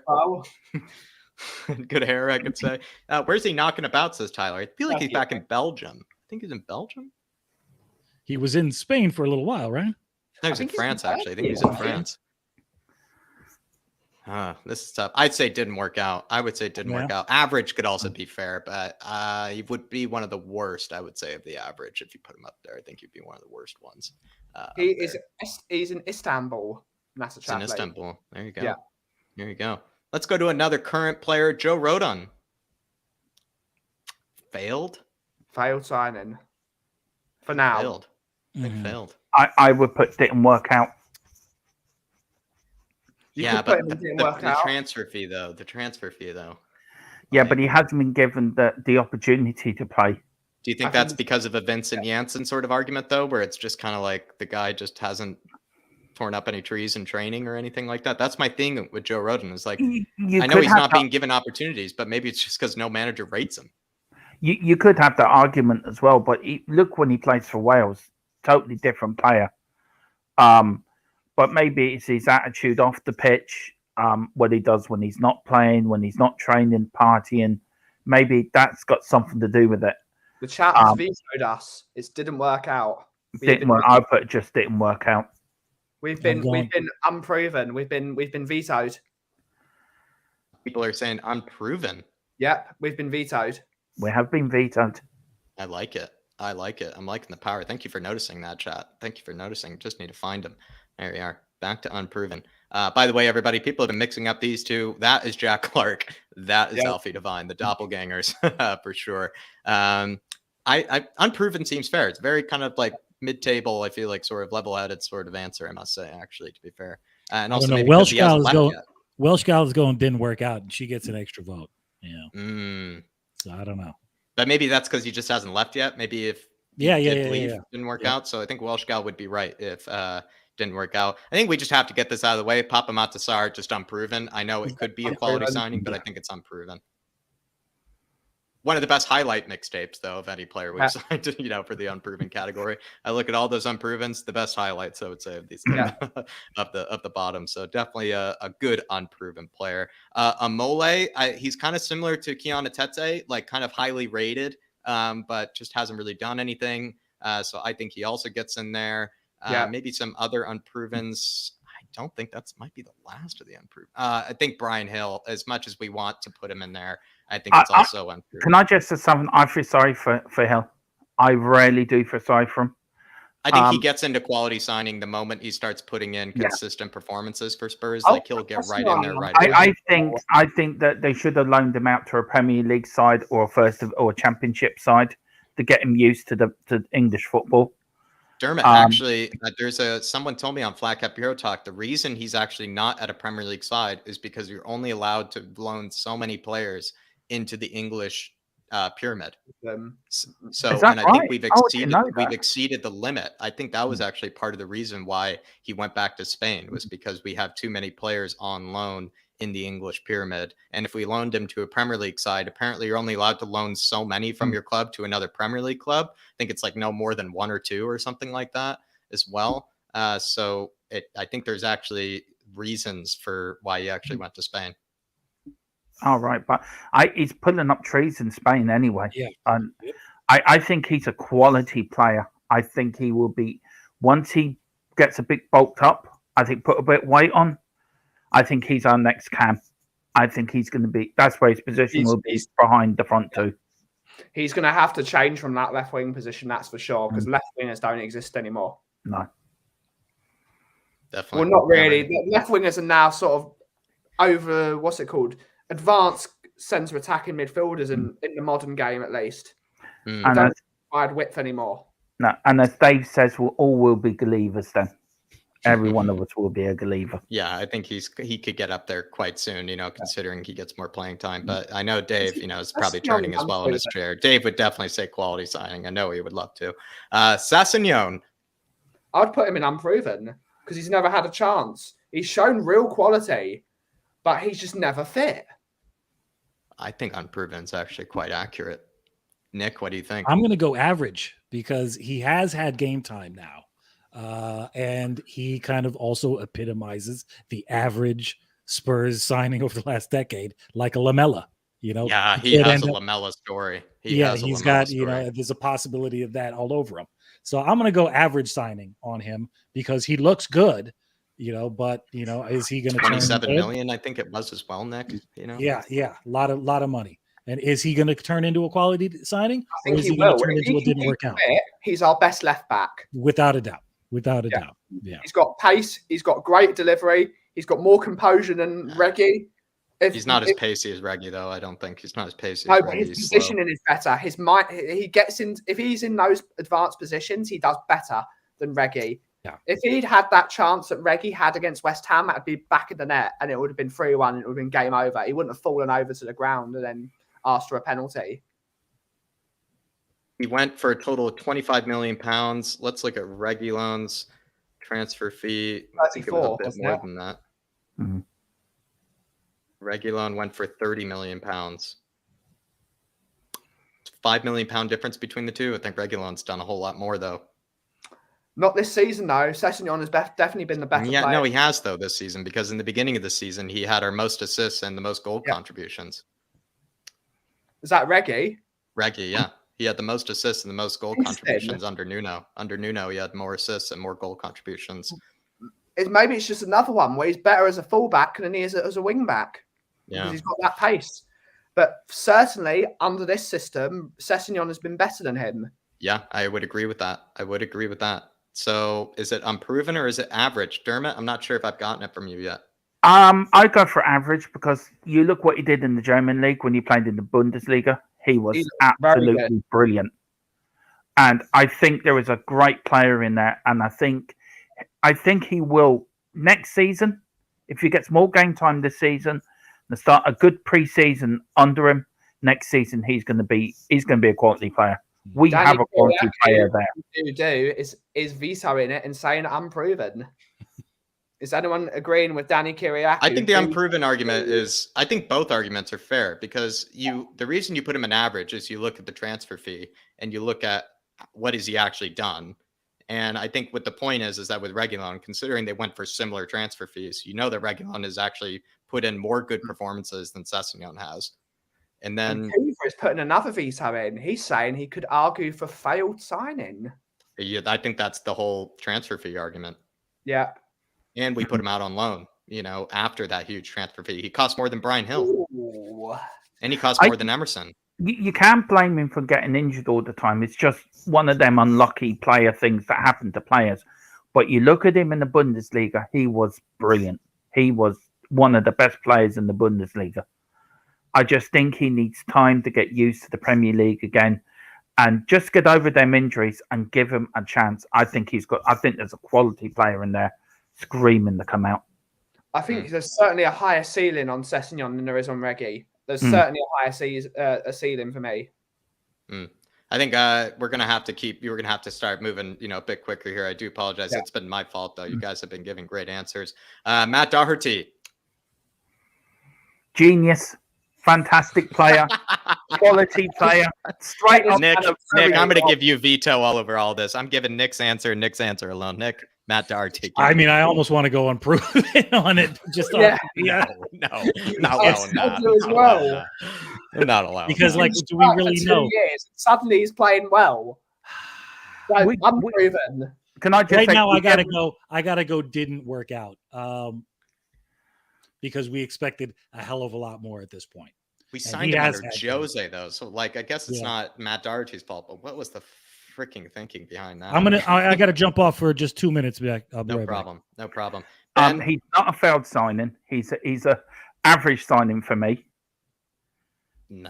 good hair. I could say. Where's he knocking about? Says Tyler. I feel like he's back in Belgium. I think he's in Belgium. He was in Spain for a little while, right? No, he's in France actually. I think he's in France. This is tough. I'd say didn't work out. I would say didn't work out. Average could also be fair, but he would be one of the worst, I would say, of the average. If you put him up there, I think he'd be one of the worst ones. He's in Istanbul. He's in Istanbul. There you go. Yeah. There you go. Let's go to another current player, Joe Rodon. Failed signing. For now. Failed. I think failed. I would put didn't work out. But the transfer fee though. Yeah, but he hasn't been given the opportunity to play. Do you think that's because of a Vincent Janssen sort of argument though, where it's just kind of like the guy just hasn't torn up any trees in training or anything like that? That's my thing with Joe Rodon. Is like I know he's not being given opportunities, but maybe it's just because no manager rates him. You could have that argument as well, but look when he plays for Wales, totally different player. But maybe it's his attitude off the pitch, what he does when he's not playing, when he's not training, partying. Maybe that's got something to do with it. The chat has vetoed us. It didn't work out. I put it just didn't work out. We've been unproven. We've been vetoed. People are saying unproven. Yep, we've been vetoed. We have been vetoed. I like it. I'm liking the power. Thank you for noticing that, chat. Thank you for noticing. Just need to find them. There we are. Back to unproven. By the way, everybody, people have been mixing up these two. That is Jack Clarke. That is Alfie Devine, the doppelgangers for sure. I unproven seems fair. It's very kind of like mid-table. I feel like sort of level-headed sort of answer. I must say, actually, to be fair. And also, maybe Welsh gal is going. Welsh gal is going didn't work out, and she gets an extra vote. So I don't know. But maybe that's because he just hasn't left yet. Maybe if didn't work out. So I think Welsh gal would be right if didn't work out. I think we just have to get this out of the way. Papa Matasar just unproven. I know it could be a quality signing, but I think it's unproven. One of the best highlight mixtapes, though, of any player we've signed, for the unproven category. I look at all those unprovens, the best highlights, I would say, of these of the bottom. So definitely a good unproven player. Amole, he's kind of similar to Kiana Tete, like kind of highly rated, but just hasn't really done anything. So I think he also gets in there. Maybe some other unprovens. I don't think might be the last of the unproven. I think Brian Hill, as much as we want to put him in there, I think it's also unproven. Can I just say something? I feel sorry for Hill. I rarely do feel sorry for him. I think he gets into quality signing the moment he starts putting in consistent performances for Spurs. Like he'll get right in there right away. I think that they should have loaned him out to a Premier League side or a Championship side to get him used to English football. Dermot, actually, someone told me on flatcapeurotalk the reason he's actually not at a Premier League side is because you're only allowed to loan so many players into the English pyramid. I think we've exceeded the limit. I think that was actually part of the reason why he went back to Spain, was because we have too many players on loan in the English pyramid. And if we loaned him to a Premier League side, apparently you're only allowed to loan so many from your club to another Premier League club. I think it's like no more than one or two or something like that as well. I think there's actually reasons for why he actually went to Spain. All right, but he's pulling up trees in Spain anyway. Yeah. I think he's a quality player. I think he will be, once he gets a bit bulked up, I think put a bit of weight on, I think he's our next Cam. I think he's going to be, that's where his position will be, behind the front two. He's going to have to change from that left wing position, that's for sure, because left wingers don't exist anymore. No. Definitely. Well, not really. The left wingers are now sort of over, what's it called? Advanced centre attacking midfielders in the modern game, at least. And don't provide width anymore. No, and as Dave says, we'll all be Goalkeepers then. Every one of us will be a Goalkeeper. Yeah, I think he could get up there quite soon, considering he gets more playing time. But I know Dave, is probably turning as well in his chair. Dave would definitely say quality signing. I know he would love to. Sassignon. I would put him in unproven because he's never had a chance. He's shown real quality, but he's just never fit. I think unproven is actually quite accurate. Nick, what do you think? I'm going to go average because he has had game time now. And he kind of also epitomizes the average Spurs signing over the last decade, like a Lamella, Yeah, he has a Lamella story. He's got, there's a possibility of that all over him. So I'm going to go average signing on him because he looks good, but is he going to 27 million? I think it was as well, Nick. Yeah, a lot of money. And is he going to turn into a quality signing? I think he will. Turn into what didn't work out? He's our best left back, without a doubt. Without a doubt. Yeah. He's got pace. He's got great delivery. He's got more composure than Reggie. He's not as pacey as Reggie, though. I don't think he's not as pacey. No, but his positioning is better. His mind, he gets in. If he's in those advanced positions, he does better than Reggie. Yeah. If he'd had that chance that Reggie had against West Ham, that'd be back of the net, and it would have been 3-1. And it would have been game over. He wouldn't have fallen over to the ground and then asked for a penalty. He went for a total of £25 million. Let's look at Reguilon's transfer fee. I think it was a bit more than that. Mm-hmm. Reguilon went for £30 million. It's £5 million difference between the two. I think Reguilon's done a whole lot more, though. Not this season, though. Sassignon has definitely been the better player. No, he has, though, this season, because in the beginning of the season, he had our most assists and the most goal contributions. Is that Reggie? Reggie, yeah. He had the most assists and the most goal contributions under Nuno. Under Nuno, he had more assists and more goal contributions. Maybe it's just another one where he's better as a fullback than he is as a wing back. Yeah. Because he's got that pace. But certainly, under this system, Sassignon has been better than him. Yeah, I would agree with that. So is it unproven or is it average? Dermot, I'm not sure if I've gotten it from you yet. I go for average because you look what he did in the German league when he played in the Bundesliga. He was absolutely brilliant. And I think there is a great player in there. And I think he will, next season, If he gets more game time this season, and start a good pre-season under him, next season he's going to be a quality player. We have a quality player there. Is vetoing it and saying unproven. Is anyone agreeing with Danny Kyriakou? I think the unproven argument is, I think both arguments are fair, because the reason you put him in average is you look at the transfer fee and you look at what has he actually done. And I think what the point is that with Reguilon, considering they went for similar transfer fees, you know that Reguilon has actually put in more good performances than Sessegnon has. And then Hoover is putting another veto in. He's saying he could argue for failed signing. Yeah, I think that's the whole transfer fee argument. Yeah. And we put him out on loan, after that huge transfer fee. He cost more than Brian Hill. Ooh. And he cost more than Emerson. You can't blame him for getting injured all the time. It's just one of them unlucky player things that happen to players. But you look at him in the Bundesliga, he was brilliant. He was one of the best players in the Bundesliga. I just think he needs time to get used to the Premier League again and just get over them injuries and give him a chance. I think there's a quality player in there screaming to come out. I think there's certainly a higher ceiling on Sessegnon than there is on Reggie. There's certainly a higher ceiling for me. I think we're gonna have to start moving, a bit quicker here. I do apologize. Yeah. It's been my fault though. You guys have been giving great answers. Matt Doherty. Genius. Fantastic player. Quality player. Straight up. Nick, I'm going to give you veto all over all this. I'm giving Nick's answer alone. Nick, Matt Doherty. I mean, I almost want to go unproven on it. Just no, not allowed. Because, do we really know? Suddenly he's playing well. Unproven. Can I just right now? I gotta go. Didn't work out. Because we expected a hell of a lot more at this point. We signed him under Jose, though. So, I guess it's not Matt Doherty's fault, but what was the freaking thinking behind that? I got to jump off for just 2 minutes. No problem. He's not a failed signing. He's a average signing for me.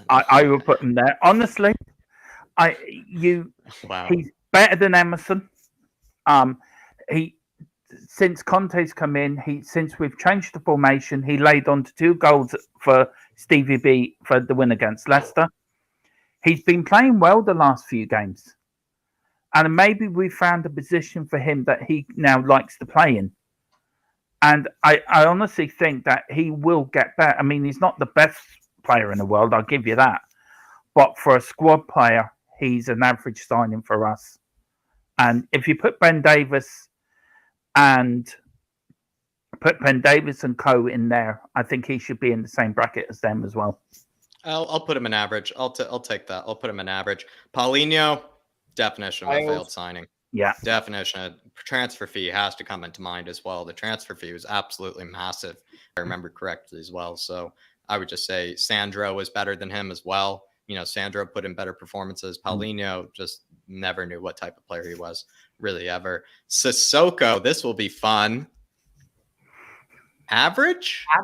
I will put him there. Honestly, he's better than Emerson. Since Conte's come in, since we've changed the formation, he laid on to 2 goals for Stevie B for the win against Leicester. He's been playing well the last few games. And maybe we found a position for him that he now likes to play in. And I honestly think that he will get better. I mean, he's not the best player in the world, I'll give you that. But for a squad player, he's an average signing for us. And if you put Ben Davies and Co in there, I think he should be in the same bracket as them as well. I'll put him in average. I'll take that. I'll put him in average. Paulinho, definition of a failed signing. Yeah. Definition. Transfer fee has to come into mind as well. The transfer fee was absolutely massive, if I remember correctly as well. So I would just say Sandro was better than him as well. Sandro put in better performances. Paulinho just never knew what type of player he was, really, ever. Sissoko, this will be fun. Average. I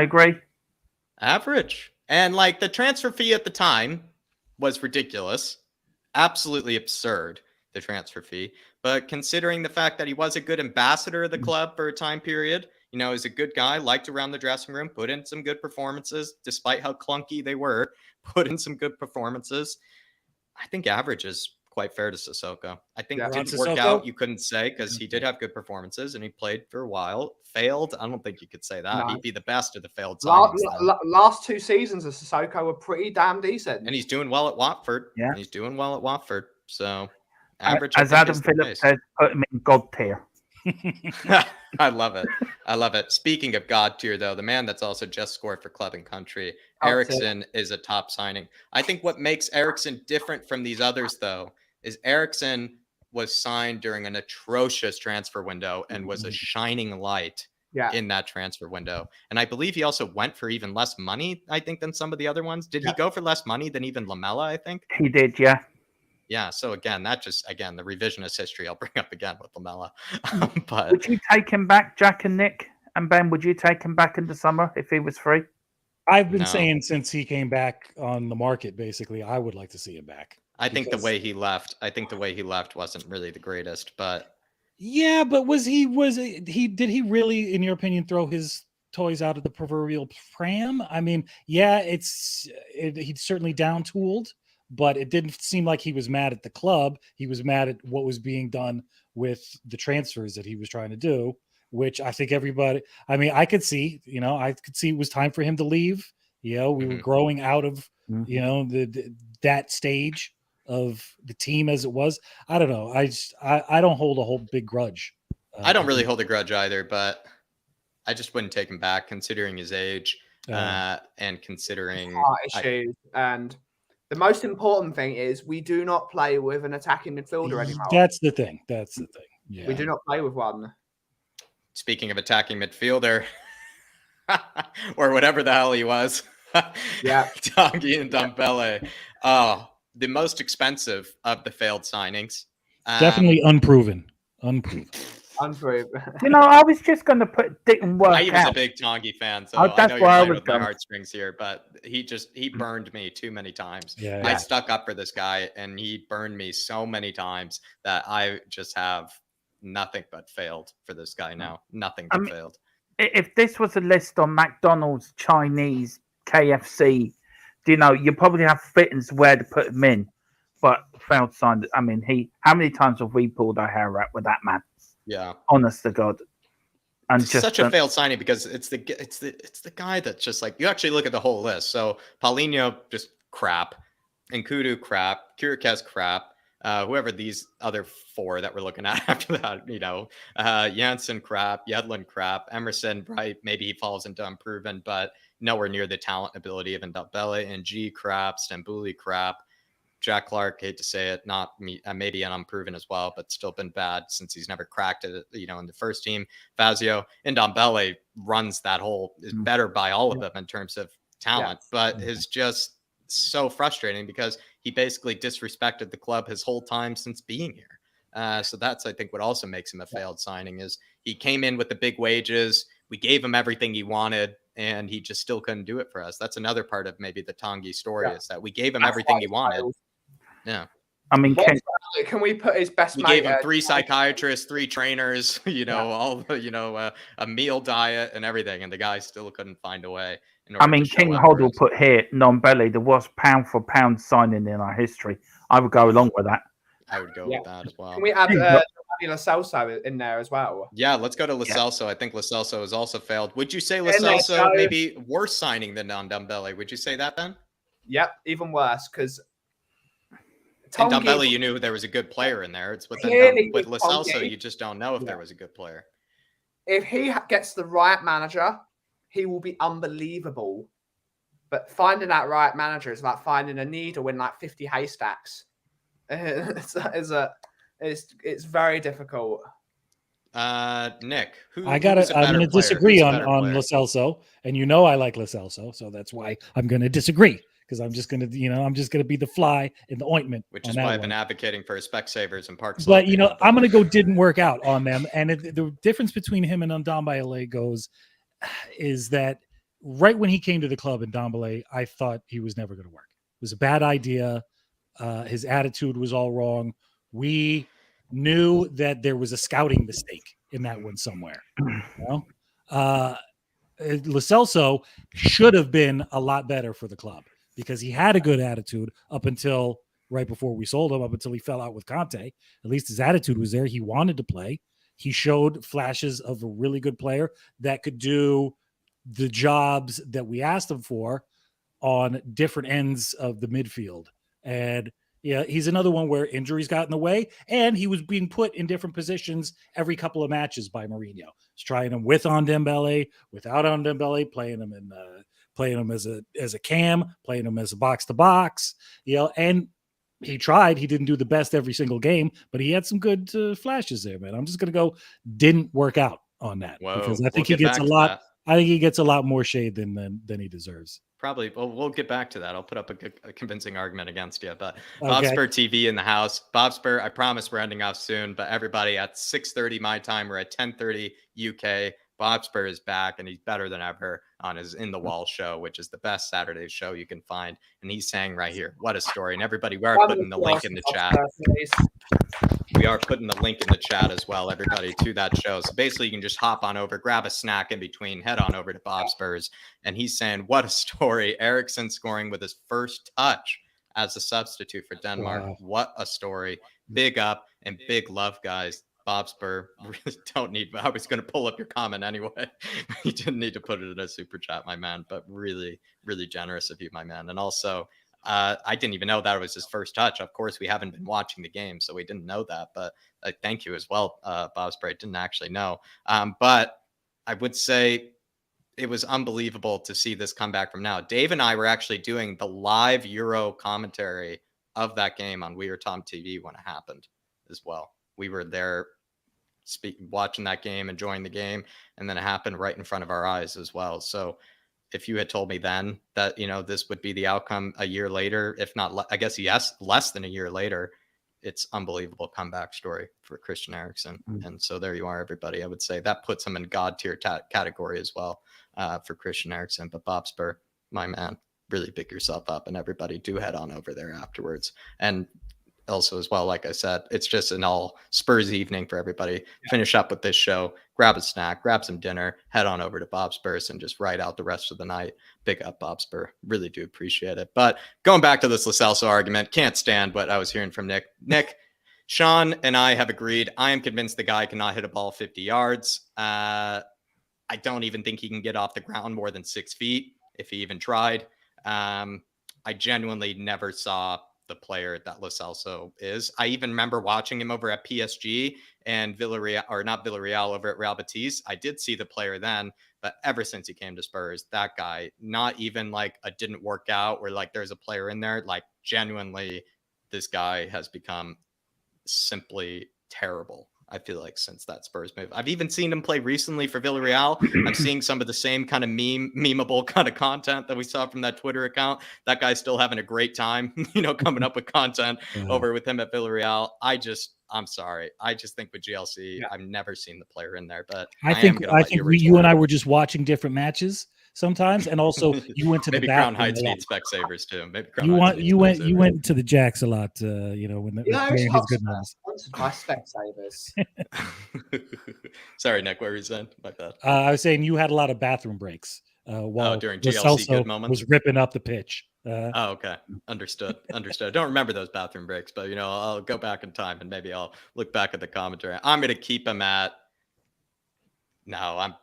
agree. Average. And the transfer fee at the time was ridiculous. Absolutely absurd, the transfer fee. But considering the fact that he was a good ambassador of the club for a time period, he's a good guy, liked around the dressing room, put in some good performances, despite how clunky they were, put in some good performances. I think average is quite fair to Sissoko. I think it didn't work out. You couldn't say, because he did have good performances and he played for a while. Failed? I don't think you could say that. No. He'd be the best of the failed signings. Last 2 seasons of Sissoko were pretty damn decent. And he's doing well at Watford. Yeah. He's doing well at Watford. So average. As Adam Phillips says, put him in God tier. I love it. Speaking of God tier, though, the man that's also just scored for club and country, Eriksson, is a top signing. I think what makes Eriksson different from these others, though, is Eriksson was signed during an atrocious transfer window and was a shining light in that transfer window. And I believe he also went for even less money, I think, than some of the other ones. Did he go for less money than even Lamela, I think? He did, yeah. Yeah, so the revisionist history I'll bring up again with Lamela. But would you take him back, Jack and Nick and Ben? Would you take him back in the summer if he was free? I've been saying since he came back on the market, basically, I would like to see him back. I think the way he left wasn't really the greatest, but Yeah, but did he really, in your opinion, throw his toys out of the proverbial pram? I mean, yeah, he's certainly down tooled, but it didn't seem like he was mad at the club. He was mad at what was being done with the transfers that he was trying to do, which I think everybody, I mean, I could see it was time for him to leave. We were growing out of, that stage of the team as it was. I don't know. I don't hold a whole big grudge. I don't really hold a grudge either, but I just wouldn't take him back considering his age and considering issues. And the most important thing is we do not play with an attacking midfielder anymore. That's the thing. Yeah. We do not play with one. Speaking of attacking midfielder, or whatever the hell he was, Tanguy and Dembélé. Oh, the most expensive of the failed signings. Definitely unproven. Unproven. I was just going to put didn't work I was a big Tanguy fan, so I know you're playing with my heartstrings here, but he burned me too many times. Yeah. I stuck up for this guy, and he burned me so many times that I just have nothing but failed for this guy now. Nothing but failed. If this was a list on McDonald's, Chinese, KFC, you probably have fittings where to put him in, but failed sign. I mean, how many times have we pulled our hair out with that man? Yeah, honest to God, and it's such a failed signing because it's the guy that's just like, you actually look at the whole list. So Paulinho just crap, Nkudu crap, Kirikes crap. Whoever these other four that we're looking at after that, Janssen crap, Yedlin crap, Emerson, right? Maybe he falls into unproven, but nowhere near the talent ability of Dembélé. And G crap, Stambouli crap, Jack Clarke, hate to say it, not me, maybe an unproven as well, but still been bad since he's never cracked it, in the first team. Fazio and Dembélé runs that whole, is better by all of them in terms of talent, but is just so frustrating because he basically disrespected the club his whole time since being here. So that's, I think, what also makes him a failed signing is he came in with the big wages. We gave him everything he wanted, and he just still couldn't do it for us. That's another part of maybe the Tanguy story is that we gave him everything he wanted. Yeah. I mean, can we put his best? We gave him 3 psychiatrists, 3 trainers, all a meal diet and everything, and the guy still couldn't find a way. I mean, King Hoddle put here, Dembélé, the worst pound for pound signing in our history. I would go along with that. I would go with that as well. Can we add Lo Celso in there as well? Yeah, let's go to Lo Celso. I think Lo Celso has also failed. Would you say Lo Celso maybe worse signing than Dembélé? Would you say that, Ben? Yep, even worse because. And Dembélé, you knew there was a good player in there. It's with Lo Celso, you just don't know if there was a good player. If he gets the right manager, he will be unbelievable. But finding that right manager is like finding a needle in like 50 haystacks. It's very difficult. Nick, I'm going to disagree on Lo Celso, and I like Lo Celso, so that's why I'm going to disagree. Because I'm just gonna be the fly in the ointment. Which is why I've been advocating for Specsavers and Park. But I'm gonna go didn't work out on them. And the difference between him and Dembélé is that right when he came to the club in Dembélé, I thought he was never gonna work. It was a bad idea. His attitude was all wrong. We knew that there was a scouting mistake in that one somewhere. Lo Celso should have been a lot better for the club. Because he had a good attitude up until right before we sold him, up until he fell out with Conte. At least his attitude was there. He wanted to play. He showed flashes of a really good player that could do the jobs that we asked him for on different ends of the midfield. And he's another one where injuries got in the way, and he was being put in different positions every couple of matches by Mourinho. He's trying him with Dembélé, without Dembélé, playing him in playing him as a cam, playing him as a box to box, and he tried. He didn't do the best every single game, but he had some good flashes there, man. I'm just gonna go didn't work out on that because I think he gets a lot. I think he gets a lot more shade than he deserves. Probably. Well, we'll get back to that. I'll put up a convincing argument against you. But Bobspur TV in the house. Bobspur, I promise we're ending off soon. But everybody at 6:30 my time. We're at 10:30 UK. Bobspur is back, and he's better than ever on his In the Wall show, which is the best Saturday show you can find. And he's saying right here, what a story. And everybody, we're putting the link in the chat. we are putting the link in the chat as well, everybody, to that show. So basically, you can just hop on over, grab a snack in between, head on over to Bob Spurs. And he's saying, what a story. Eriksson scoring with his first touch as a substitute for Denmark. Wow. What a story. Big up and big love, guys. Bob Spur, really don't need, I was going to pull up your comment anyway. You didn't need to put it in a super chat, my man, but really, really generous of you, my man. And also, I didn't even know that was his first touch. Of course, we haven't been watching the game, so we didn't know that. But thank you as well, Bob Spray. Didn't actually know. But I would say it was unbelievable to see this comeback from now. Dave and I were actually doing the live Euro commentary of that game on We Are Tom TV when it happened as well. We were there watching that game, enjoying the game, and then it happened right in front of our eyes as well. So if you had told me then that, you know, this would be the outcome a year later, if not, I guess, yes, less than a year later, it's unbelievable comeback story for Christian Eriksen. And so there you are, everybody. I would say that puts him in God tier category as well for Christian Eriksen. But Bob Spur, my man, really pick yourself up, and everybody do head on over there afterwards. And also as well, like I said, it's just an all Spurs evening for everybody. Yeah. Finish up with this show, grab a snack, grab some dinner, head on over to Bob Spurs and just ride out the rest of the night. Big up Bob Spur. Really do appreciate it. But going back to this Lo Celso argument, can't stand what I was hearing from Nick. Nick, Sean and I have agreed. I am convinced the guy cannot hit a ball 50 yards. I don't even think he can get off the ground more than 6 feet if he even tried. I genuinely never saw the player that Lo Celso is. I even remember watching him over at PSG and Villarreal, or not Villarreal, over at Real Betis. I did see the player then, but ever since he came to Spurs, that guy, not even like a didn't work out where like there's a player in there, like genuinely this guy has become simply terrible. I feel like since that Spurs move, I've even seen him play recently for Villarreal. I'm seeing some of the same kind of memeable kind of content that we saw from that Twitter account. That guy's still having a great time, you know, coming up with content over with him at Villarreal. I'm sorry. I just think with GLC, I've never seen the player in there, but I think you and I were just watching different matches sometimes, and also you went to maybe the Crown Heights needs Specsavers too. Maybe you went to the Jacks a lot. You know, when his good moments. My Specsavers. Sorry, Nick. What were you saying? My bad. I was saying you had a lot of bathroom breaks while during GLC good moments was ripping up the pitch. Okay. Understood. I don't remember those bathroom breaks, but, you know, I'll go back in time and maybe I'll look back at the commentary. I'm going to keep him at, no,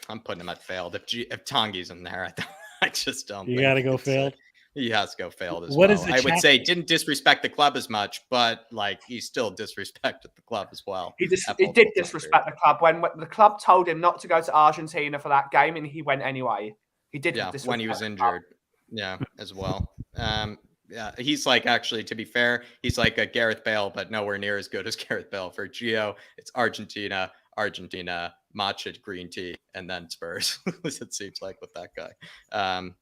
I'm putting him at failed. If Tanguy's in there, I just don't. You got to go failed. He has to go failed as well. I would say didn't disrespect the club as much, but like he still disrespected the club as well. He did disrespect the club when the club told him not to go to Argentina for that game, and he went anyway. He did. Yeah, when he was injured. Yeah, as well. Yeah, he's like, actually, to be fair, he's like a Gareth Bale, but nowhere near as good as Gareth Bale. For Gio, it's Argentina, matcha green tea, and then Spurs, it seems like with that guy.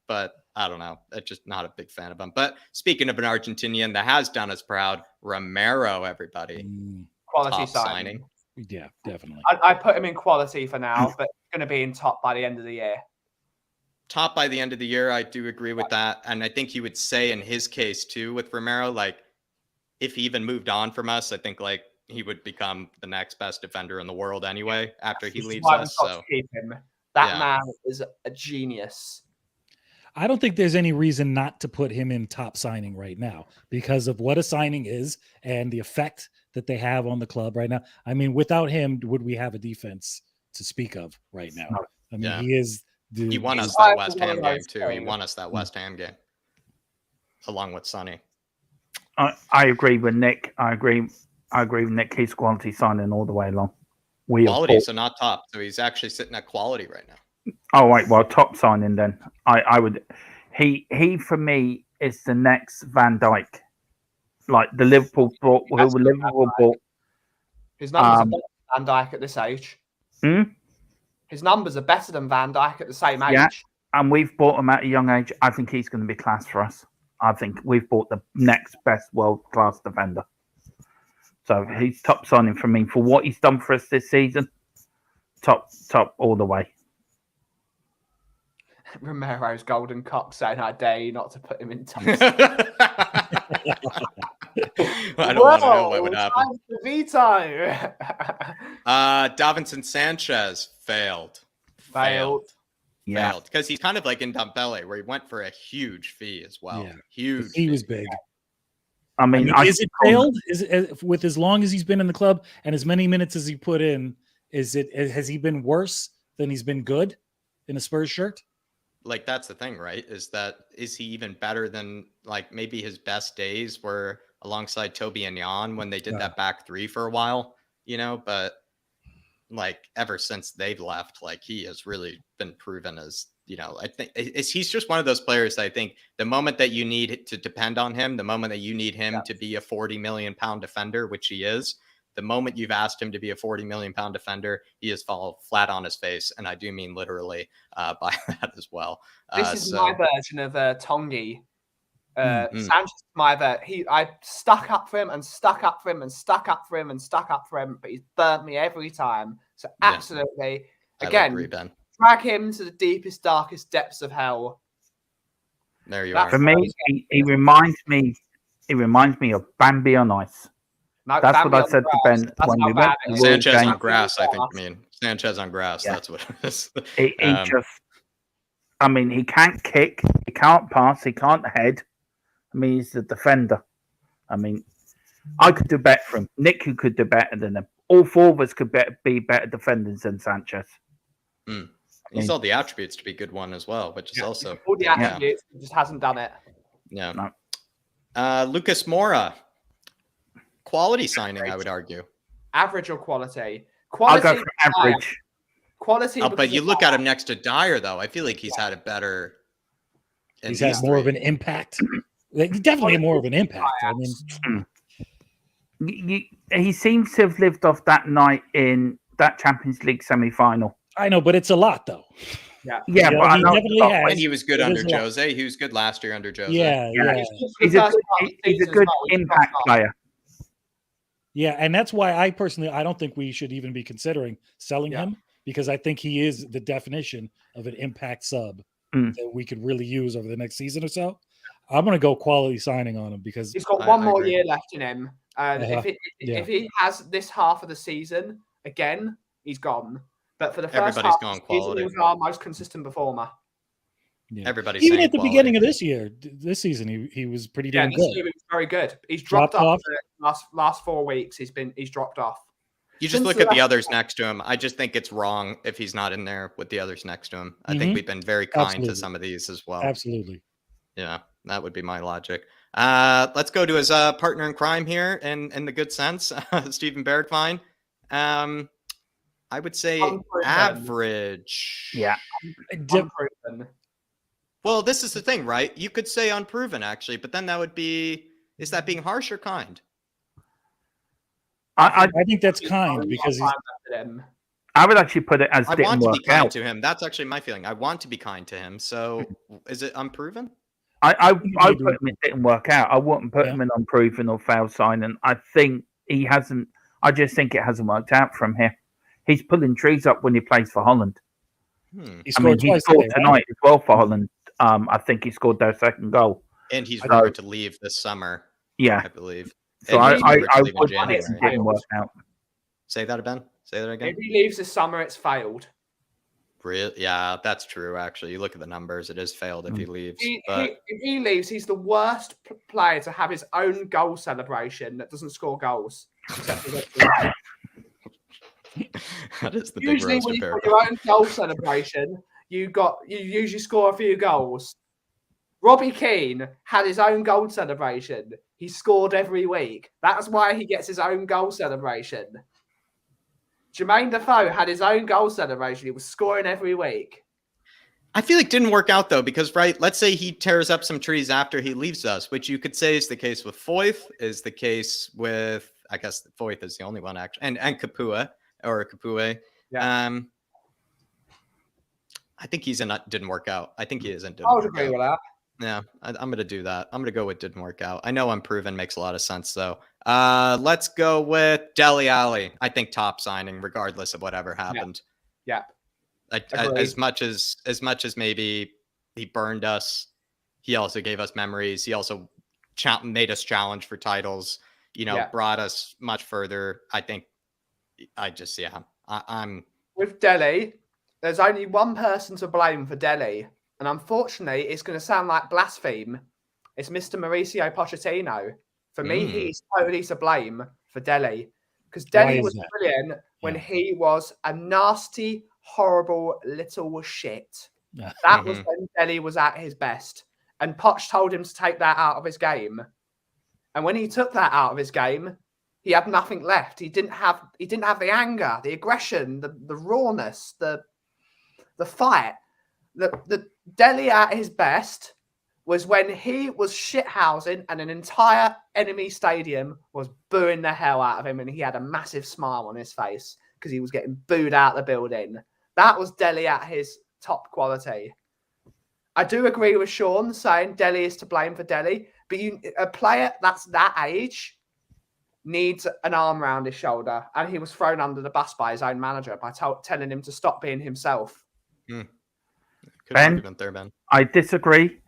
But I don't know. I'm just not a big fan of him. But speaking of an Argentinian that has done us proud, Romero, everybody. Quality signing. Yeah, definitely. I put him in quality for now, but going to be in top by the end of the year. Top by the end of the year, I do agree with that. And I think you would say in his case too with Romero, like if he even moved on from us, I think like he would become the next best defender in the world anyway after he leaves us. So keep him. That man is a genius. I don't think there's any reason not to put him in top signing right now because of what a signing is and the effect that they have on the club right now. I mean, without him, would we have a defense to speak of right now? I mean, he is. He won us that West Ham game too. He won us that West Ham game along with Sonny. I agree with Nick. I agree with Nick. He's quality signing all the way along. Quality, so not top. So he's actually sitting at quality right now. Oh, right. Well, top signing then. I would. He for me is the next Van Dijk. Like the Liverpool bought. His numbers are better than Van Dijk at this age. His numbers are better than Van Dijk at the same age. Yeah, and we've bought him at a young age. I think he's going to be class for us. I think we've bought the next best world-class defender. So he's top signing for me for what he's done for us this season. Top all the way. Romero's golden cock saying, I dare you not to put him in top. I don't want to know what would happen. veto. Davinson Sanchez failed. Failed. Yeah. Failed. Because he's kind of like in Dembélé, where he went for a huge fee as well. Yeah. Huge. He was big. I mean, is it failed? Is it, with as long as he's been in the club and as many minutes as he put in, has he been worse than he's been good in a Spurs shirt? Like, that's the thing, right? Is he even better than, like, maybe his best days were alongside Toby and Jan when they did that back three for a while, but like ever since they've left, like he has really been proven as, I think he's just one of those players that I think the moment that you need to depend on him, the moment that you need him to be a 40 million pound defender, which he is, the moment you've asked him to be a 40 million pound defender, he has fallen flat on his face. And I do mean literally by that as well. This is my version of Tongi. Sanchez is my version. I stuck up for him and stuck up for him and stuck up for him and stuck up for him, but he's burnt me every time. So absolutely, again, agree, Ben. Drag him to the deepest, darkest depths of hell. There you are. For me, he reminds me. He reminds me of Bambi on ice. No, that's Bambi what I said to Ben when we went. Sanchez on grass, I think. Sanchez on grass. Yeah. That's what it is. He just. I mean, he can't kick. He can't pass. He can't head. I mean, he's a defender. I mean, I could do better for him. Nick, you could do better than him. All four of us could be better defenders than Sanchez. He's all the attributes to be a good one as well, which is also all the attributes. He just hasn't done it. Yeah. No. Lucas Moura, quality signing, I would argue. Average or quality? I'll go for average. Quality. Oh, but you look at him next to Dyer, though. I feel like he's had a better. He's had more of an impact. Definitely more of an impact. I mean, he seems to have lived off that night in that Champions League semi-final. I know, but it's a lot, though. Yeah, but I know and he was good under Jose. He was good last year under Jose. Yeah. He's a good impact player. Yeah, and that's why I don't think we should even be considering selling him, because I think he is the definition of an impact sub that we could really use over the next season or so. I'm going to go quality signing on him because he's got one more year left in him. And if he has this half of the season again, he's gone. But for the first half of the season, he was our most consistent performer. Yeah. Everybody's even at the beginning of this season, he was pretty damn good. He was very good. He's dropped off the last 4 weeks. He's dropped off. You just look at the others next to him. I just think it's wrong if he's not in there with the others next to him. I think we've been very kind to some of these as well. Absolutely. Yeah, that would be my logic. Let's go to his partner in crime here in the good sense, Stephen Bergfine. I would say average. Yeah. Well, this is the thing, right? You could say unproven, actually, but then that would be, is that being harsh or kind? I think that's kind because I would actually put it as I want to be kind to him. That's actually my feeling. I want to be kind to him. So is it unproven? I put him in didn't work out. I wouldn't put him in unproven or failed signing. I think he hasn't. I just think it hasn't worked out from here. He's pulling trees up when he plays for Holland. He scored tonight as well for Holland. I think he scored their second goal. And he's rumored to leave this summer. Yeah, I believe. So I would put it didn't work out. Say that again. If he leaves this summer, it's failed. Really? Yeah, that's true. Actually, you look at the numbers; it is failed if he leaves. If he leaves, he's the worst player to have his own goal celebration that doesn't score goals. That is the usually big when you got your own goal celebration, you usually score a few goals. Robbie Keane had his own goal celebration. He scored every week. That's why he gets his own goal celebration. Jermaine Defoe had his own goal celebration. He was scoring every week. I feel like it didn't work out, though, because, right, let's say he tears up some trees after he leaves us, which you could say is the case with Foyth, is the case with, I guess Foyth is the only one, actually, and Capoue, or Capoue. Yeah. I think didn't work out. I think he isn't. I would agree with that. Yeah, I'm going to do that. I'm going to go with didn't work out. I know unproven makes a lot of sense, though. Let's go with Dele Alli. I think top signing, regardless of whatever happened. Yeah. As much as maybe he burned us, he also gave us memories. He also made us challenge for titles. brought us much further. I think I'm with Delhi. There's only one person to blame for Delhi, and unfortunately, it's going to sound like blaspheme. It's Mr. Mauricio Pochettino. For me, he's totally to blame for Delhi, because Delhi was brilliant when he was a nasty, horrible little shit. That was when Delhi was at his best, and Poch told him to take that out of his game. And when he took that out of his game, he had nothing left. He didn't have the anger, the aggression, the rawness, the fight. The Delhi at his best was when he was shithousing and an entire enemy stadium was booing the hell out of him, and he had a massive smile on his face because he was getting booed out the building. That was Delhi at his top quality. I do agree with Sean saying Delhi is to blame for Delhi, but a player that's that age needs an arm around his shoulder, and he was thrown under the bus by his own manager by telling him to stop being himself. Ben, I disagree,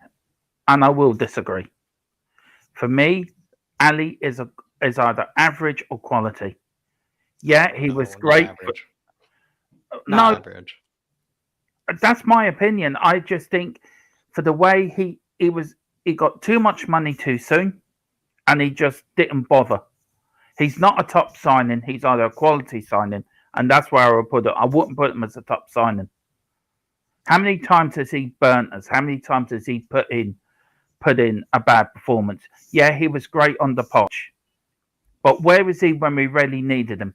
and I will disagree. For me, Ali is either average or quality. Yeah, he was great. Average. That's my opinion. I just think for the way he got too much money too soon, and he just didn't bother. He's not a top signing. He's either a quality signing, and that's where I would put it. I wouldn't put him as a top signing. How many times has he burnt us? How many times has he put in a bad performance? Yeah, he was great on the Poch, but where was he when we really needed him?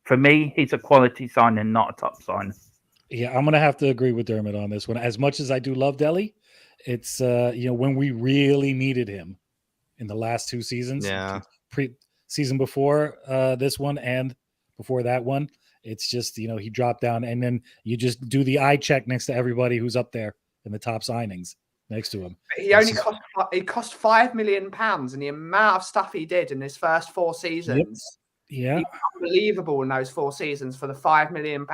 For me, he's a quality signing, not a top signing. Yeah, I'm gonna have to agree with Dermot on this one. As much as I do love Delhi, it's when we really needed him in the last two seasons, season before this one and before that one, it's just he dropped down, and then you just do the eye check next to everybody who's up there in the top signings next to him. He cost £5 million, and the amount of stuff he did in his first 4 seasons. Yeah, unbelievable in those 4 seasons for the £5 million.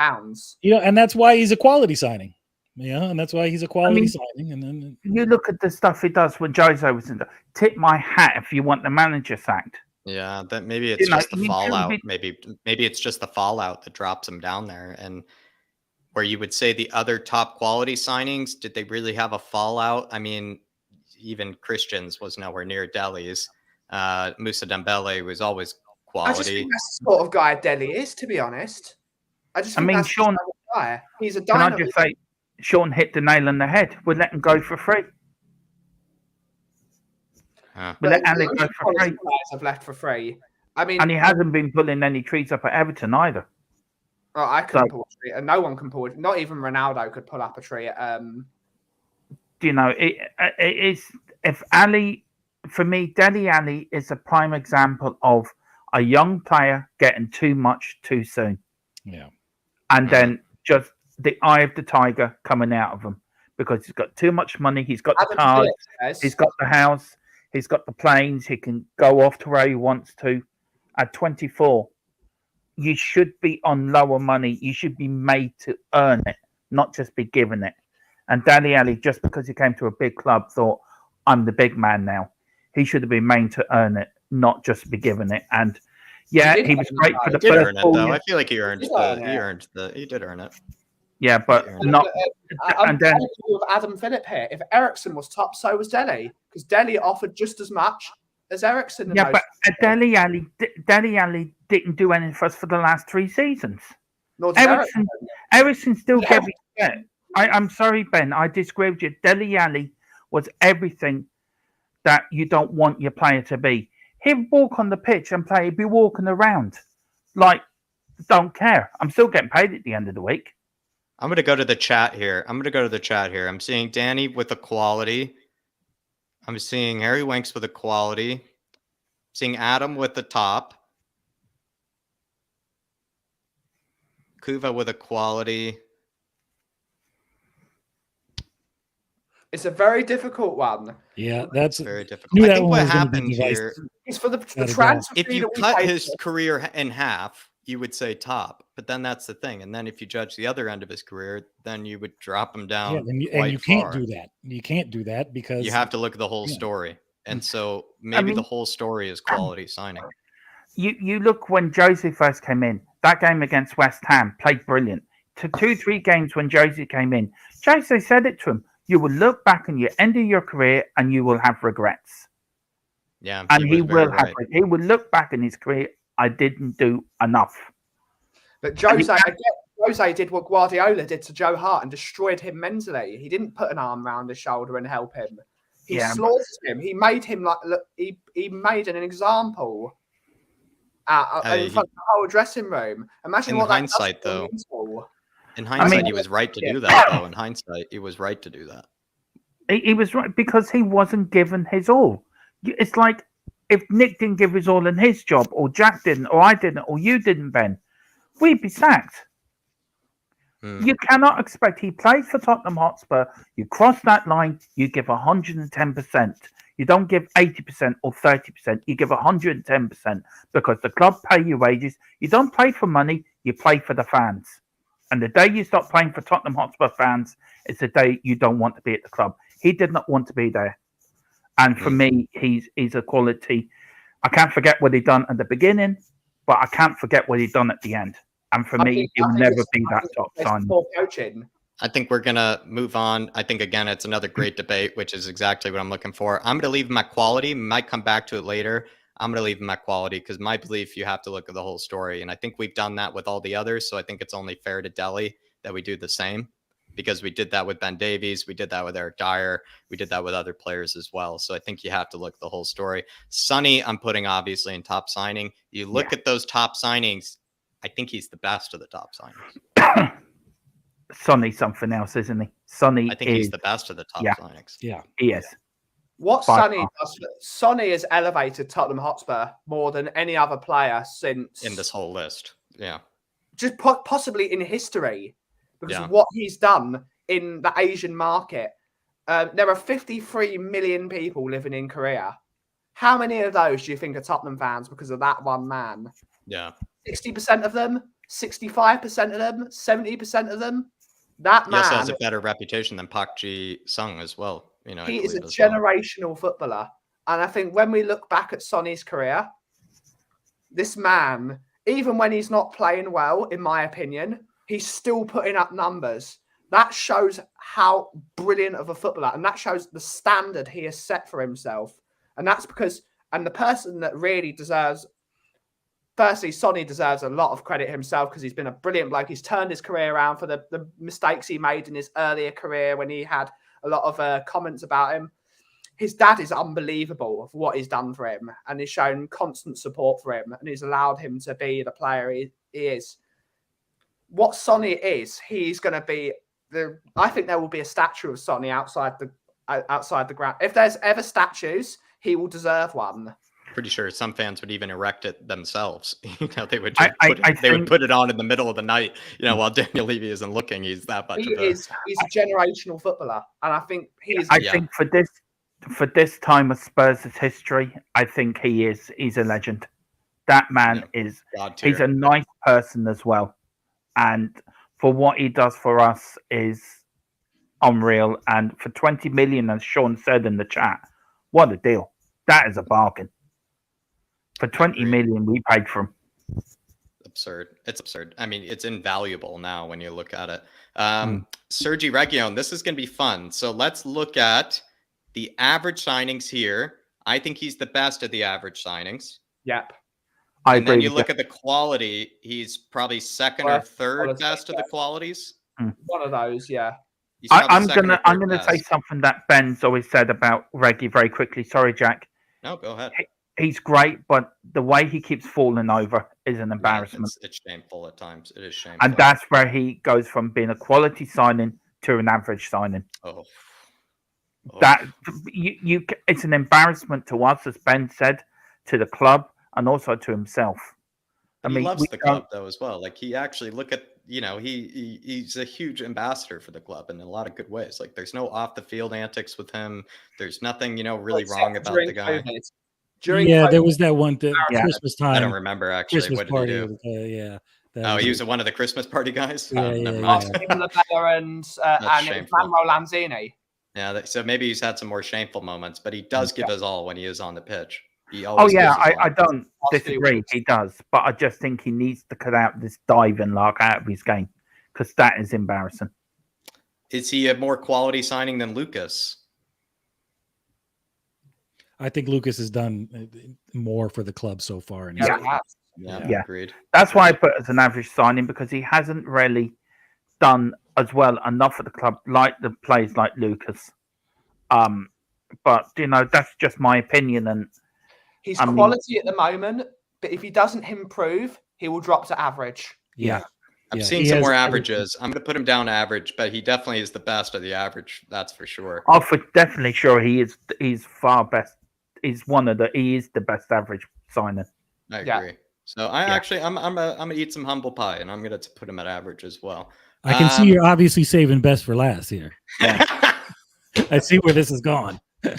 And that's why he's a quality signing. Yeah, and that's why he's a quality signing. And then you look at the stuff he does when Jose was in there. Tip my hat if you want the manager sacked. Yeah, that maybe it's just the fallout. Maybe it's just the fallout that drops him down there. And where you would say the other top quality signings, did they really have a fallout? I mean, even Christians was nowhere near Delhi's. Moussa Dembélé was always quality. I just think that's the sort of guy Delhi is, to be honest. Sean, guy. He's a dynamo. Can I just say, Sean hit the nail on the head. We'll let him go for free. We'll let Ali go for free. Have left for free. I mean, and he hasn't been pulling any trees up at Everton either. Oh, I couldn't pull a tree, and no one can pull it. Not even Ronaldo could pull up a tree. It is if Ali, for me, Dele Alli is a prime example of a young player getting too much too soon. Yeah, and then just the eye of the tiger coming out of him because he's got too much money. He's got the cars, he's got the house, he's got the planes. He can go off to where he wants to. At 24, you should be on lower money. You should be made to earn it, not just be given it. And Dele Alli, just because he came to a big club, thought, I'm the big man now. He should have been made to earn it, not just be given it. And yeah, he was great for the first 4 years. I feel like he did earn it. Yeah, but not. And then with Adam Phillip here, if Ericsson was top, so was Dele, because Dele offered just as much as Ericsson. Yeah, but Dele Alli didn't do anything for us for the last 3 seasons. Ericsson still gave it. I'm sorry, Ben. I disagree with you. Dele Alli was everything that you don't want your player to be. He'd walk on the pitch and play. He'd be walking around like, don't care. I'm still getting paid at the end of the week. I'm going to go to the chat here. I'm seeing Danny with a quality. I'm seeing Harry Winks with a quality. I'm seeing Adam with the top. Kuva with a quality. It's a very difficult one. Yeah, that's very difficult. I think what happened here is for the transfer. If you cut his career in half, you would say top, but then that's the thing. And then if you judge the other end of his career, then you would drop him down. Yeah, and you can't do that. You can't do that because you have to look at the whole story. And so maybe the whole story is quality signing. You look when Jose first came in, that game against West Ham, played brilliant. To 2-3 games when Jose came in, Jose said it to him, you will look back on your end of your career and you will have regrets. Yeah. And he will look back in his career, I didn't do enough. But Jose did what Guardiola did to Joe Hart and destroyed him mentally. He didn't put an arm around his shoulder and help him. He slaughtered him. He made him he made an example in front of the whole dressing room. Imagine what hindsight, though. In hindsight, he was right to do that, though. In hindsight, he was right to do that. He was right because he wasn't given his all. It's like if Nick didn't give his all in his job, or Jack didn't, or I didn't, or you didn't, Ben, we'd be sacked. You cannot expect. He played for Tottenham Hotspur. You cross that line, you give 110%. You don't give 80% or 30%. You give 110% because the club pay you wages. You don't play for money. You play for the fans. And the day you stop playing for Tottenham Hotspur fans is the day you don't want to be at the club. He did not want to be there. And for me, he's a quality. I can't forget what he done at the beginning, but I can't forget what he done at the end. And for me, he'll never be that top sign. I think we're going to move on. I think, again, it's another great debate, which is exactly what I'm looking for. I'm going to leave him at quality. Might come back to it later. I'm going to leave him at quality because my belief, you have to look at the whole story. And I think we've done that with all the others. So I think it's only fair to Dele that we do the same because we did that with Ben Davies. We did that with Eric Dyer. We did that with other players as well. So I think you have to look at the whole story. Sonny, I'm putting obviously in top signing. You look at those top signings. I think he's the best of the top signings. Sonny's something else, isn't he? I think he's the best of the top signings. Yeah, he is. What Sonny has elevated Tottenham Hotspur more than any other player since in this whole list. Yeah, just possibly in history because of what he's done in the Asian market. There are 53 million people living in Korea. How many of those do you think are Tottenham fans because of that one man? Yeah. 60% of them, 65% of them, 70% of them. That man also has a better reputation than Park Ji-sung as well. You know, he is a generational footballer, and I think when we look back at Sonny's career, this man, even when he's not playing well, in my opinion, he's still putting up numbers. That shows how brilliant of a footballer, and that shows the standard he has set for himself. And that's because, and the person that really deserves. Firstly, Sonny deserves a lot of credit himself because he's been a brilliant bloke. He's turned his career around for the mistakes he made in his earlier career when he had a lot of comments about him. His dad is unbelievable of what he's done for him and he's shown constant support for him and he's allowed him to be the player he is. What Sonny is, he's going to be I think there will be a statue of Sonny outside the ground. If there's ever statues, he will deserve one. Pretty sure some fans would even erect it themselves. You know, they would would put it on in the middle of the night. You know, while Daniel Levy isn't looking, he's that much. He's a generational footballer, and I think he is. I think for this time of Spurs' history, I think he's a legend. That man he's a nice person as well, and for what he does for us is unreal. And for 20 million, as Sean said in the chat, what a deal! That is a bargain. For 20 million, we paid for him. Absurd. It's absurd. I mean, it's invaluable now when you look at it. Sergi Reguilon, this is going to be fun. So let's look at the average signings here. I think he's the best of the average signings. Yep. And then you look at the quality. He's probably second or third best of the qualities. One of those, yeah. I'm gonna say something that Ben's always said about Reggie very quickly. Sorry, Jack. No, go ahead. He's great, but the way he keeps falling over is an embarrassment. It's shameful at times. It is shameful. And that's where he goes from being a quality signing to an average signing. That it's an embarrassment to us, as Ben said, to the club and also to himself. He loves the club though as well. Like he actually he's a huge ambassador for the club in a lot of good ways. Like there's no off the field antics with him. There's nothing, really wrong about the guy. There was that one Christmas time. I don't remember actually. Christmas what did party, he do? He was one of the Christmas party guys. And Manuel Lanzini. Yeah, so maybe he's had some more shameful moments, but he does give us all when he is on the pitch. He Oh always yeah, gives us all. I don't disagree. He does, but I just think he needs to cut out this diving lark out of his game because that is embarrassing. Is he a more quality signing than Lucas? I think Lucas has done more for the club so far. And Yeah, agreed. That's why I put it as an average signing because he hasn't really done as well enough for the club like the players like Lucas. But that's just my opinion, and he's quality at the moment. But if he doesn't improve, he will drop to average. Yeah. I've seen some more averages. I'm going to put him down to average, but he definitely is the best of the average. That's for sure. I'm for definitely sure he is. He's far best. He is the best average signing. I agree. So I'm gonna eat some humble pie, and I'm gonna put him at average as well. I can see you're obviously saving best for last here. Yeah. I see where this is going. The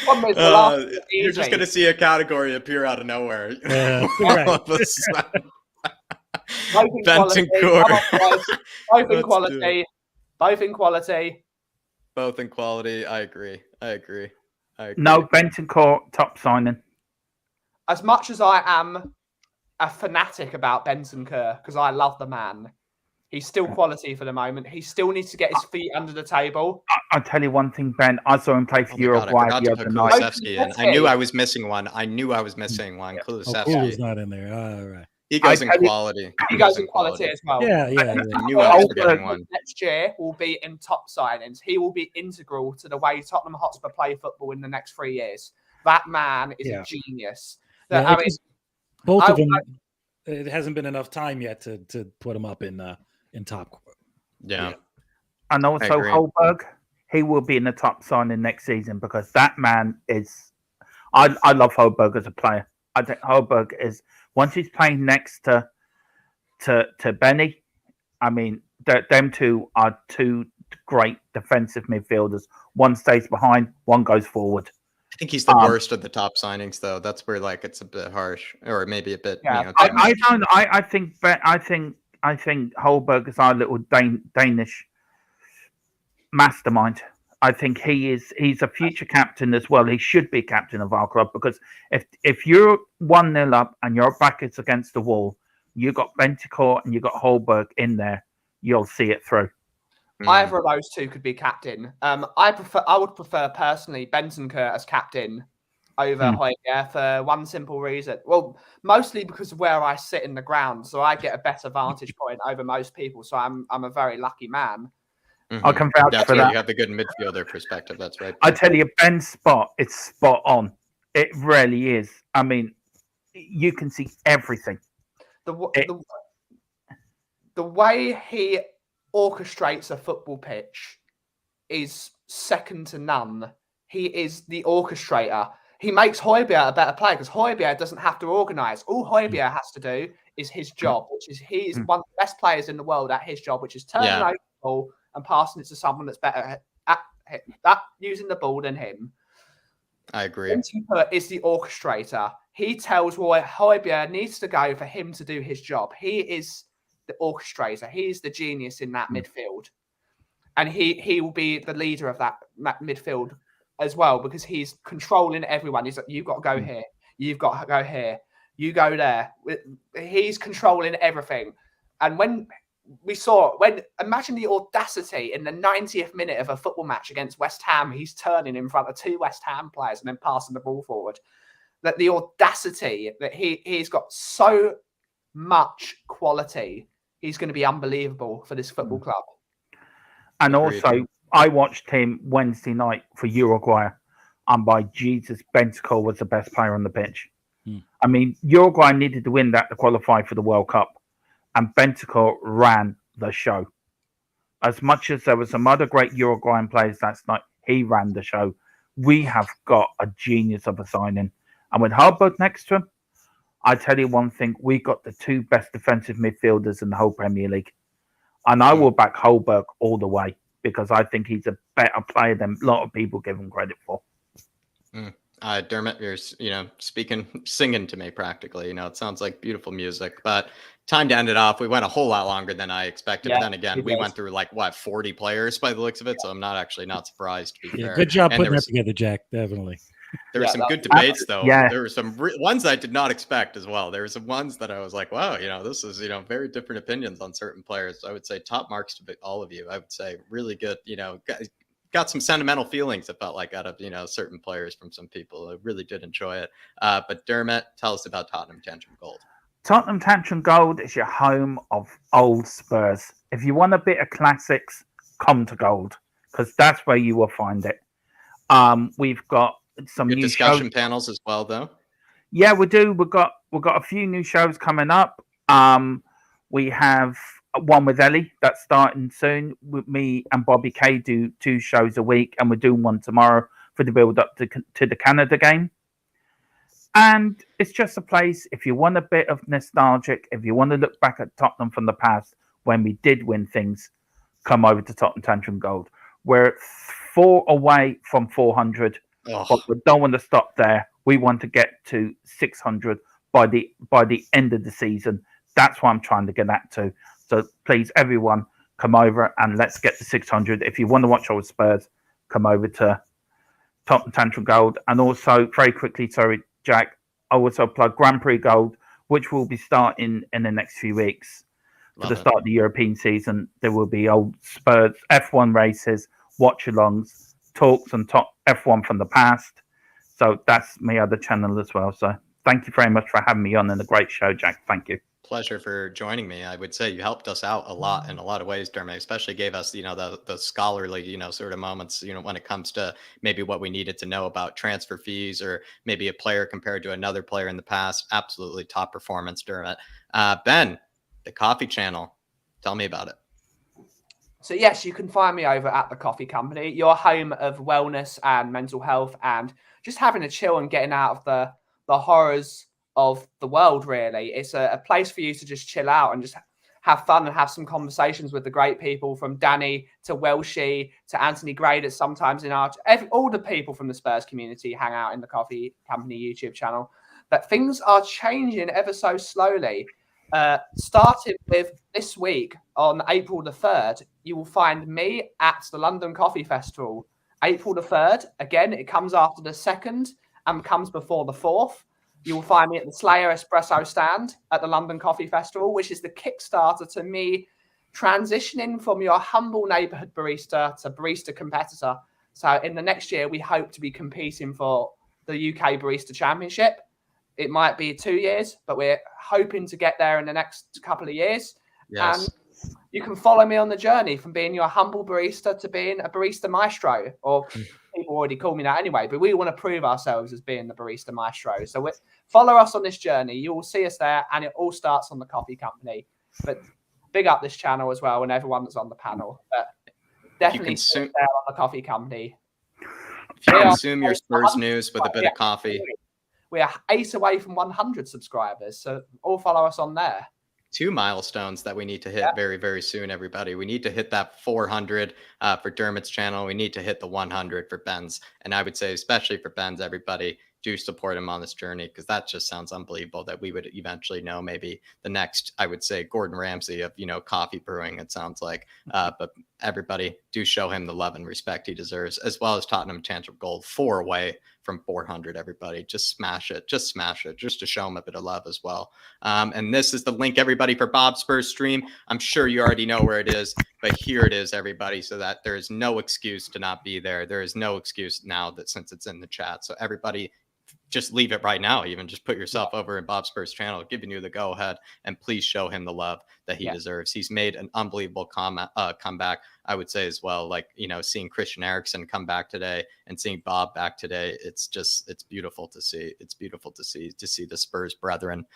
problem is the last you're just gonna see a category appear out of nowhere. Bentancur. Both in quality. Both in quality. I agree. No, Bentancur top signing. As much as I am a fanatic about Bentancur because I love the man, he's still quality for the moment. He still needs to get his feet under the table. I'll tell you one thing, Ben. I saw him play for Uruguay the other night. I knew I was missing one. Kulusevski was not in there. All right. He goes in quality. He goes in quality as well. Yeah. I knew I was forgetting one. Next year will be in top signings. He will be integral to the way Tottenham Hotspur play football in the next 3 years. That man is a genius. Both of them. It hasn't been enough time yet to put him up in top. Yeah. And also Holberg, he will be in the top signing next season because that man is. I love Holberg as a player. I think Holberg is. Once he's playing next to Benny, I mean, them two are two great defensive midfielders. One stays behind, one goes forward. I think he's the worst of the top signings, though. That's where it's a bit harsh, or maybe a bit. Yeah, I think Holberg is our little Danish mastermind. I think he's a future captain as well. He should be captain of our club because if you're 1-0 up and your back is against the wall, you got Bentancur and you got Holberg in there, you'll see it through. Either of those two could be captain. I would prefer personally Bentancur as captain over Højbjerg for one simple reason. Well, mostly because of where I sit in the ground, so I get a better vantage point over most people. So I'm a very lucky man. Mm-hmm. I can vouch for that. You have the good midfielder perspective. That's right. I tell you, Ben's spot, it's spot on. It really is. I mean, you can see everything. The way he orchestrates a football pitch is second to none. He is the orchestrator. He makes Højbjerg a better player because Højbjerg doesn't have to organise. All Højbjerg has to do is his job, which is he's one of the best players in the world at his job, which is turning over the ball and passing it to someone that's better at using the ball than him. I agree. Bentancur is the orchestrator. He tells where Højbjerg needs to go for him to do his job. He is the orchestrator. He's the genius in that midfield. And he will be the leader of that midfield as well because he's controlling everyone. He's like, you've got to go here. You've got to go here. You go there. He's controlling everything. And imagine the audacity in the 90th minute of a football match against West Ham, he's turning in front of 2 West Ham players and then passing the ball forward. That the audacity that he's got so much quality, he's going to be unbelievable for this football club. And also, I watched him Wednesday night for Uruguay, and by Jesus, Bentancur was the best player on the pitch. I mean, Uruguay needed to win that to qualify for the World Cup. And Bentancur ran the show. As much as there were some other great Uruguayan players last night, he ran the show. We have got a genius of a signing. And with Holberg next to him, I tell you one thing, we got the 2 best defensive midfielders in the whole Premier League. And I will back Holberg all the way because I think he's a better player than a lot of people give him credit for. Dermot, you're singing to me practically. It sounds like beautiful music. But time to end it off. We went a whole lot longer than I expected. Yeah, but then again, we went through like 40 players by the looks of it. So I'm not surprised, to be fair. Good job and putting that together, Jack. Definitely. There were some good debates, though. Yeah. There were some ones I did not expect as well. There were some ones that I was like, wow, this is, very different opinions on certain players. I would say top marks to all of you. I would say really good, got some sentimental feelings, it felt like, out of, certain players from some people. I really did enjoy it. But Dermot, tell us about Tottenham Tantrum Gold. Tottenham Tantrum Gold is your home of old Spurs. If you want a bit of classics, come to Gold, because that's where you will find it. We've got some good new discussion shows. Panels as well, though. Yeah, we do. We've got a few new shows coming up. We have one with Ellie that's starting soon. With me and Bobby K do 2 shows a week, and we're doing one tomorrow for the build up to the Canada game. And it's just a place, if you want a bit of nostalgic, if you want to look back at Tottenham from the past when we did win things, come over to Tottenham Tantrum Gold. We're 4 away from 400. But we don't want to stop there. We want to get to 600 by the end of the season. That's what I'm trying to get at to. So please, everyone, come over and let's get to 600. If you want to watch our Spurs, come over to Tottenham Tantrum Gold. And also, very quickly, sorry, Jack, I also plug Grand Prix Gold, which will be starting in the next few weeks. For the start of the European season, there will be old Spurs F1 races, watch-alongs, talks and top F1 from the past. So that's my other channel as well. So thank you very much for having me on, and a great show, Jack. Thank you. Pleasure for joining me. I would say you helped us out a lot in a lot of ways, Dermot, especially gave us, the scholarly, sort of moments, when it comes to maybe what we needed to know about transfer fees or maybe a player compared to another player in the past. Absolutely top performance, Dermot. Ben, the coffee channel. Tell me about it. So yes, you can find me over at the Coffee Company, your home of wellness and mental health and just having a chill and getting out of the horrors of the world, really. It's a place for you to just chill out and just have fun and have some conversations with the great people, from Danny to Welshie to Anthony Gray, that sometimes all the people from the Spurs community hang out in the Coffee Company YouTube channel. But things are changing ever so slowly. Starting with this week on April the 3rd, you will find me at the London Coffee Festival. April the 3rd, again, it comes after the 2nd and comes before the 4th. You will find me at the Slayer Espresso stand at the London Coffee Festival, which is the Kickstarter to me transitioning from your humble neighborhood barista to barista competitor. So in the next year, we hope to be competing for the UK Barista Championship. It might be 2 years, but we're hoping to get there in the next couple of years. Yes. And you can follow me on the journey from being your humble barista to being a barista maestro, or people already call me that anyway, but we want to prove ourselves as being the barista maestro. So follow us on this journey. You will see us there, and it all starts on the Coffee Company. But big up this channel as well and everyone that's on the panel. But definitely there on the Coffee Company. If you consume your Spurs news with a bit of coffee. We are 8 away from 100 subscribers, so all follow us on there. 2 milestones that we need to hit very, very soon, everybody. We need to hit that 400 for Dermot's channel. We need to hit the 100 for Ben's. And I would say, especially for Ben's, everybody, do support him on this journey, because that just sounds unbelievable that we would eventually know maybe the next, I would say, Gordon Ramsay of, coffee brewing, it sounds like. But everybody, do show him the love and respect he deserves, as well as Tottenham Tantrum Gold, 4 away from 400, everybody. Just smash it, just to show him a bit of love as well. And this is the link, everybody, for Bob Spurs stream. I'm sure you already know where it is, but here it is, everybody, so that there is no excuse to not be there. There is no excuse now that since it's in the chat. So everybody, just leave it right now. Even just put yourself over in Bob Spurs channel, giving you the go ahead, and please show him the love that he deserves. He's made an unbelievable comeback, I would say, as well. Like, seeing Christian Eriksen come back today and seeing Bob back today. It's beautiful to see. It's beautiful to see the Spurs brethren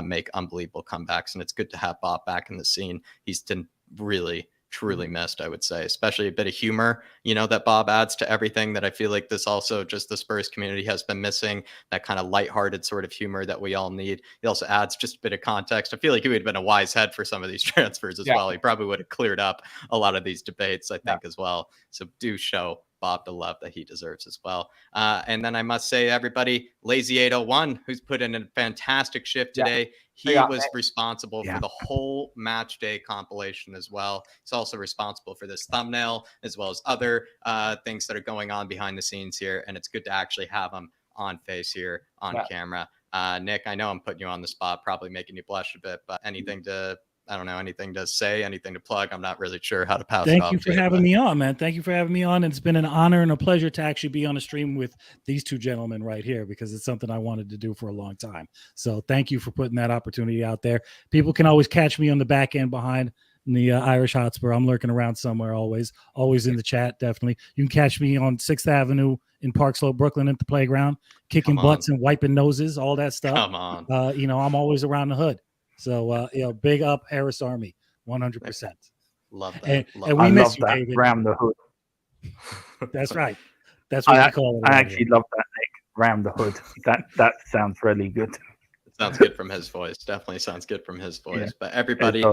make unbelievable comebacks. And it's good to have Bob back in the scene. He's been really, truly missed, I would say, especially a bit of humor, that Bob adds to everything that I feel like this also just the Spurs community has been missing, that kind of lighthearted sort of humor that we all need. He also adds just a bit of context. I feel like he would have been a wise head for some of these transfers as well. He probably would have cleared up a lot of these debates, I think, as well. So do show Bob the love that he deserves as well. And then I must say, everybody, Lazy 801, who's put in a fantastic shift today. He was responsible for the whole match day compilation as well. He's also responsible for this thumbnail as well as other things that are going on behind the scenes here. And it's good to actually have him on face here on camera. Nick, I know I'm putting you on the spot, probably making you blush a bit, but anything to say, anything to plug? I'm not really sure how to pass it off. Thank you for having me on, man. Thank you for having me on. It's been an honor and a pleasure to actually be on a stream with these two gentlemen right here, because it's something I wanted to do for a long time. So thank you for putting that opportunity out there. People can always catch me on the back end behind the Irish Hotspur. I'm lurking around somewhere, always in the chat. Definitely. You can catch me on 6th Avenue in Park Slope, Brooklyn, at the playground, kicking butts and wiping noses, all that stuff. Come on. I'm always around the hood. So, big up Harris Army, 100%. Love that. And we miss you, David. Round the hood. That's right. That's what we call it. I actually love that, Nick. Round the hood. That sounds really good. It sounds good from his voice. Definitely sounds good from his voice. Yeah, but everybody,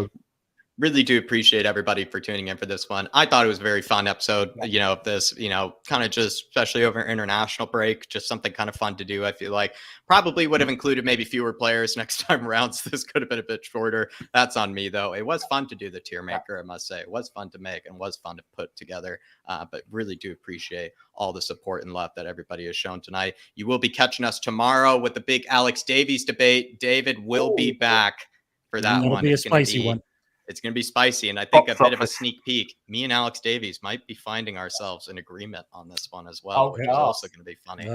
really do appreciate everybody for tuning in for this one. I thought it was a very fun episode, of this, kind of just, especially over international break, just something kind of fun to do. I feel like probably would have included maybe fewer players next time around, so this could have been a bit shorter. That's on me, though. It was fun to do the tier maker, I must say. It was fun to make and was fun to put together, but really do appreciate all the support and love that everybody has shown tonight. You will be catching us tomorrow with the big Alex Davies debate. David will be back for that one. It'll be a spicy one. It's going to be spicy, and I think a bit of a sneak peek. Me and Alex Davies might be finding ourselves in agreement on this one as well, which is also going to be funny.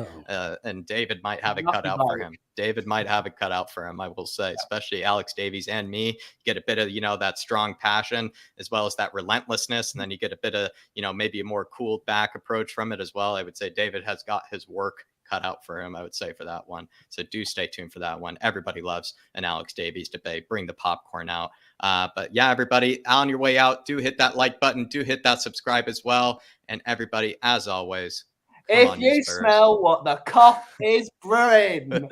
And David might have it cut out for him. David might have it cut out for him, I will say, especially Alex Davies and me. Get a bit of, that strong passion as well as that relentlessness, and then you get a bit of, maybe a more cooled back approach from it as well. I would say David has got his work cut out for him, I would say, for that one. So do stay tuned for that one. Everybody loves an Alex Davies debate. Bring the popcorn out. But yeah, everybody, on your way out, do hit that like button, do hit that subscribe as well. And everybody, as always, if you smell what the cough is brewing.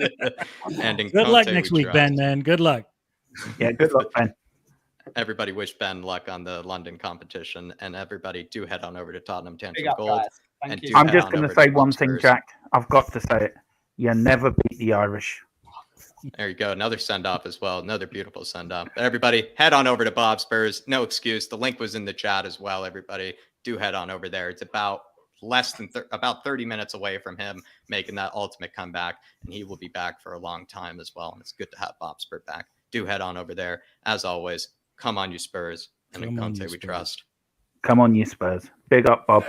And good luck next week, Ben, man. Good luck. Yeah, good luck, Ben. Everybody wish Ben luck on the London competition, and everybody do head on over to Tottenham Tantrum Gold. I'm just going to say one thing, Jack. I've got to say it. You never beat the Irish. There you go. Another send-off as well. Another beautiful send-off. But everybody, head on over to Bob Spurs. No excuse. The link was in the chat as well. Everybody, do head on over there. It's about less than about 30 minutes away from him making that ultimate comeback, and he will be back for a long time as well. And it's good to have Bob Spurs back. Do head on over there. As always, come on, you Spurs. And in Conte we trust. Come on, you Spurs. Big up, Bob.